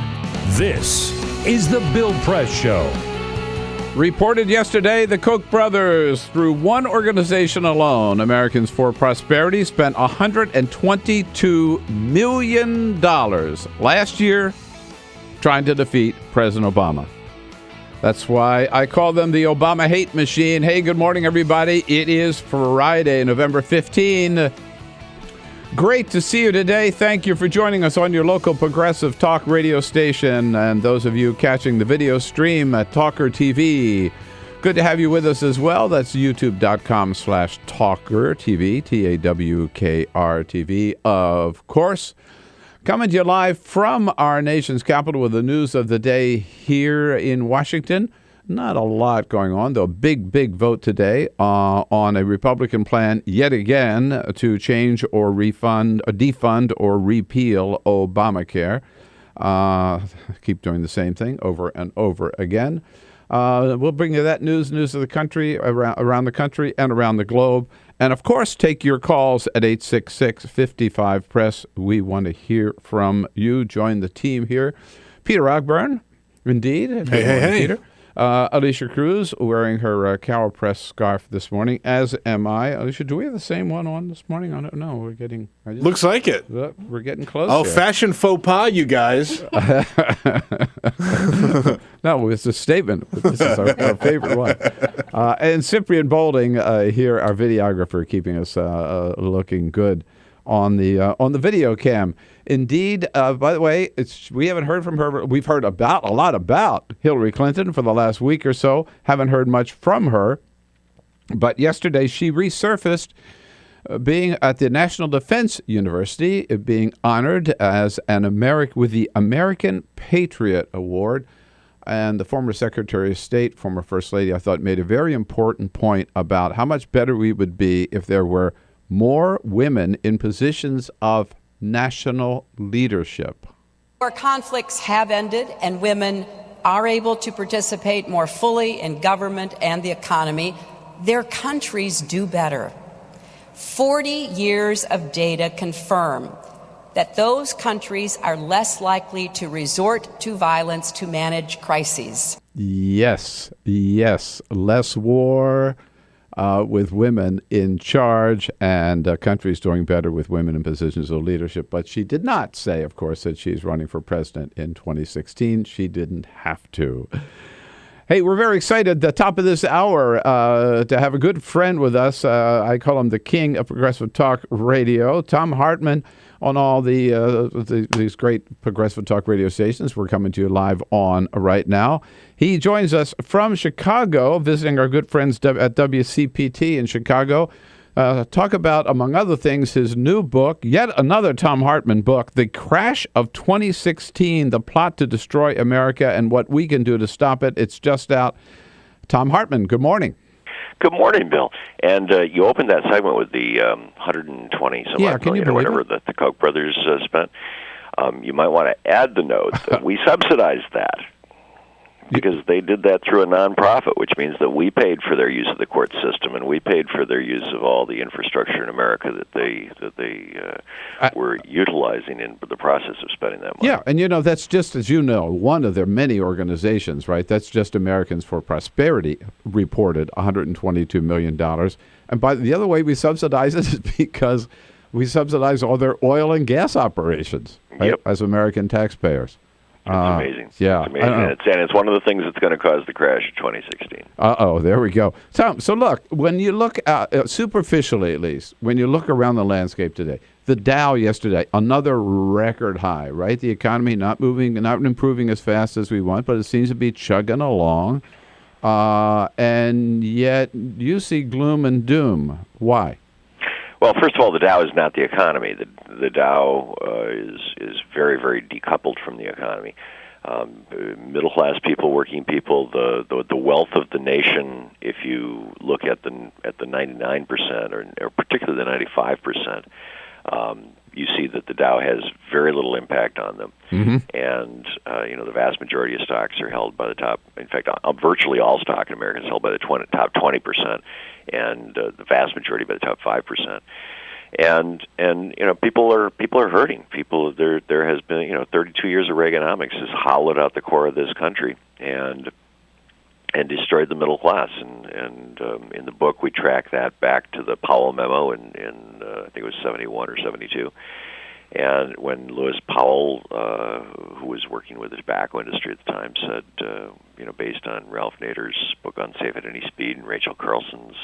This is The Bill Press Show. Reported yesterday, the Koch brothers, through one organization alone, Americans for Prosperity, spent $122 million last year trying to defeat President Obama. That's why I call them the Obama hate machine. Hey, good morning, everybody. It is Friday, November 15. Great to see you today. Thank you for joining us on your local progressive talk radio station, and those of you catching the video stream at TawkrTV. Good to have you with us as well. That's youtube.com/TawkrTV, TawkrTV, of course. Coming to you live from our nation's capital with the news of the day here in Washington. Not a lot going on, though. Big vote today on a Republican plan yet again to change or defund or repeal Obamacare. Keep doing the same thing over and over again. We'll bring you that news of the country, around the country and around the globe. And, of course, take your calls at 866-55-PRESS. We want to hear from you. Join the team here. Peter Ogburn, indeed. Hey. Peter. Alicia Cruz wearing her Cow Press scarf this morning, as am I. Alicia, do we have the same one on this morning? I don't know. We're getting... Looks like it. We're getting close. Oh, here. Fashion faux pas, you guys. No, it's a statement. This is our favorite one. And Cyprian Bolding here, our videographer, keeping us looking good on the video cam. Indeed, by the way, we haven't heard from her. We've heard a lot about Hillary Clinton for the last week or so. Haven't heard much from her. But yesterday she resurfaced being at the National Defense University, being honored as with the American Patriot Award. And the former Secretary of State, former First Lady, I thought made a very important point about how much better we would be if there were more women in positions of national leadership. Where conflicts have ended and women are able to participate more fully in government and the economy, their countries do better. 40 years of data confirm that those countries are less likely to resort to violence to manage crises. Yes. Less war with women in charge, and countries doing better with women in positions of leadership. But she did not say, of course, that she's running for president in 2016. She didn't have to. Hey, we're very excited at the top of this hour to have a good friend with us. I call him the king of progressive talk radio, Thom Hartmann, on all these great progressive talk radio stations we're coming to you live on right now. He joins us from Chicago, visiting our good friends at WCPT in Chicago. Talk about, among other things, his new book, yet another Thom Hartmann book, The Crash of 2016, The Plot to Destroy America and What We Can Do to Stop It. It's just out. Thom Hartmann, good morning. Good morning, Bill. And you opened that segment with the 120 some odd million or whatever that the Koch brothers spent. You might want to add the note that we subsidized that because they did that through a nonprofit, which means that we paid for their use of the court system and we paid for their use of all the infrastructure in America that they were utilizing in the process of spending that money. Yeah, and that's just, as you know, one of their many organizations, right? That's just Americans for Prosperity reported $122 million. And by the other way we subsidize it is because we subsidize all their oil and gas operations, right? Yep. As American taxpayers. It's amazing. Yeah. It's amazing. And it's one of the things that's going to cause the crash of 2016. There we go. So look, when you look superficially, at least, when you look around the landscape today, the Dow yesterday, another record high, right? The economy not improving as fast as we want, but it seems to be chugging along. And yet you see gloom and doom. Why? Well, first of all, the Dow is not the economy. The Dow is very, very decoupled from the economy. Middle class people, working people, the wealth of the nation. If you look at the 99% or particularly the 95%, you see that the Dow has very little impact on them. Mm-hmm. And the vast majority of stocks are held by the top. In fact, virtually all stock in America is held by the top 20%, and the vast majority by the top 5%. And people are hurting. There has been 32 years of Reaganomics has hollowed out the core of this country and destroyed the middle class. And in the book we track that back to the Powell memo in I think it was 71 or 72. And when Lewis Powell, who was working with the tobacco industry at the time, said, based on Ralph Nader's book on Safe at Any Speed and Rachel Carlson's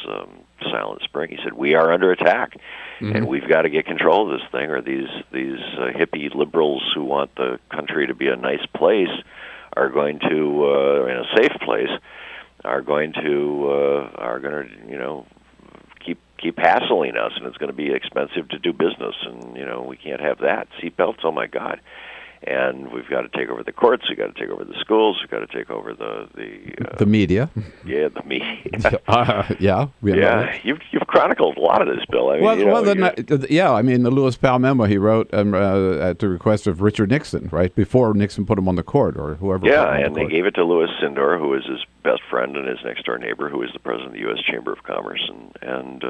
Silent Spring, he said, we are under attack, and we've got to get control of this thing, or these hippie liberals who want the country to be a nice place are going to, in a safe place, are going to keep hassling us, and it's going to be expensive to do business, and we can't have that. Seatbelts, oh my God! And we've got to take over the courts. We've got to take over the schools. We've got to take over the media. Yeah, the media. You've chronicled a lot of this, Bill. I mean, the Lewis Powell memo he wrote at the request of Richard Nixon, right before Nixon put him on the court or whoever. Yeah, and they gave it to Louis Sindor, who was his best friend and his next door neighbor, who was the president of the U.S. Chamber of Commerce, and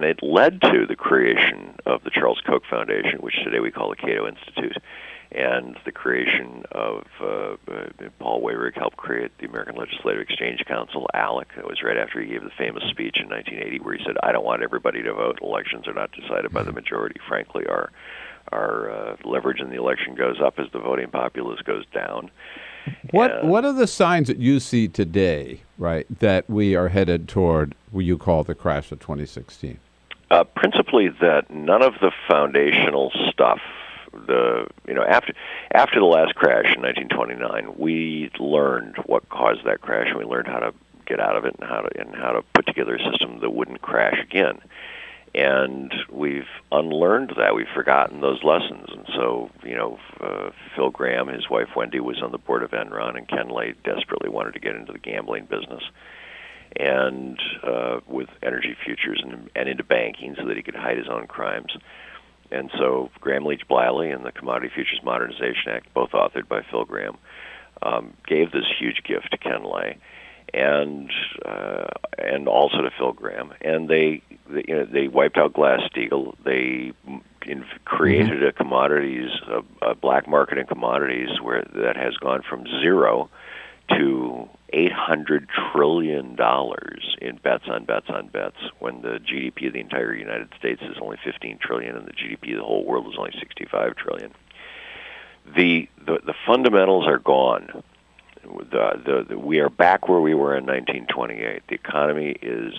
it led to the creation of the Charles Koch Foundation, which today we call the Cato Institute. And the creation of Paul Weyrick helped create the American Legislative Exchange Council, ALEC. It was right after he gave the famous speech in 1980 where he said, I don't want everybody to vote. Elections are not decided by the majority. Frankly, our leverage in the election goes up as the voting populace goes down. What are the signs that you see today, right, that we are headed toward what you call the crash of 2016? Principally that none of the foundational stuff, after the last crash in 1929, we learned what caused that crash, and we learned how to get out of it and how to put together a system that wouldn't crash again. And we've unlearned that. We've forgotten those lessons. And so, Phil Graham, his wife Wendy, was on the board of Enron, and Ken Lay desperately wanted to get into the gambling business and with energy futures and into banking so that he could hide his own crimes. And so Graham Leach Bliley and the Commodity Futures Modernization Act, both authored by Phil Graham, gave this huge gift to Ken Lay and also to Phil Graham. And they wiped out Glass-Steagall. They created a black market in commodities that has gone from zero to $800 trillion in bets on bets on bets, when the GDP of the entire United States is only $15 trillion and the GDP of the whole world is only $65 trillion. The fundamentals are gone. We are back where we were in 1928. The economy is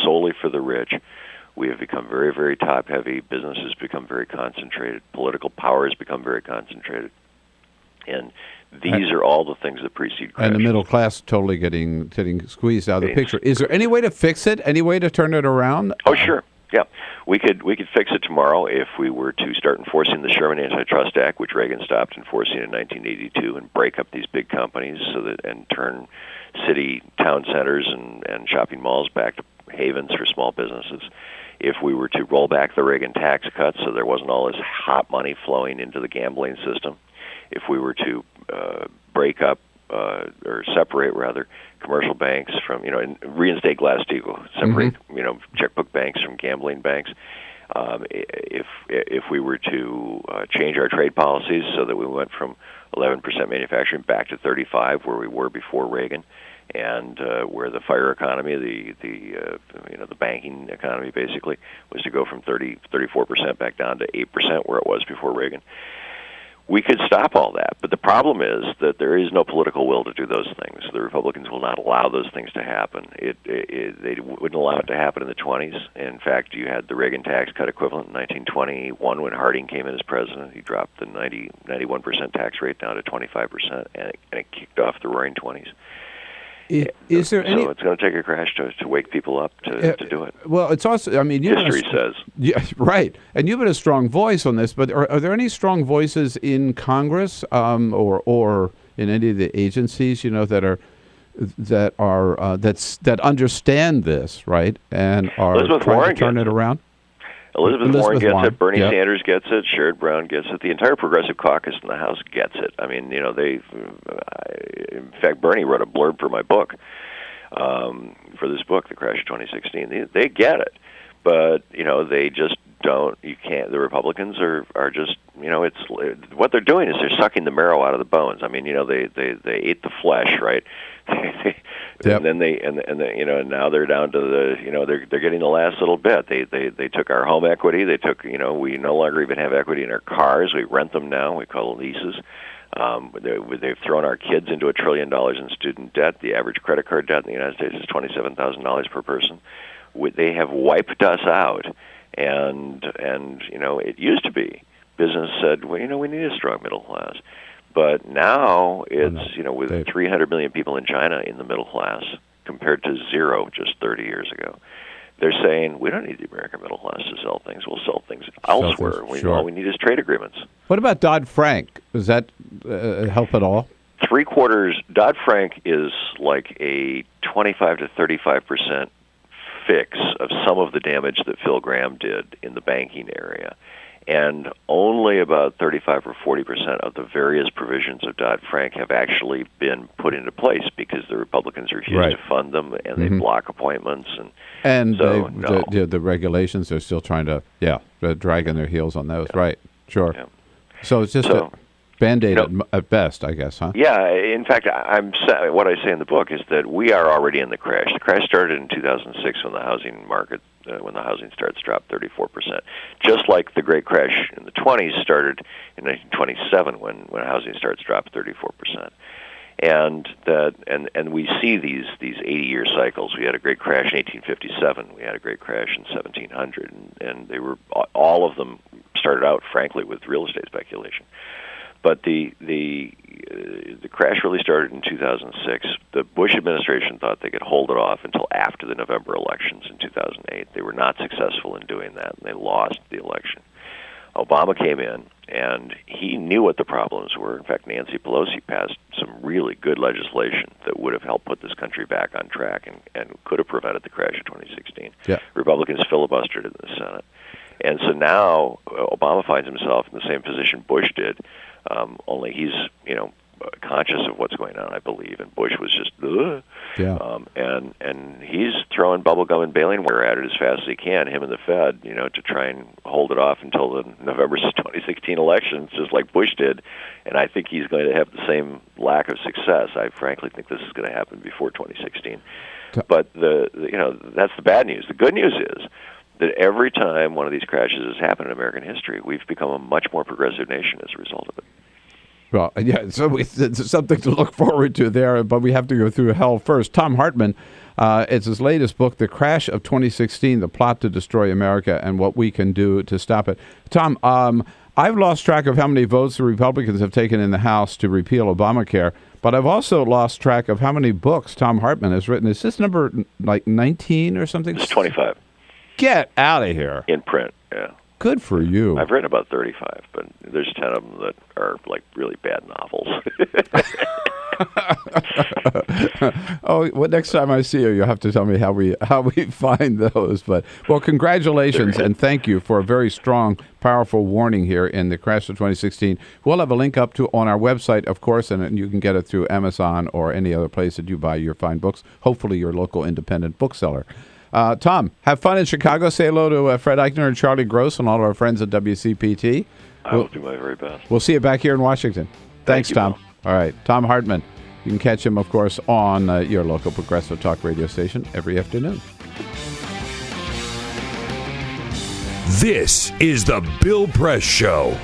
solely for the rich. We have become very, very top-heavy. Business has become very concentrated. Political power has become very concentrated. And these are all the things that precede crash. And the middle class totally getting squeezed out of the picture. Is there any way to fix it? Any way to turn it around? Oh, sure. Yeah. We could fix it tomorrow if we were to start enforcing the Sherman Antitrust Act, which Reagan stopped enforcing in 1982, and break up these big companies and turn town centers and shopping malls back to havens for small businesses. If we were to roll back the Reagan tax cuts so there wasn't all this hot money flowing into the gambling system. If we were to break up or separate, rather, commercial banks from, and reinstate Glass-Steagall, separate, checkbook banks from gambling banks. If we were to change our trade policies so that we went from 11% manufacturing back to 35%, where we were before Reagan, and where the fire economy, the banking economy, basically, was to go from 34% back down to 8%, where it was before Reagan. We could stop all that, but the problem is that there is no political will to do those things. The Republicans will not allow those things to happen. They wouldn't allow it to happen in the 20s. In fact, you had the Reagan tax cut equivalent in 1921 when Harding came in as president. He dropped the 91% tax rate down to 25%, and it kicked off the Roaring 20s. Is there any? So it's going to take a crash to wake people up to do it. Well, it's also, history says. Yeah, right. And you've been a strong voice on this, but are there any strong voices in Congress or in any of the agencies, that understand this, right, and are trying to turn it around? Elizabeth Warren gets it. Bernie Sanders gets it. Sherrod Brown gets it. The entire Progressive Caucus in the House gets it. In fact, Bernie wrote a blurb for my book, for this book, The Crash of 2016. They get it. but they just don't. You can't. The Republicans are just it's what they're doing is they're sucking the marrow out of the bones. I mean, they ate the flesh, right? Yep. And then and now they're down to they're getting the last little bit. They took our home equity. They took we no longer even have equity in our cars. We rent them now. We call them leases. They've thrown our kids into $1 trillion in student debt. The average credit card debt in the United States is $27,000 per person. They have wiped us out, and it used to be business said, well, we need a strong middle class, but now it's with 300 million people in China in the middle class compared to 0 just 30 years ago. They're saying, we don't need the American middle class to sell things. We'll sell things elsewhere. All we need is trade agreements. What about Dodd-Frank? Does that help at all? Dodd-Frank is like a 25 to 35% fix of some of the damage that Phil Gramm did in the banking area. And only about 35 or 40% of the various provisions of Dodd-Frank have actually been put into place because the Republicans refuse to fund them, and they block appointments. And so, the regulations, they're still trying to, they're dragging their heels on those. Yeah. Right, sure. Yeah. So it's just a Band-Aid at best, I guess, huh? Yeah. In fact, what I say in the book is that we are already in the crash. The crash started in 2006 when the housing market, when the housing starts dropped 34%. Just like the great crash in the 20s started in 1927 when housing starts dropped 34%. And we see these 80-year cycles. We had a great crash in 1857. We had a great crash in 1700, and they were all of them started out, frankly, with real estate speculation. But the crash really started in 2006. The Bush administration thought they could hold it off until after the November elections in 2008. They were not successful in doing that, and they lost the election. Obama came in, and he knew what the problems were. In fact, Nancy Pelosi passed some really good legislation that would have helped put this country back on track and could have prevented the crash of 2016. Yeah. Republicans filibustered in the Senate. And so now Obama finds himself in the same position Bush did, only he's, conscious of what's going on, I believe, and Bush was just, and he's throwing bubblegum and baling wire at it as fast as he can, him and the Fed, to try and hold it off until the November 2016 elections, just like Bush did, and I think he's going to have the same lack of success. I frankly think this is going to happen before 2016. But that's the bad news. The good news is that every time one of these crashes has happened in American history, we've become a much more progressive nation as a result of it. Well, yeah, so it's something to look forward to there, but we have to go through hell first. Thom Hartmann, it's his latest book, The Crash of 2016, The Plot to Destroy America and What We Can Do to Stop It. Thom, I've lost track of how many votes the Republicans have taken in the House to repeal Obamacare, but I've also lost track of how many books Thom Hartmann has written. Is this number like 19 or something? It's 25. Get out of here. In print, yeah. Good for you. I've written about 35, but there's 10 of them that are like really bad novels. Well, next time I see you, you'll have to tell me how we find those. But well, congratulations and thank you for a very strong, powerful warning here in the crash of 2016. We'll have a link up on our website, of course, and you can get it through Amazon or any other place that you buy your fine books. Hopefully, your local independent bookseller. Thom, have fun in Chicago. Say hello to Fred Eichner and Charlie Gross and all of our friends at WCPT. I will do my very best. We'll see you back here in Washington. Thanks, Thom. All right. Thom Hartmann. You can catch him, of course, on your local Progressive Talk radio station every afternoon. This is the Bill Press Show.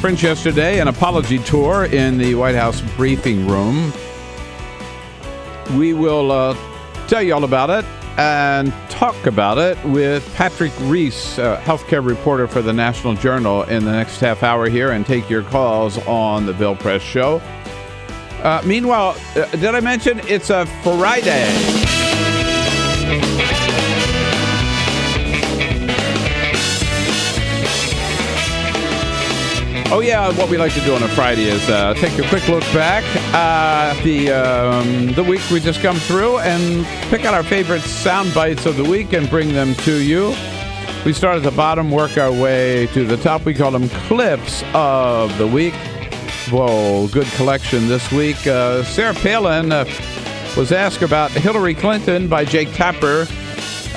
conference yesterday, an apology tour in the White House briefing room. We will tell you all about it and talk about it with Patrick Reis, healthcare reporter for the National Journal, in the next half hour here, and take your calls on the Bill Press Show. Meanwhile, did I mention it's a Friday? Oh, yeah, what we like to do on a Friday is take a quick look back at the week we just come through and pick out our favorite sound bites of the week and bring them to you. We start at the bottom, work our way to the top. We call them clips of the week. Whoa, good collection this week. Sarah Palin was asked about Hillary Clinton by Jake Tapper,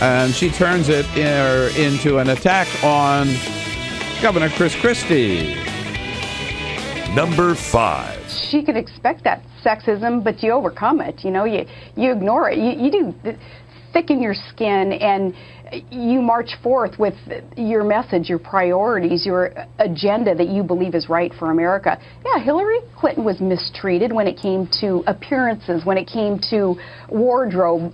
and she turns it into an attack on Governor Chris Christie. Number 5. She could expect that sexism, but you overcome it. You know, you ignore it. You do thicken your skin, and you march forth with your message, your priorities, your agenda that you believe is right for America. Yeah, Hillary Clinton was mistreated when it came to appearances, when it came to wardrobe,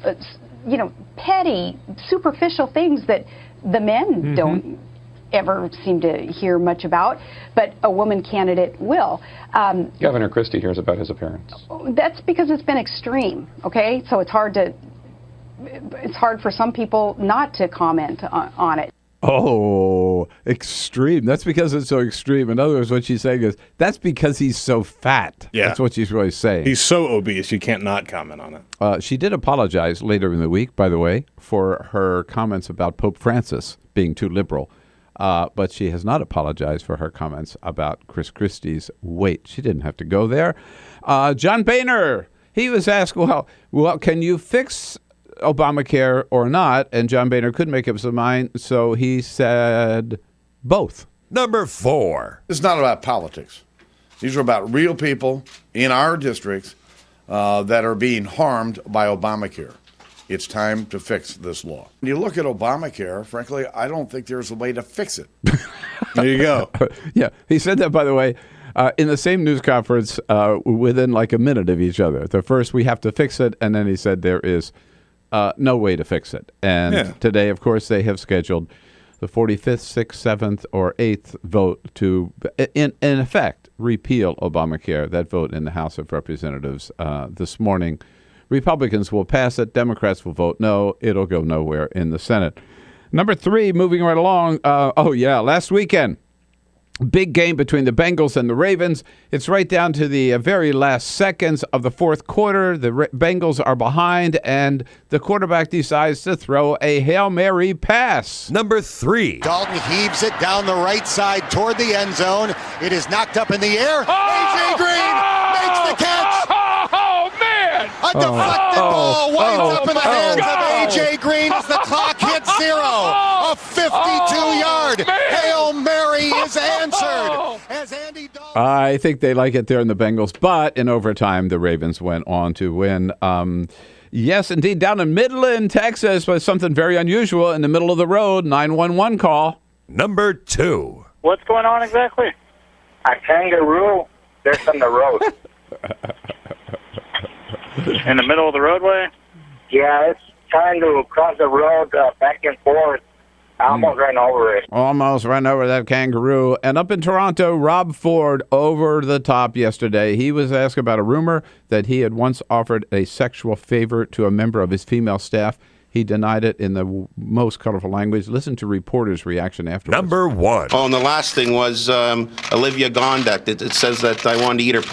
petty, superficial things that the men don't ever seem to hear much about, but a woman candidate will. Governor Christie hears about his appearance. That's because it's been extreme, okay? So it's hard for some people not to comment on it. Oh, extreme. That's because it's so extreme. In other words, what she's saying is, that's because he's so fat. Yeah. That's what she's really saying. He's so obese, you can't not comment on it. She did apologize later in the week, by the way, for her comments about Pope Francis being too liberal. But she has not apologized for her comments about Chris Christie's weight. She didn't have to go there. John Boehner, he was asked, well, can you fix Obamacare or not? And John Boehner couldn't make up his mind, so he said both. Number 4. It's not about politics. These are about real people in our districts that are being harmed by Obamacare. It's time to fix this law. When you look at Obamacare, frankly, I don't think there's a way to fix it. There you go. Yeah, he said that, by the way, in the same news conference within like a minute of each other. The first, we have to fix it, and then he said there is no way to fix it. And today, of course, they have scheduled the 45th, 6th, 7th, or 8th vote to, in effect, repeal Obamacare. That vote in the House of Representatives this morning. Republicans will pass it. Democrats will vote no. It'll go nowhere in the Senate. Number 3, moving right along. Last weekend, big game between the Bengals and the Ravens. It's right down to the very last seconds of the fourth quarter. The Bengals are behind, and the quarterback decides to throw a Hail Mary pass. Number 3. Dalton heaves it down the right side toward the end zone. It is knocked up in the air. A.J. Green makes the catch. A deflected ball winds up in the hands of A.J. Green as the clock hits 0. A 52-yard Hail Mary is answered. As Andy I think they like it there in the Bengals, but in overtime, the Ravens went on to win. Yes, indeed, down in Midland, Texas, was something very unusual in the middle of the road, 911 call. Number 2. What's going on exactly? A kangaroo. There's on the road. In the middle of the roadway? Yeah, it's trying to cross the road back and forth. I almost ran over it. Almost ran over that kangaroo. And up in Toronto, Rob Ford over the top yesterday. He was asked about a rumor that he had once offered a sexual favor to a member of his female staff. He denied it in the most colorful language. Listen to reporters' reaction afterwards. Number 1. Oh, and the last thing was Olivia Gondak. It says that I wanted to eat her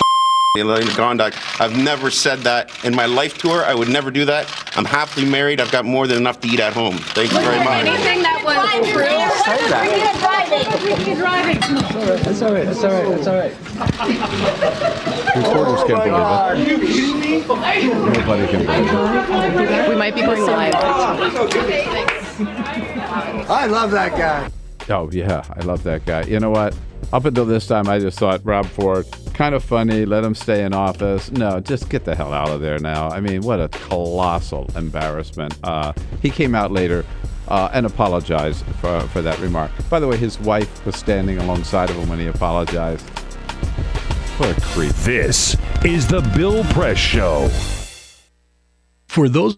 Olivia Gondak. I've never said that in my life to her. I would never do that. I'm happily married. I've got more than enough to eat at home. Thank you very much. Anything that was true. That's all right. That's all right. That's all right. Reporters can't believe it. Nobody can believe it. We might be going live. I love that guy. Oh, yeah, I love that guy. You know what? Up until this time, I just thought Rob Ford, kind of funny, let him stay in office. No, just get the hell out of there now. I mean, what a colossal embarrassment. He came out later and apologized for that remark. By the way, his wife was standing alongside of him when he apologized. What a creep. This is the Bill Press Show. For those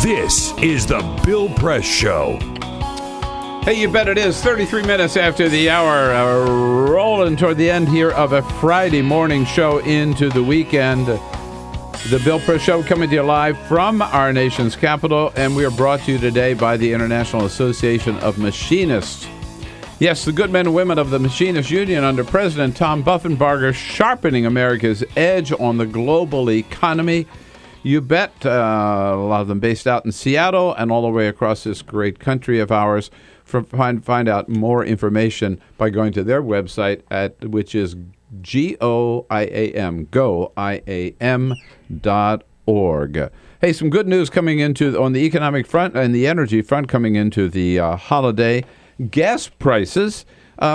This is the Bill Press Show. Hey, you bet it is. 33 minutes after the hour, rolling toward the end here of a Friday morning show into the weekend. The Bill Press Show coming to you live from our nation's capital, and we are brought to you today by the International Association of Machinists. Yes, the good men and women of the Machinists Union under President Thom Buffenbarger sharpening America's edge on the global economy. You bet, a lot of them based out in Seattle and all the way across this great country of ours. Find out more information by going to their website, which is GOIAM.org. Hey, some good news coming on the economic front and the energy front coming into the holiday. Gas prices.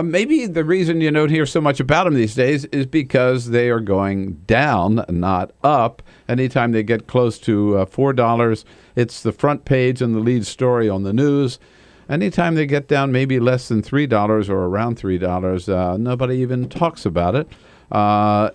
Maybe the reason you don't hear so much about them these days is because they are going down, not up. Anytime they get close to $4, it's the front page and the lead story on the news. Anytime they get down maybe less than $3 or around $3, nobody even talks about it,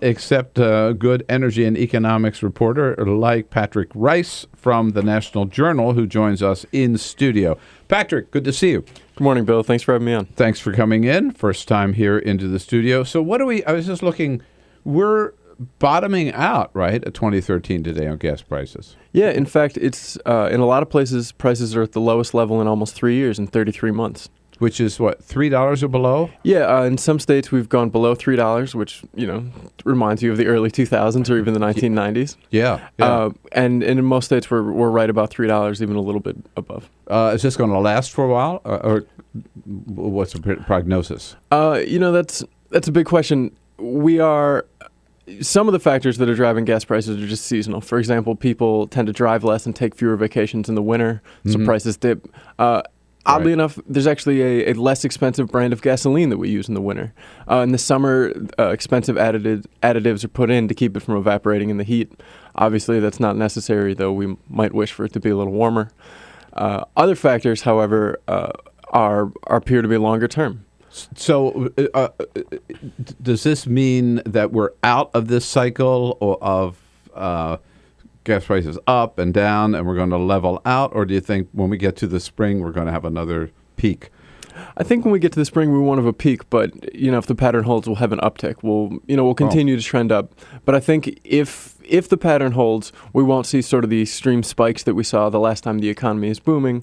except a good energy and economics reporter like Patrick Reis from the National Journal, who joins us in studio. Patrick, good to see you. Good morning, Bill. Thanks for having me on. Thanks for coming in. First time here into the studio. So I was just looking, we're bottoming out, right, at 2013 today on gas prices. Yeah, in fact, it's in a lot of places, prices are at the lowest level in almost 3 years, in 33 months. Which is what, $3 or below? Yeah, in some states we've gone below $3, which, reminds you of the early 2000s or even the 1990s. Yeah. And in most states we're right about $3, even a little bit above. Is this going to last for a while, or what's the prognosis? That's a big question. Some of the factors that are driving gas prices are just seasonal. For example, people tend to drive less and take fewer vacations in the winter, so prices dip. Oddly enough, there's actually a less expensive brand of gasoline that we use in the winter. In the summer, expensive additives are put in to keep it from evaporating in the heat. Obviously, that's not necessary, though we might wish for it to be a little warmer. Other factors, however, appear to be longer term. So does this mean that we're out of this cycle of gas prices up and down and we're going to level out, or do you think when we get to the spring we're going to have another peak? I think when we get to the spring we won't have a peak, but if the pattern holds, we'll have an uptick. We'll continue to trend up. But I think if the pattern holds, we won't see sort of the extreme spikes that we saw the last time the economy is booming.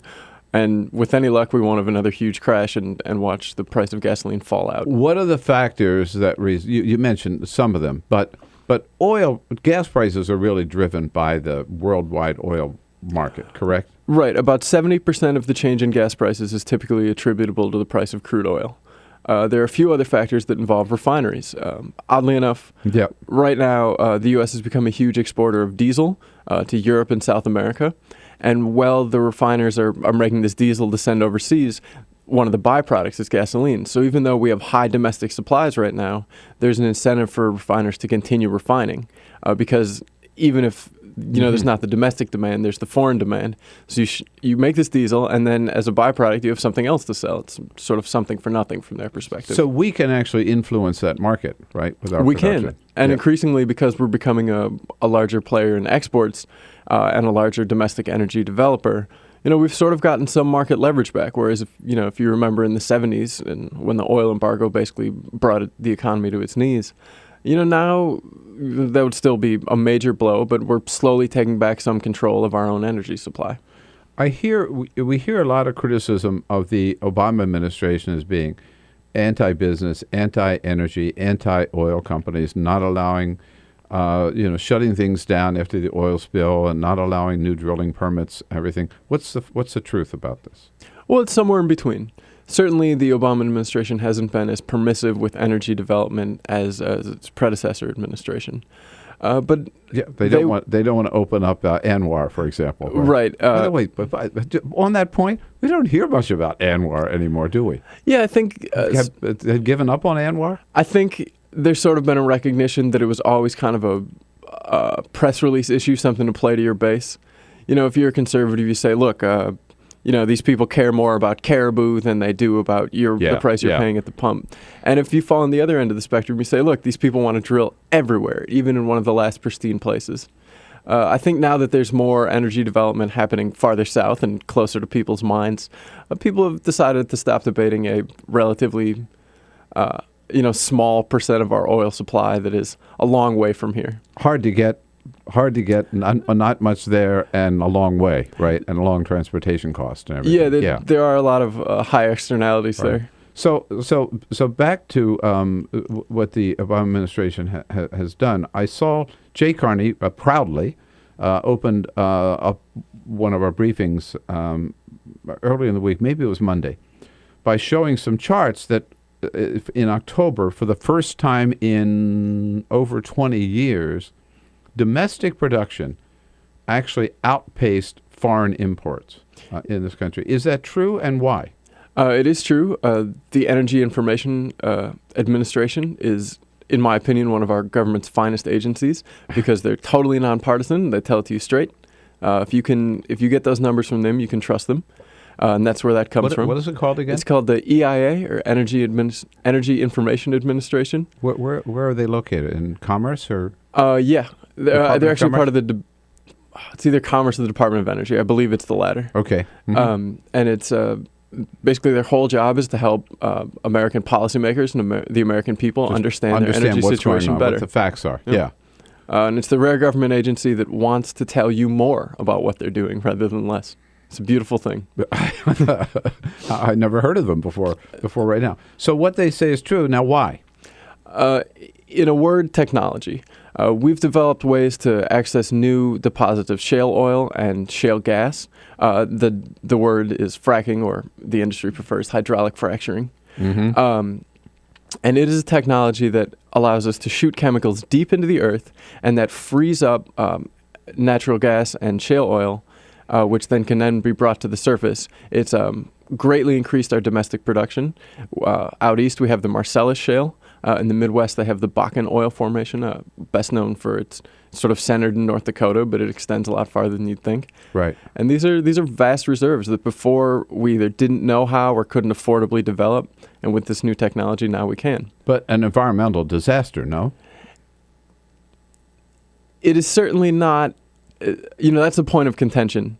And with any luck, we won't have another huge crash and watch the price of gasoline fall out. What are the factors that you mentioned some of them, but gas prices are really driven by the worldwide oil market, correct? Right. About 70% of the change in gas prices is typically attributable to the price of crude oil. There are a few other factors that involve refineries. Oddly enough, right now, the U.S. has become a huge exporter of diesel to Europe and South America. And while the refiners are making this diesel to send overseas, one of the byproducts is gasoline. So even though we have high domestic supplies right now, there's an incentive for refiners to continue refining because even if there's not the domestic demand, there's the foreign demand. So you make this diesel, and then as a byproduct, you have something else to sell. It's sort of something for nothing from their perspective. So we can actually influence that market, right, with our production? We can. And increasingly, because we're becoming a larger player in exports and a larger domestic energy developer, we've sort of gotten some market leverage back. Whereas, if you remember in the 70s and when the oil embargo basically brought the economy to its knees, now that would still be a major blow, but we're slowly taking back some control of our own energy supply. We hear a lot of criticism of the Obama administration as being anti-business, anti-energy, anti-oil companies, not allowing, shutting things down after the oil spill and not allowing new drilling permits, everything. What's the truth about this? Well, it's somewhere in between. Certainly, the Obama administration hasn't been as permissive with energy development as its predecessor administration. But they don't want to open up Anwar, for example. Right. By the way, but on that point, we don't hear much about Anwar anymore, do we? Yeah, I think have given up on Anwar. I think there's sort of been a recognition that it was always kind of a press release issue, something to play to your base. If you're a conservative, you say, look. These people care more about caribou than they do about the price you're paying at the pump. And if you fall on the other end of the spectrum, you say, look, these people want to drill everywhere, even in one of the last pristine places. I think now that there's more energy development happening farther south and closer to people's minds, people have decided to stop debating a relatively small percent of our oil supply that is a long way from here. Hard to get, not much there, and a long way, right? And a long transportation cost and everything. There are a lot of high externalities there. So back to what the Obama administration has done. I saw Jay Carney proudly opened up one of our briefings early in the week, maybe it was Monday, by showing some charts that in October, for the first time in over 20 years, domestic production actually outpaced foreign imports in this country. Is that true, and why? It is true. The Energy Information Administration is, in my opinion, one of our government's finest agencies because they're totally nonpartisan. They tell it to you straight. If you get those numbers from them, you can trust them. And that's where that comes from. What is it called again? It's called the EIA, or Energy Information Administration. Where are they located? In Commerce or? Yeah, they're actually part of the. It's either Commerce or the Department of Energy. I believe it's the latter. Okay. Mm-hmm. And it's basically their whole job is to help American policymakers and the American people understand their energy what's situation going on, better. What the facts are. Yeah. And it's the rare government agency that wants to tell you more about what they're doing rather than less. It's a beautiful thing. I never heard of them before right now. So what they say is true. Now, why? In a word, technology. We've developed ways to access new deposits of shale oil and shale gas. The word is fracking, or the industry prefers hydraulic fracturing. Mm-hmm. And it is a technology that allows us to shoot chemicals deep into the earth and that frees up natural gas and shale oil, which then can then be brought to the surface. It's greatly increased our domestic production. Out east, we have the Marcellus Shale. In the Midwest, they have the Bakken Oil Formation, best known for its sort of centered in North Dakota, but it extends a lot farther than you'd think. Right. And these are vast reserves that before we either didn't know how or couldn't affordably develop, and with this new technology, now we can. But an environmental disaster, no? It is certainly not. That's a point of contention.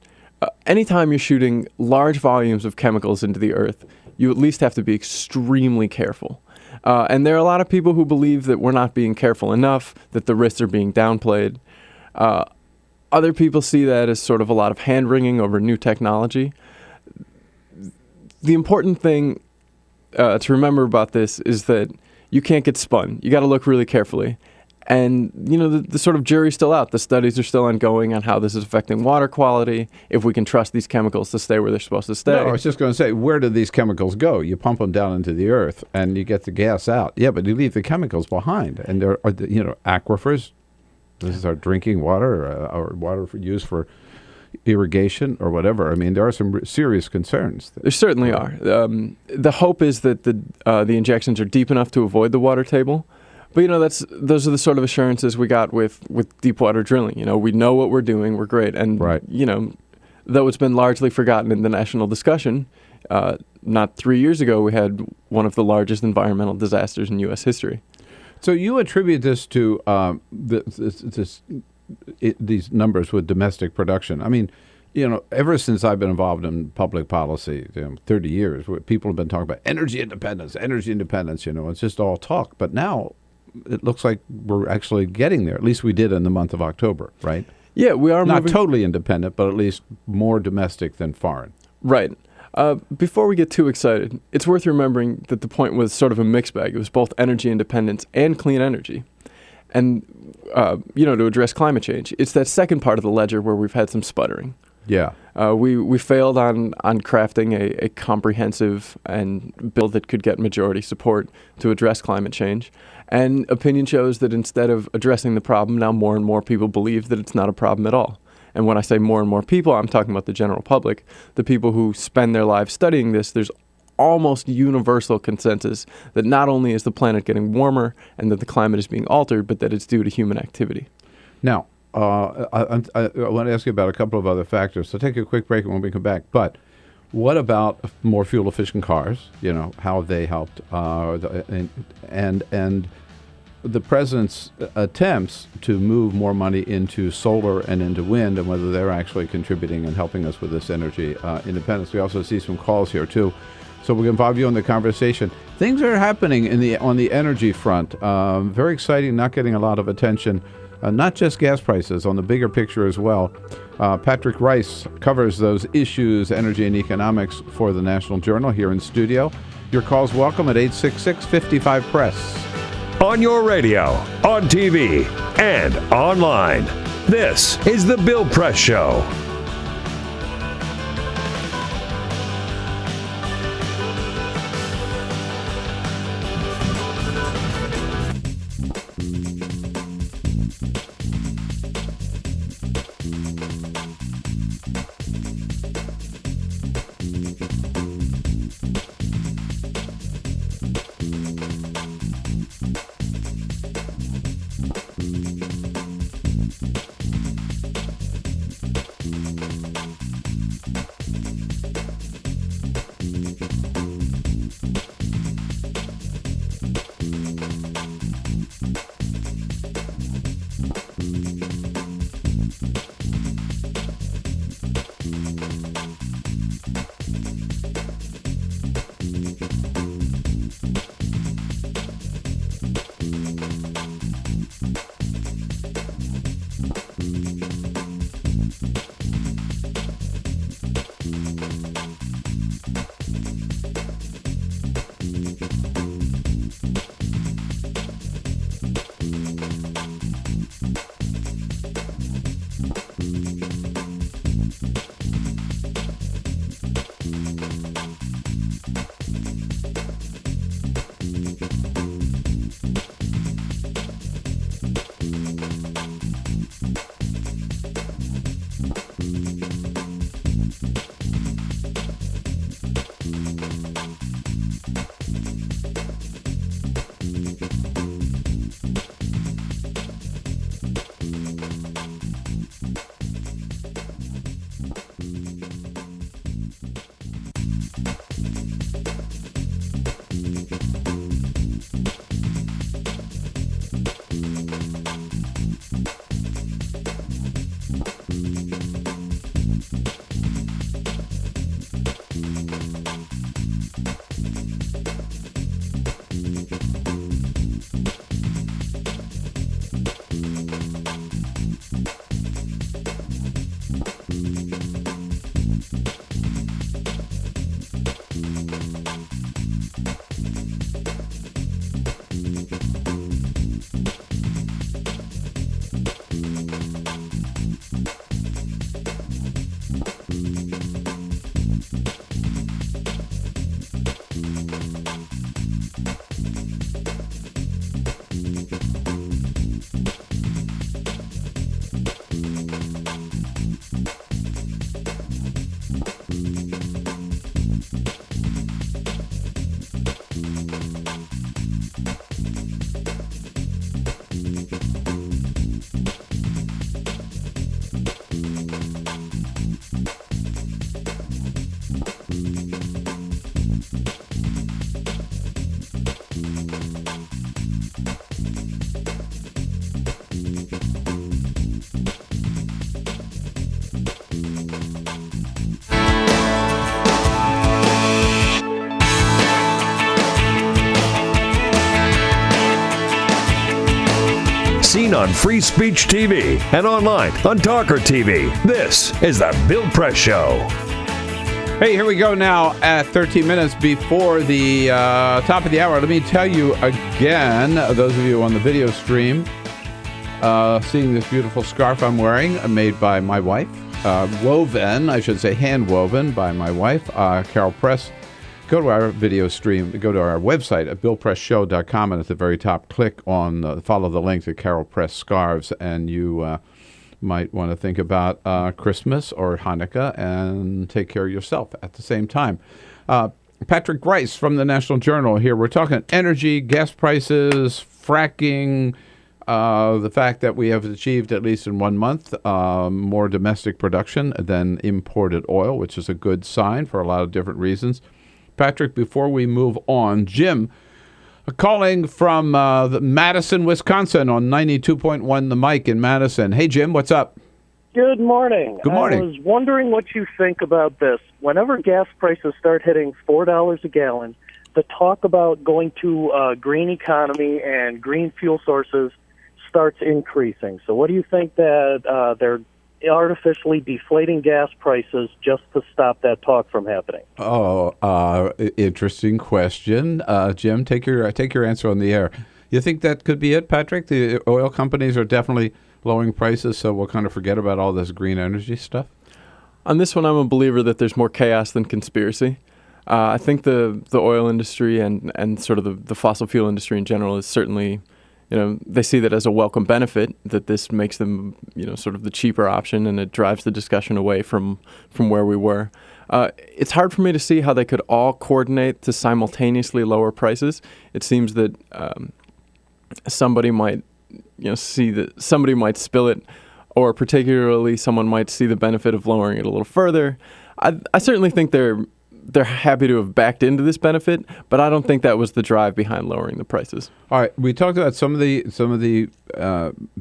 Anytime you're shooting large volumes of chemicals into the earth, you at least have to be extremely careful. And there are a lot of people who believe that we're not being careful enough, that the risks are being downplayed. Other people see that as sort of a lot of hand-wringing over new technology. The important thing to remember about this is that you can't get spun. You got to look really carefully. And, the sort of jury's still out. The studies are still ongoing on how this is affecting water quality, if we can trust these chemicals to stay where they're supposed to stay. No, I was just going to say, where do these chemicals go? You pump them down into the earth, and you get the gas out. Yeah, but you leave the chemicals behind. And there are, aquifers. This is our drinking water, or water used for irrigation or whatever. I mean, there are some serious concerns. There certainly are. The hope is that the injections are deep enough to avoid the water table. But, those are the sort of assurances we got with deep water drilling. We know what we're doing. We're great. And, right. Though it's been largely forgotten in the national discussion, not 3 years ago, we had one of the largest environmental disasters in U.S. history. So you attribute this to these numbers with domestic production. I mean, ever since I've been involved in public policy, 30 years, people have been talking about energy independence. It's just all talk. But now it looks like we're actually getting there. At least we did in the month of October, right? Yeah, we are not totally independent, but at least more domestic than foreign. Right. Before we get too excited, it's worth remembering that the point was sort of a mixed bag. It was both energy independence and clean energy. And, to address climate change, it's that second part of the ledger where we've had some sputtering. Yeah. We failed on crafting a comprehensive bill that could get majority support to address climate change. And opinion shows that instead of addressing the problem, now more and more people believe that it's not a problem at all. And when I say more and more people, I'm talking about the general public, the people who spend their lives studying this. There's almost universal consensus that not only is the planet getting warmer and that the climate is being altered, but that it's due to human activity. Now, I want to ask you about a couple of other factors. So take a quick break when we come back. But what about more fuel-efficient cars? How have they helped? And the president's attempts to move more money into solar and into wind, and whether they're actually contributing and helping us with this energy independence. We also see some calls here too, so we can involve you in the conversation. Things are happening on the energy front. Very exciting, not getting a lot of attention. Not just gas prices, on the bigger picture as well. Patrick Reis covers those issues, energy and economics, for the National Journal here in studio. Your call's welcome at 866-55-PRESS. On your radio, on TV, and online. This is The Bill Press Show. Seen on Free Speech TV and online on TawkrTV. This is the Bill Press Show. Hey, here we go now at 13 minutes before the top of the hour. Let me tell you again, those of you on the video stream, seeing this beautiful scarf I'm wearing, made by my wife, woven, I should say hand woven by my wife, Carol Press. Go to our video stream, go to our website at BillPressShow.com, and at the very top, click on, follow the link to Carol Press Scarves, and you might want to think about Christmas or Hanukkah and take care of yourself at the same time. Patrick Reis from the National Journal here. We're talking energy, gas prices, fracking, the fact that we have achieved, at least in 1 month, more domestic production than imported oil, which is a good sign for a lot of different reasons. Patrick, before we move on, Jim, calling from Madison, Wisconsin on 92.1 The Mic in Madison. Hey, Jim, what's up? Good morning. Good morning. I was wondering what you think about this. Whenever gas prices start hitting $4 a gallon, the talk about going to a green economy and green fuel sources starts increasing. So what do you think that they're artificially deflating gas prices just to stop that talk from happening? Interesting question. Jim, take your answer on the air. You think that could be it, Patrick? The oil companies are definitely lowering prices, so we'll kind of forget about all this green energy stuff? On this one, I'm a believer that there's more chaos than conspiracy. I think the oil industry and sort of the fossil fuel industry in general is certainly, they see that as a welcome benefit, that this makes them, sort of the cheaper option, and it drives the discussion away from where we were. It's hard for me to see how they could all coordinate to simultaneously lower prices. It seems that somebody might, somebody might spill it, or particularly someone might see the benefit of lowering it a little further. I certainly think they're happy to have backed into this benefit, but I don't think that was the drive behind lowering the prices. All right, we talked about some of the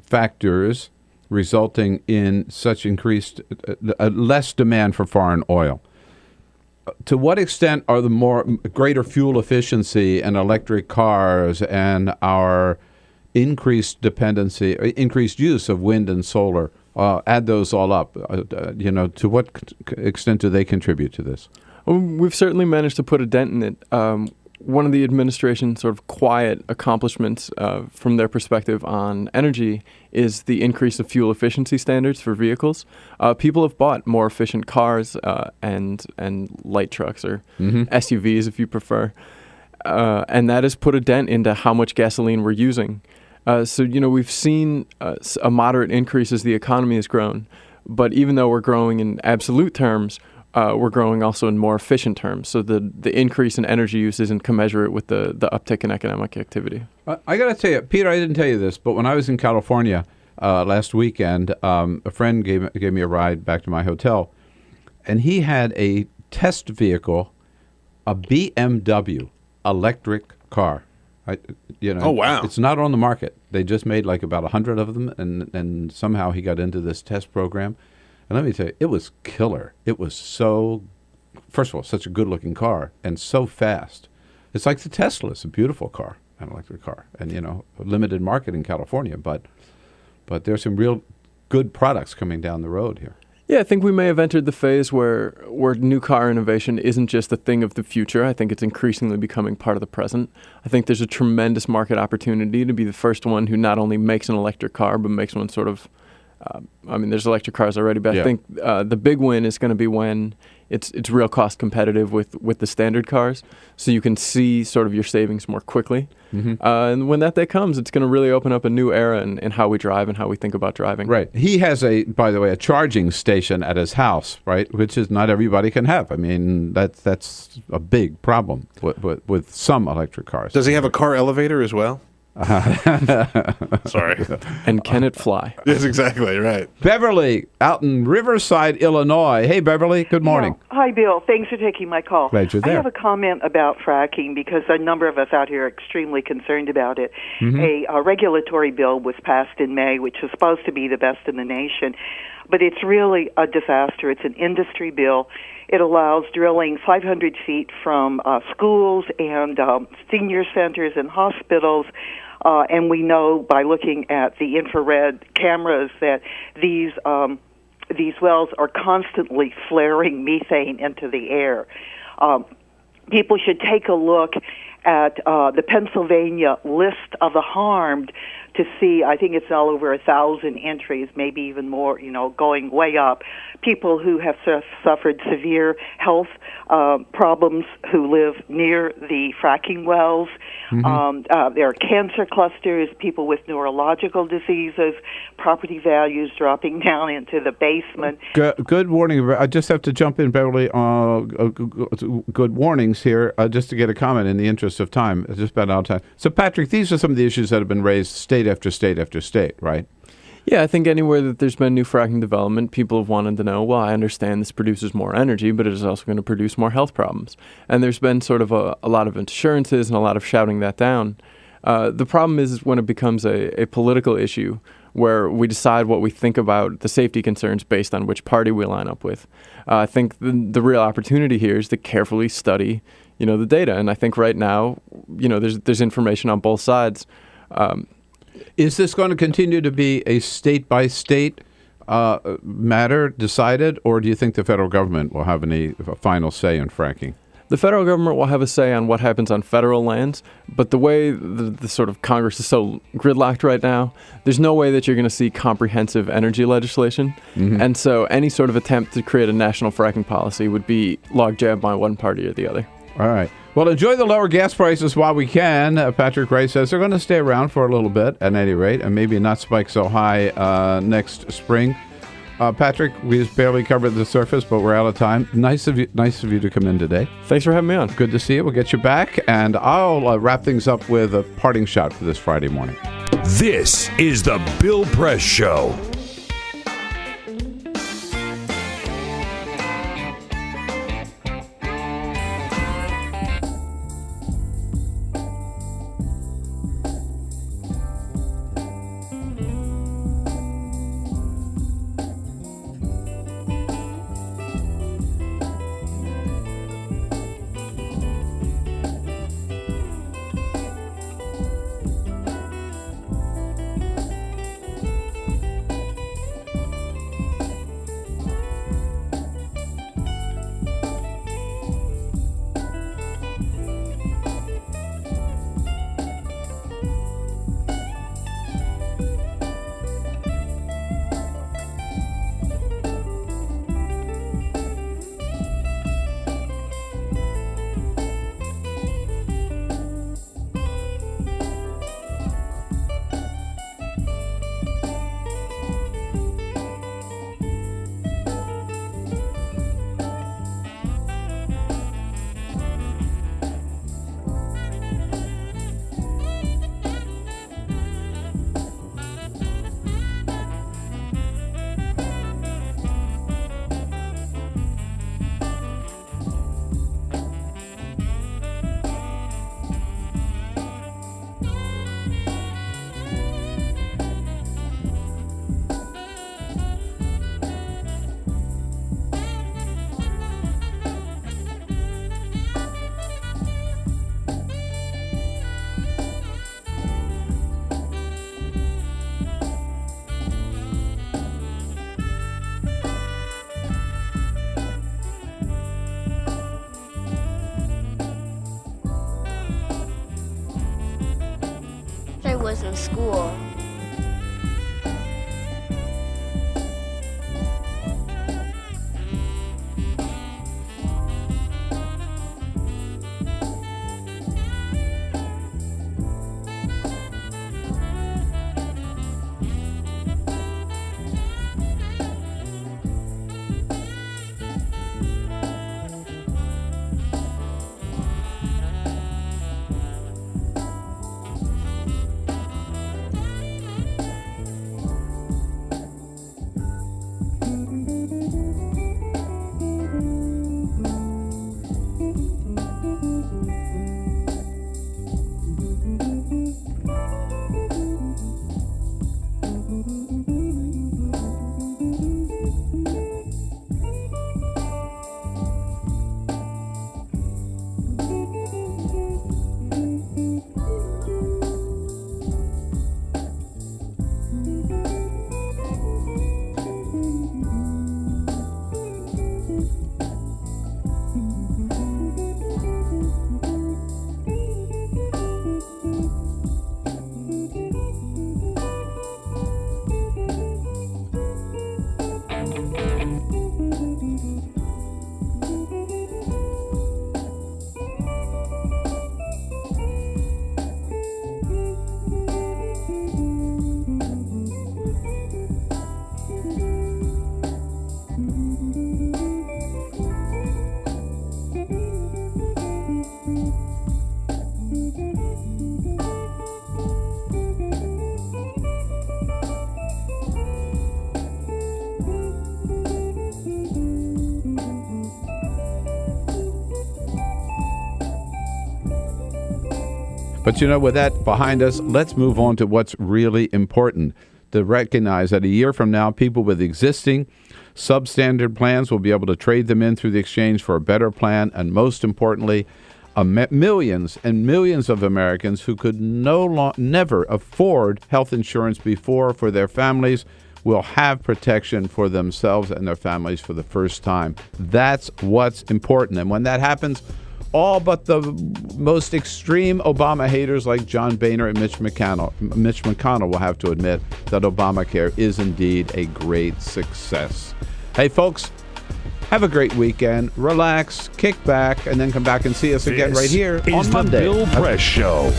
factors resulting in such increased, less demand for foreign oil. To what extent are the greater fuel efficiency and electric cars and our increased use of wind and solar, add those all up, to what extent do they contribute to this? Well, we've certainly managed to put a dent in it. One of the administration's sort of quiet accomplishments from their perspective on energy is the increase of fuel efficiency standards for vehicles. People have bought more efficient cars and light trucks, or SUVs if you prefer. And that has put a dent into how much gasoline we're using. So we've seen a moderate increase as the economy has grown. But even though we're growing in absolute terms, we're growing also in more efficient terms. So the increase in energy use isn't commensurate with the uptick in economic activity. I got to tell you, Peter, I didn't tell you this, but when I was in California last weekend, a friend gave me a ride back to my hotel, and he had a test vehicle, a BMW electric car. Oh, wow. It's not on the market. They just made like about 100 of them, and somehow he got into this test program. And let me tell you, it was killer. It was first of all, such a good-looking car and so fast. It's like the Tesla. It's a beautiful car, an electric car, and, a limited market in California. But there's some real good products coming down the road here. Yeah, I think we may have entered the phase where new car innovation isn't just a thing of the future. I think it's increasingly becoming part of the present. I think there's a tremendous market opportunity to be the first one who not only makes an electric car, but makes one sort of there's electric cars already, but I think the big win is going to be when it's real cost competitive with the standard cars, so you can see sort of your savings more quickly. And when that day comes, it's going to really open up a new era in how we drive and how we think about driving. Right. He has by the way, a charging station at his house, right, which is not everybody can have. I mean, that's a big problem with some electric cars. Does he have a car elevator as well? Sorry. And can it fly? Yes, exactly, right. Beverly, out in Riverside, Illinois. Hey, Beverly, good morning. Yeah. Hi, Bill. Thanks for taking my call. Glad you're there. I have a comment about fracking because a number of us out here are extremely concerned about it. A regulatory bill was passed in May, which is supposed to be the best in the nation, but it's really a disaster. It's an industry bill. It allows drilling 500 feet from schools and senior centers and hospitals. And we know by looking at the infrared cameras that these wells are constantly flaring methane into the air. People should take a look at the Pennsylvania list of the harmed to see, I think it's all over 1,000 entries, maybe even more, going way up. People who have suffered severe health problems who live near the fracking wells. There are cancer clusters, people with neurological diseases, property values dropping down into the basement. Good warning. I just have to jump in, Beverly. Good warnings here, just to get a comment in the interest of time. Just about out of time. So, Patrick, these are some of the issues that have been raised state after state after state, right? Yeah, I think anywhere that there's been new fracking development, people have wanted to know, well, I understand this produces more energy, but it is also going to produce more health problems. And there's been sort of a lot of assurances and a lot of shouting that down. The problem is when it becomes a political issue where we decide what we think about the safety concerns based on which party we line up with. I think the real opportunity here is to carefully study, the data. And I think right now, there's information on both sides. Is this going to continue to be a state-by-state matter decided, or do you think the federal government will have a final say in fracking? The federal government will have a say on what happens on federal lands, but the way the sort of Congress is so gridlocked right now, there's no way that you're going to see comprehensive energy legislation. Mm-hmm. And so any sort of attempt to create a national fracking policy would be log-jammed by one party or the other. All right. Well, enjoy the lower gas prices while we can. Patrick Reis says they're going to stay around for a little bit at any rate, and maybe not spike so high next spring. Patrick, we just barely covered the surface, but we're out of time. Nice of you to come in today. Thanks for having me on. Good to see you. We'll get you back, and I'll wrap things up with a parting shot for this Friday morning. This is the Bill Press Show. Was in school. But, with that behind us, let's move on to what's really important. To recognize that a year from now, people with existing substandard plans will be able to trade them in through the exchange for a better plan. And most importantly, millions and millions of Americans who could never afford health insurance before for their families will have protection for themselves and their families for the first time. That's what's important. And when that happens, all but the most extreme Obama haters like John Boehner and Mitch McConnell will have to admit that Obamacare is indeed a great success. Hey, folks, have a great weekend. Relax, kick back, and then come back and see us again right here on Monday. This is the Bill Press Show.